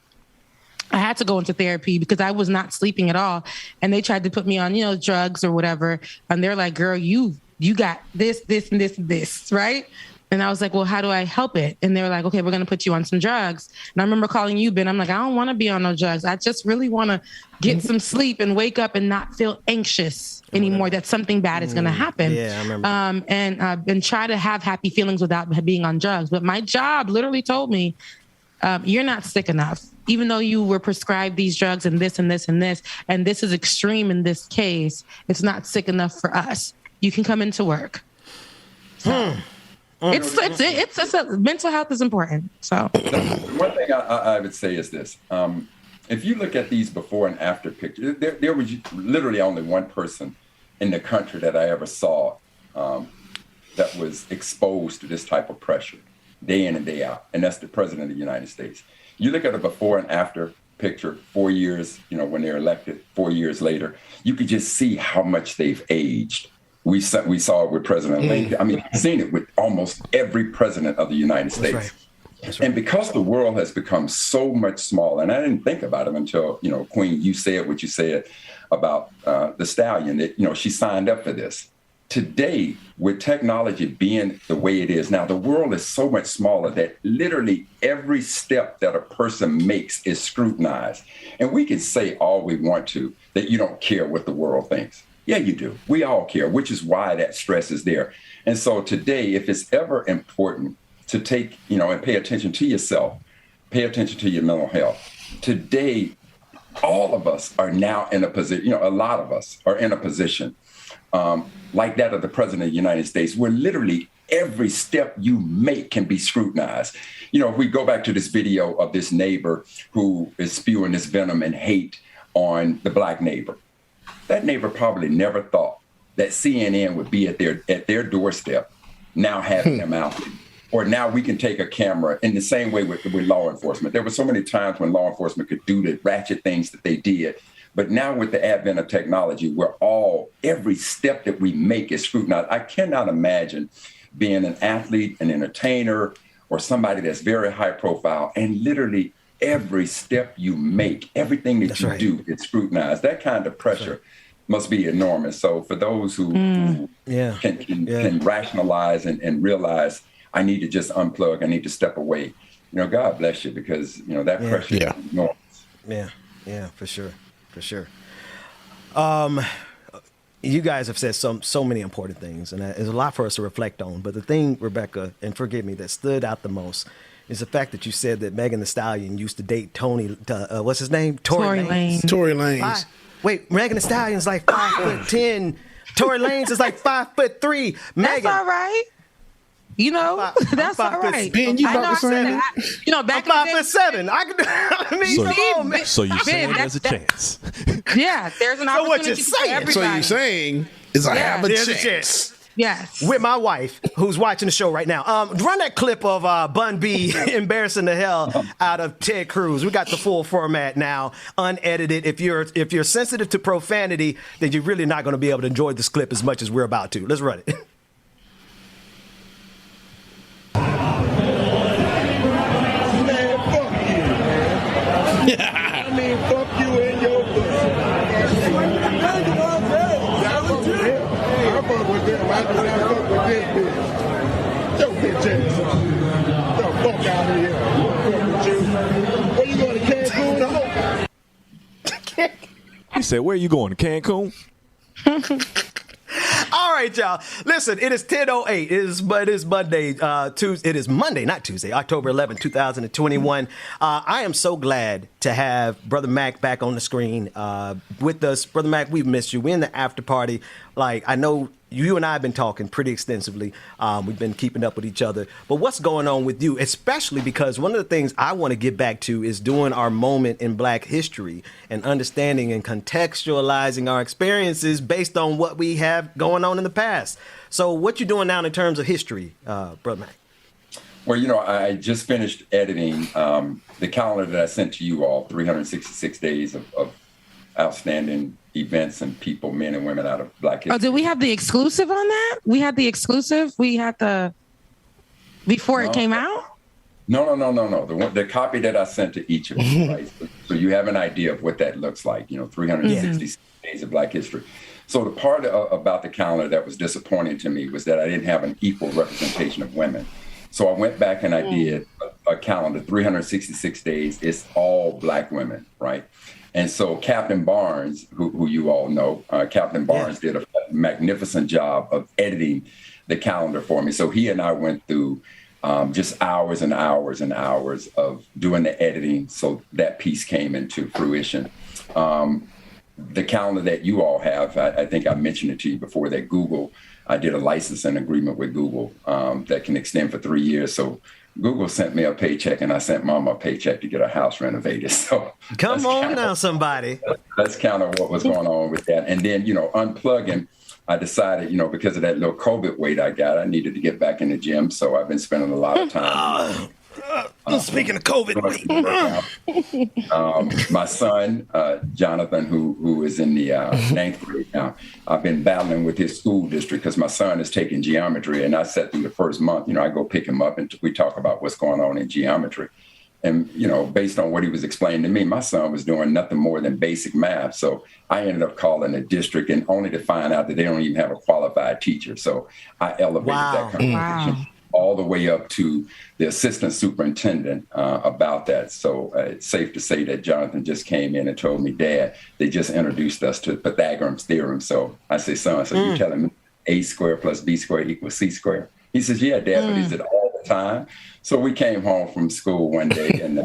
I had to go into therapy because I was not sleeping at all. And they tried to put me on, drugs or whatever. And they're like, girl, you got this, and this, right? And I was like, well, how do I help it? And they were like, okay, we're going to put you on some drugs. And I remember calling you, Ben. I'm like, I don't want to be on no drugs. I just really want to get some sleep and wake up and not feel anxious anymore that something bad is going to happen. Yeah, I remember. And try to have happy feelings without being on drugs. But my job literally told me, you're not sick enough. Even though you were prescribed these drugs and this and this and this, and this is extreme in this case, it's not sick enough for us. You can come into work. So, it's mental health is important. So one thing I would say is this: if you look at these before and after pictures, there was literally only one person in the country that I ever saw that was exposed to this type of pressure day in and day out, and that's the President of the United States. You look at a before and after picture, 4 years, when they're elected, 4 years later, you could just see how much they've aged. We saw it with President Lincoln. I mean, we've seen it with almost every president of the United States. That's right. That's right. And because the world has become so much smaller, and I didn't think about it until, Queen, you said what you said about the stallion, that, she signed up for this. Today, with technology being the way it is now, the world is so much smaller that literally every step that a person makes is scrutinized. And we can say all we want to, that you don't care what the world thinks. Yeah, you do. We all care, which is why that stress is there. And so today, if it's ever important to take, and pay attention to yourself, pay attention to your mental health. Today, all of us are now in a position, a lot of us are in a position like that of the President of the United States, where literally every step you make can be scrutinized. If we go back to this video of this neighbor who is spewing this venom and hate on the Black neighbor, that neighbor probably never thought that CNN would be at their doorstep, now having them out. Or now we can take a camera in the same way with law enforcement. There were so many times when law enforcement could do the ratchet things that they did. But now with the advent of technology, every step that we make is scrutinized. I cannot imagine being an athlete, an entertainer, or somebody that's very high profile, and literally every step you make, everything that you do is scrutinized. That kind of pressure must be enormous. So for those who can rationalize and realize, I need to just unplug, I need to step away, God bless you, because, that pressure is enormous. Yeah, for sure. For sure. You guys have said so many important things, and there's a lot for us to reflect on. But the thing, Rebecca, and forgive me, that stood out the most is the fact that you said that Megan Thee Stallion used to date what's his name? Tory Lanez. Tory Lanez. Wait, Megan Thee Stallion's like 5'10". Tory Lanez is like 5'3". Megan. That's all right. That's all right. Ben, you about to say that? Back I'm 5'7". So you're saying there's a chance? Yeah, there's an opportunity for everybody. So you're saying is I have a chance. Yes. With my wife, who's watching the show right now. Run that clip of Bun B embarrassing the hell out of Ted Cruz. We got the full format now, unedited. If you're sensitive to profanity, then you're really not going to be able to enjoy this clip as much as we're about to. Let's run it. I mean, fuck you and your pussy. I fuck with them. I do not fuck with this bitch. Check this out. The fuck out of here. Where you going to Cancun? He said, where you going, to Cancun? All right, y'all. Listen, it is 10:08. It is Monday. It is Monday, not Tuesday, October 11, 2021. I am so glad to have Brother Mac back on the screen with us. Brother Mac, we've missed you. We're in the after party. Like, I know you and I have been talking pretty extensively. We've been keeping up with each other. But what's going on with you? Especially because one of the things I want to get back to is doing our moment in Black history and understanding and contextualizing our experiences based on what we have going on in the past. So what you doing now in terms of history, Brother Mac? Well, I just finished editing the calendar that I sent to you all, 366 days of outstanding events and people, men and women out of Black history. Oh, did we have the exclusive on that? We had the exclusive? We had the... Before it came out? No. The copy that I sent to each of you, right? So you have an idea of what that looks like, 366 days of Black history. So the part about the calendar that was disappointing to me was that I didn't have an equal representation of women. So I went back and I did a calendar, 366 days. It's all Black women, right? And so Captain Barnes, who you all know, Captain Barnes did a magnificent job of editing the calendar for me. So he and I went through just hours and hours and hours of doing the editing. So that piece came into fruition. The calendar that you all have, I think I mentioned it to you before, that Google, I did a licensing agreement with Google that can extend for 3 years. So Google sent me a paycheck and I sent Mama a paycheck to get her house renovated. So come on now, somebody. That's kind of what was going on with that. And then, unplugging, I decided, because of that little COVID weight I got, I needed to get back in the gym. So I've been spending a lot of time. Speaking of COVID weight. My son, Jonathan, who is in the 9th grade now, I've been battling with his school district because my son is taking geometry. And I sat through the first month, I go pick him up and we talk about what's going on in geometry. And, based on what he was explaining to me, my son was doing nothing more than basic math. So I ended up calling the district and only to find out that they don't even have a qualified teacher. So I elevated that conversation all the way up to the assistant superintendent about that. So it's safe to say that Jonathan just came in and told me, Dad, they just introduced us to Pythagorean Theorem. So I say, son, so you're telling me A squared plus B squared equals C squared? He says, yeah, Dad, but is it all the time? So we came home from school one day and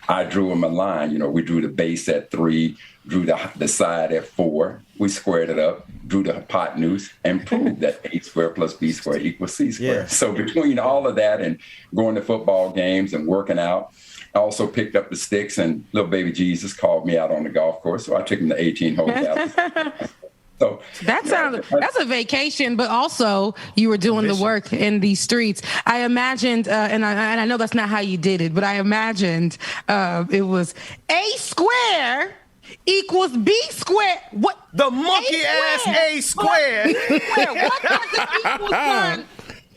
I drew him a line. We drew the base at 3, drew the side at 4. We squared it up, drew the hypotenuse, and proved that A squared plus B squared equals C squared. Yeah. So between all of that and going to football games and working out, I also picked up the sticks, and little baby Jesus called me out on the golf course. So I took him to 18 holes out. So that's a vacation, but also you were doing the work in these streets. I imagined, and I know that's not how you did it, but I imagined it was A square equals B squared. What the monkey ass A squared? What does it equal, son?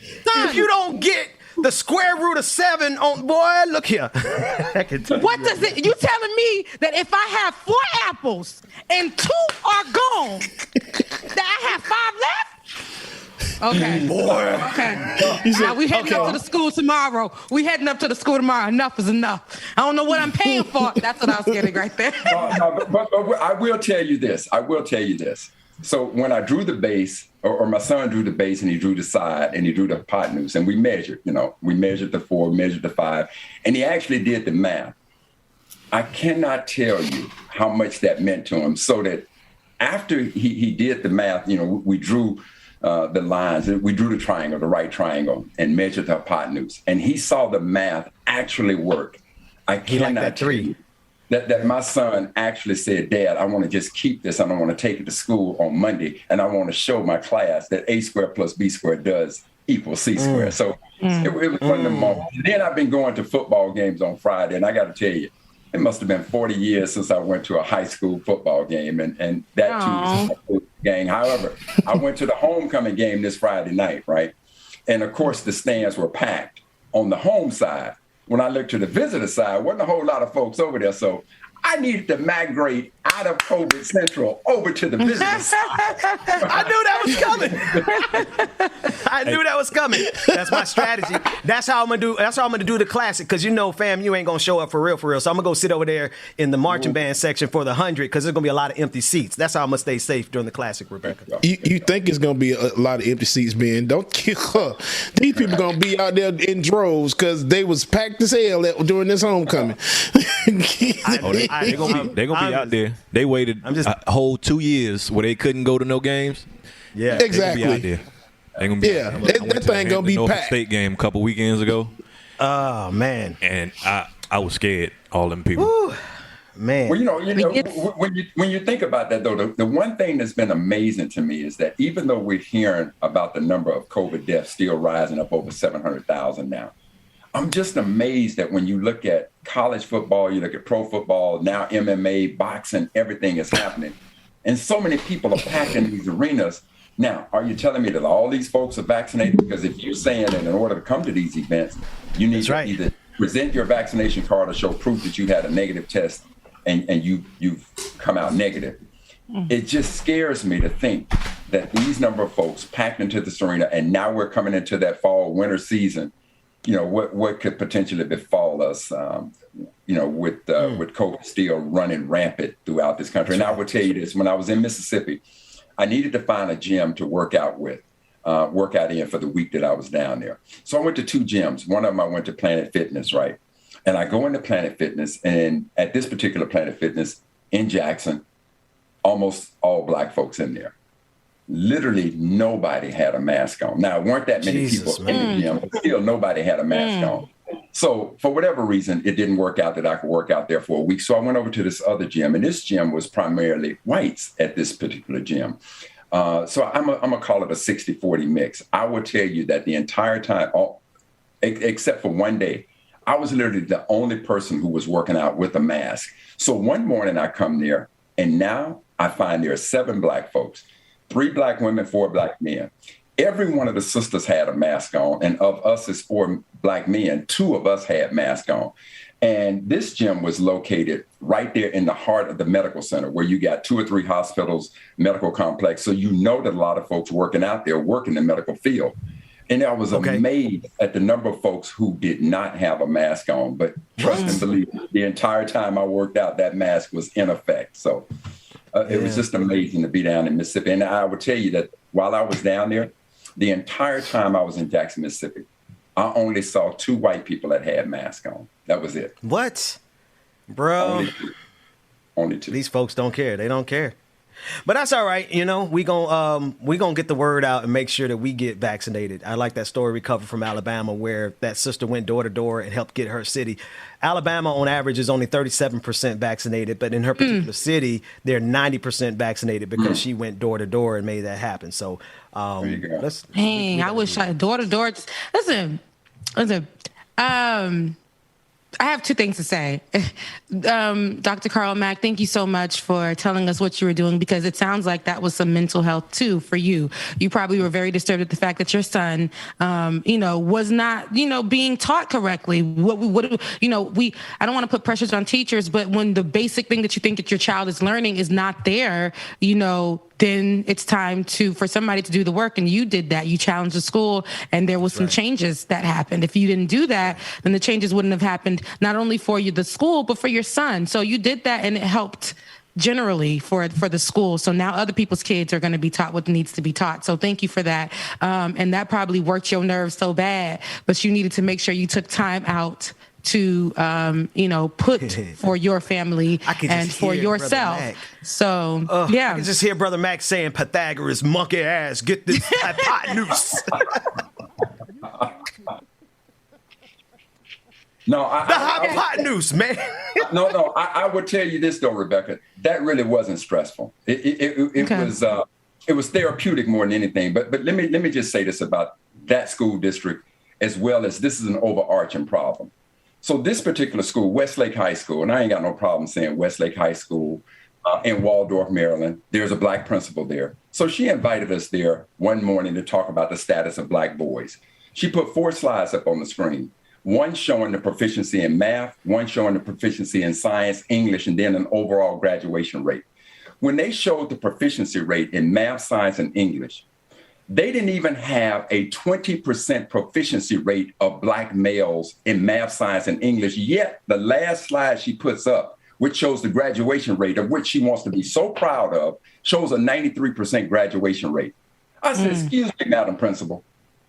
If you don't get the square root of 7 on, boy, look here. What does it? You telling me that if I have 4 apples and 2 are gone, that I have 5 left? Okay. Boy. Okay. Now we heading up to the school tomorrow. Enough is enough. I don't know what I'm paying for. That's what I was getting right there. But I will tell you this. So when I drew the base, or my son drew the base and he drew the side and he drew the hypotenuse, and we measured, we measured the 4, measured the 5, and he actually did the math. I cannot tell you how much that meant to him. So that after he did the math, we drew the lines, we drew the triangle, the right triangle, and measured the hypotenuse. And he saw the math actually work. I cannot tell you that my son actually said, Dad, I want to just keep this. I don't want to take it to school on Monday. And I want to show my class that A squared plus B squared does equal C squared. So it was one of the moments. Then I've been going to football games on Friday. And I got to tell you, it must have been 40 years since I went to a high school football game. And that too was a game. However, I went to the homecoming game this Friday night, right? And of course, the stands were packed on the home side. When I looked to the visitor side, wasn't a whole lot of folks over there. So I needed to migrate out of COVID Central over to the business side. I knew that was coming. I knew that was coming. That's my strategy. That's how I'm gonna do. That's how I'm gonna do the classic. Cause fam, you ain't gonna show up for real. So I'm gonna go sit over there in the marching band section for the 100. Cause there's gonna be a lot of empty seats. That's how I'm gonna stay safe during the classic, Rebecca. You think it's gonna be a lot of empty seats, Ben? Don't kill her. These people gonna be out there in droves because they was packed as hell during this homecoming. They're gonna be out there. They waited a whole 2 years where they couldn't go to no games. Yeah, exactly. They gonna be out there. They gonna be out there. That thing gonna be Norfolk packed. State game a couple weekends ago. Oh man, and I was scared. All them people. Woo, man. Well, when you think about that though, the one thing that's been amazing to me is that even though we're hearing about the number of COVID deaths still rising up over 700,000 now, I'm just amazed that when you look at college football, you look at pro football, now MMA, boxing, everything is happening. And so many people are packed in these arenas. Now, are you telling me that all these folks are vaccinated? Because if you're saying that in order to come to these events, you need to either present your vaccination card or show proof that you had a negative test and you've come out negative. It just scares me to think that these number of folks packed into this arena, and now we're coming into that fall, winter season. What could potentially befall us, with COVID still running rampant throughout this country. And I will tell you this, when I was in Mississippi, I needed to find a gym to work out in for the week that I was down there. So I went to 2 gyms. One of them I went to Planet Fitness, right? And I go into Planet Fitness, and at this particular Planet Fitness in Jackson, almost all Black folks in there. Literally nobody had a mask on. Now, weren't that many people in the gym, but still nobody had a mask on. So for whatever reason, it didn't work out that I could work out there for a week. So I went over to this other gym, and this gym was primarily whites at this particular gym. So I'm gonna call it a 60-40 mix. I will tell you that the entire time, except for one day, I was literally the only person who was working out with a mask. So one morning I come there, and now I find there are 7 Black folks. 3 Black women, 4 Black men. Every one of the sisters had a mask on, and of us as 4 Black men, 2 of us had masks on. And this gym was located right there in the heart of the medical center, where you got 2 or 3 hospitals, medical complex. So that a lot of folks working out there work in the medical field. And I was amazed at the number of folks who did not have a mask on. But trust and believe, the entire time I worked out, that mask was in effect. So it was just amazing to be down in Mississippi. And I would tell you that while I was down there, the entire time I was in Jackson, Mississippi, I only saw 2 white people that had masks on. That was it. What? Bro. Only 2. These folks don't care. They don't care. But that's all right. We gonna get the word out and make sure that we get vaccinated. I like that story we covered from Alabama, where that sister went door to door and helped get her city. Alabama, on average, is only 37% vaccinated, but in her particular city, they're 90% vaccinated because she went door to door and made that happen. So, dang, I wish I door to door. Listen. I have 2 things to say. Dr. Carl Mack, thank you so much for telling us what you were doing, because it sounds like that was some mental health too for you. You probably were very disturbed at the fact that your son, was not, being taught correctly. I don't want to put pressures on teachers, but when the basic thing that you think that your child is learning is not there, then it's time for somebody to do the work. And you did that. You challenged the school, and there was some changes that happened. If you didn't do that, then the changes wouldn't have happened, not only for you, the school, but for your son. So you did that, and it helped generally for the school. So now other people's kids are going to be taught what needs to be taught. So thank you for that. And that probably worked your nerves so bad, but you needed to make sure you took time out to put for your family and for yourself. So I can just hear Brother Mac saying, Pythagoras, monkey ass, get this hypotenuse. No, the hypotenuse, man. No, I would tell you this though, Rebecca. That really wasn't stressful. It was therapeutic more than anything. But let me just say this about that school district, as well as this is an overarching problem. So this particular school, Westlake High School, and I ain't got no problem saying Westlake High School in Waldorf, Maryland, there's a Black principal there. So she invited us there one morning to talk about the status of Black boys. She put 4 slides up on the screen. one showing the proficiency in math, one showing the proficiency in science, English, and then an overall graduation rate. When they showed the proficiency rate in math, science, and English, they didn't even have a 20% proficiency rate of Black males in math, science, and English. Yet the last slide she puts up, which shows the graduation rate of which she wants to be so proud of, shows a 93% graduation rate. I said, excuse me, Madam Principal.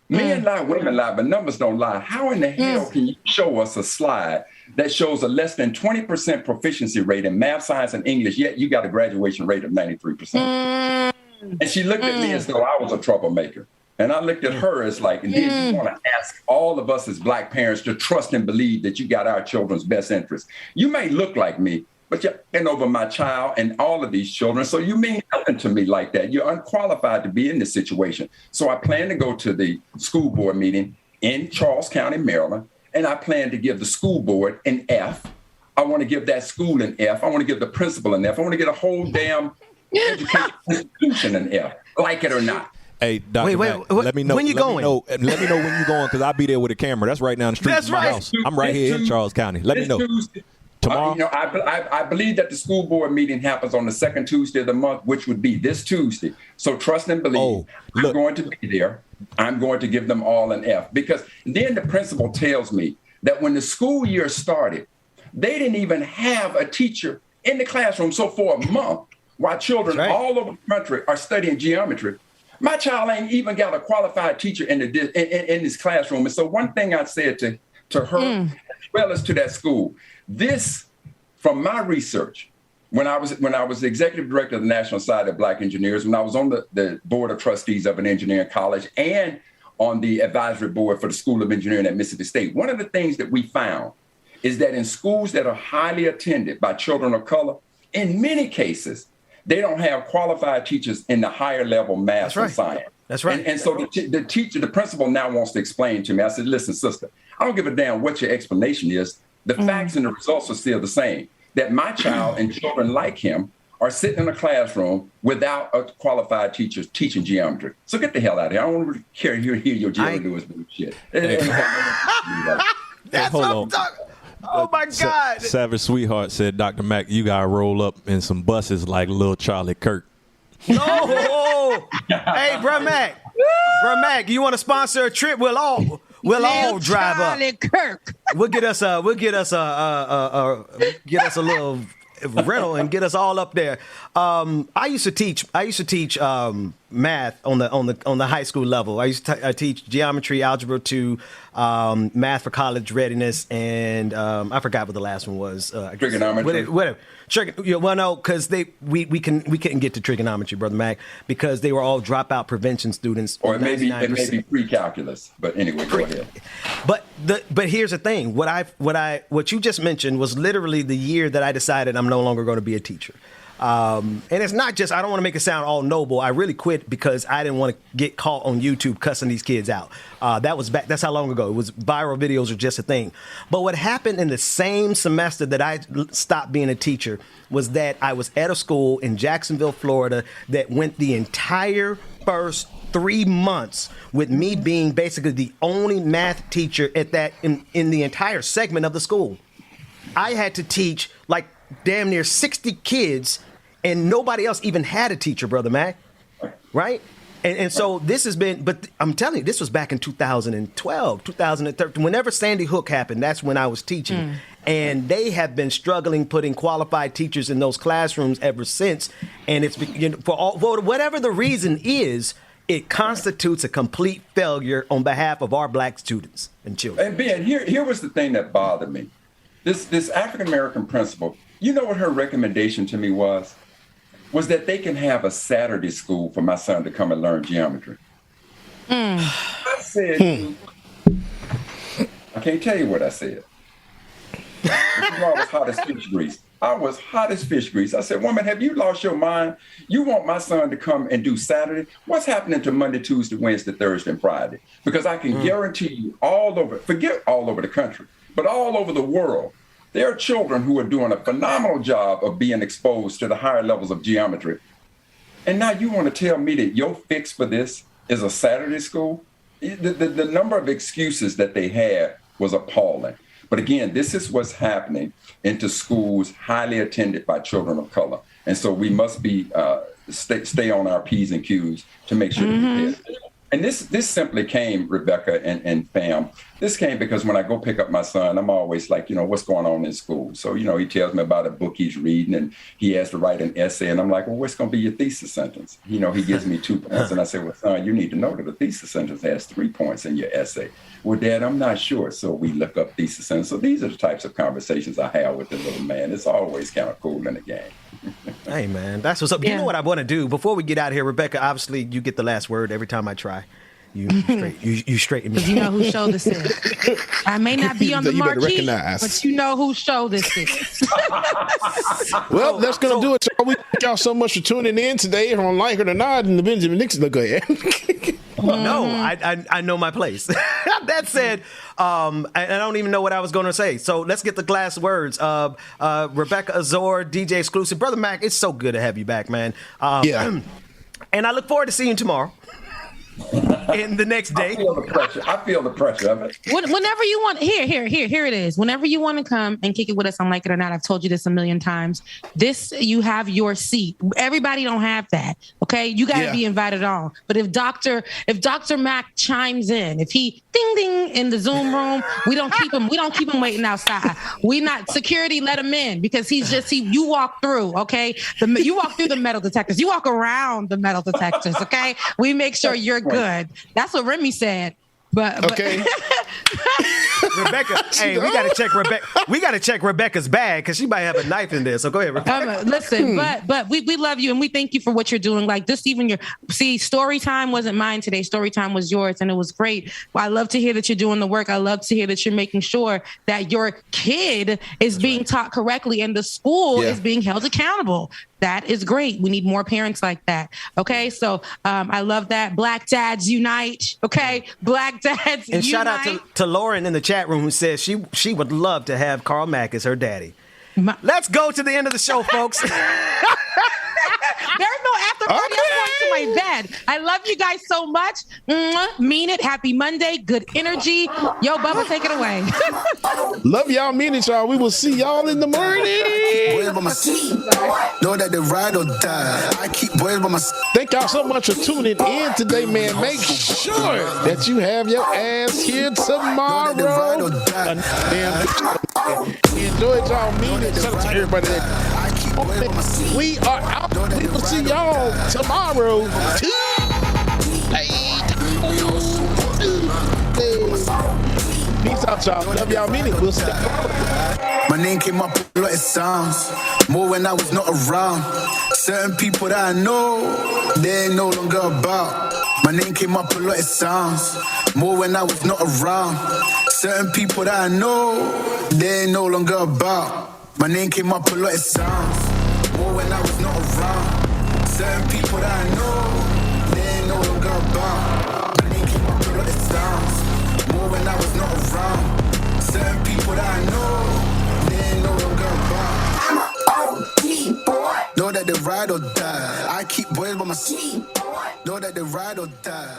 Men lie, women lie, but numbers don't lie. How in the hell can you show us a slide that shows a less than 20% proficiency rate in math, science, and English, yet you got a graduation rate of 93%? And she looked at me as though I was a troublemaker. And I looked at her as like, and then you want to ask all of us as Black parents to trust and believe that you got our children's best interest. You may look like me, but you're in over my child and all of these children. So you mean nothing to me like that. You're unqualified to be in this situation. So I plan to go to the school board meeting in Charles County, Maryland, and I plan to give the school board an F. I want to give that school an F. I want to give the principal an F. I want to get a whole damn education institution an F, like it or not. Hey, Dr. Mack, let me know when you're going. Let me know when you're going, because I'll be there with a camera. That's right down the street from my house. I'm right here in Charles County. Let me know. Tomorrow? I believe that the school board meeting happens on the second Tuesday of the month, which would be this Tuesday. So trust and believe. I'm going to be there. I'm going to give them all an F, because then the principal tells me that when the school year started, they didn't even have a teacher in the classroom. So for a month, while children all over the country are studying geometry, my child ain't even got a qualified teacher in this classroom. And so one thing I said to her, as well as to that school, this, from my research, when I was the executive director of the National Society of Black Engineers, when I was on the board of trustees of an engineering college and on the advisory board for the School of Engineering at Mississippi State, one of the things that we found is that in schools that are highly attended by children of color, in many cases, they don't have qualified teachers in the higher level math and science. That's right. And so the principal now wants to explain to me. I said, listen, sister, I don't give a damn what your explanation is. The facts and the results are still the same. That my child and children like him are sitting in a classroom without a qualified teacher teaching geometry. So get the hell out of here. I don't want to hear your Jerry Lewis bullshit. That's what I'm talking. Oh my God! Savage Sweetheart said, Dr. Mack, you gotta roll up in some buses like Lil Charlie Kirk. No! Hey, Bruh Mac, you want to sponsor a trip? We'll all drive up. Charlie Kirk. We'll get us a little rental and get us all up there. I used to teach math on the high school level. I teach geometry, algebra 2, math for college readiness, and I forgot what the last one was. Trigonometry. Whatever. Well, no, because we couldn't get to trigonometry, Brother Mac, because they were all dropout prevention students. Or it may be pre-calculus. But anyway, go ahead. But here's the thing. What you just mentioned was literally the year that I decided I'm no longer going to be a teacher. And it's not just, I don't want to make it sound all noble. I really quit because I didn't want to get caught on YouTube cussing these kids out. That's how long ago. It was viral videos were just a thing. But what happened in the same semester that I stopped being a teacher was that I was at a school in Jacksonville, Florida, that went the entire first 3 months with me being basically the only math teacher at that in the entire segment of the school. I had to teach like damn near 60 kids, and nobody else even had a teacher, Brother Mac, right? And so this has been, but I'm telling you, this was back in 2012, 2013. Whenever Sandy Hook happened, that's when I was teaching. And they have been struggling putting qualified teachers in those classrooms ever since. And it's, for whatever the reason is, it constitutes a complete failure on behalf of our Black students and children. And Ben, here was the thing that bothered me. This African-American principal, you know what her recommendation to me was? Was that they can have a Saturday school for my son to come and learn geometry. I said, I can't tell you what I said. I was hot as fish grease. I said, woman, have you lost your mind? You want my son to come and do Saturday? What's happening to Monday, Tuesday, Wednesday, Thursday, and Friday? Because I can guarantee you forget all over the country, but all over the world, there are children who are doing a phenomenal job of being exposed to the higher levels of geometry. And now you want to tell me that your fix for this is a Saturday school? The number of excuses that they had was appalling. But again, this is what's happening into schools highly attended by children of color. And so we must be stay on our P's and Q's to make sure that we pay attention. And this simply came, Rebecca and fam, this came because when I go pick up my son, I'm always like, what's going on in school? So, he tells me about a book he's reading and he has to write an essay. And I'm like, well, what's going to be your thesis sentence? He gives me 2 points. And I say, well, son, you need to know that a thesis sentence has 3 points in your essay. Well, Dad, I'm not sure. So we look up thesis sentence. So these are the types of conversations I have with the little man. It's always kind of cool in the game. Hey, man, that's what's up. Yeah. You know what I want to do? Before we get out of here, Rebecca, obviously you get the last word every time I try. You straighten me. Because you know whose show this is. I may not be on the marquee, but you know whose show this is. Well, that's going to do it, y'all. We thank y'all so much for tuning in today on Like It or Not in the Benjamin Dixon. Go ahead. No, I know my place. That said, I don't even know what I was going to say. So let's get the last words. Rebecca Azor, DJ Exclusive. Brother Mac, it's so good to have you back, man. Yeah. And I look forward to seeing you tomorrow. In the next day. I feel the pressure of it. Whenever you want, here it is. Whenever you want to come and kick it with us on Like It or Not, I've told you this a million times. You have your seat. Everybody don't have that. Okay, you got to be invited on. But if Dr. Mac chimes in, if he ding ding in the Zoom room, we don't keep him. We don't keep him waiting outside. We not security. Let him in because you walk through. Okay, you walk through the metal detectors. You walk around the metal detectors. Okay, we make sure you're good. That's what Remy said. But okay. Rebecca, hey, we gotta check Rebecca. We gotta check Rebecca's bag because she might have a knife in there. So go ahead, Rebecca. Listen, but we love you and we thank you for what you're doing. Like just even story time wasn't mine today. Story time was yours, and it was great. I love to hear that you're doing the work. I love to hear that you're making sure that your kid is being taught correctly and the school is being held accountable. That is great. We need more parents like that. Okay, so I love that. Black dads unite. Okay, black dads and unite. Shout out to Lauren in the chat room who says she would love to have Carl Mack as her daddy. Let's go to the end of the show, folks. There's no after party. I'm going to my bed. I love you guys so much. Mean it. Happy Monday. Good energy. Yo, Bubba, take it away. Love y'all. Mean it, y'all. We will see y'all in the morning. Know that they ride or die. I keep boys by my. Thank y'all so much for tuning in today, man. Make sure that you have your ass here tomorrow. Enjoy it, y'all. Mean it. Shout out to everybody that. We are out. We will see y'all tomorrow. Peace out, y'all. Love y'all. Mean it. We'll see. My name came up with a lot of sounds. More when I was not around. Certain people that I know, they ain't no longer about. My name came up with a lot of sounds. More when I was not around. Certain people that I know, they ain't no longer about. My name came up with a lot of sounds. More when I was not around. Certain people that I know, they ain't no longer about. My name came up with a lot of sounds. More when I was not around. Certain people that I know, they ain't no longer about. I'm an OG boy. Know that they ride or die. I keep boys by my seat. Know that they ride or die.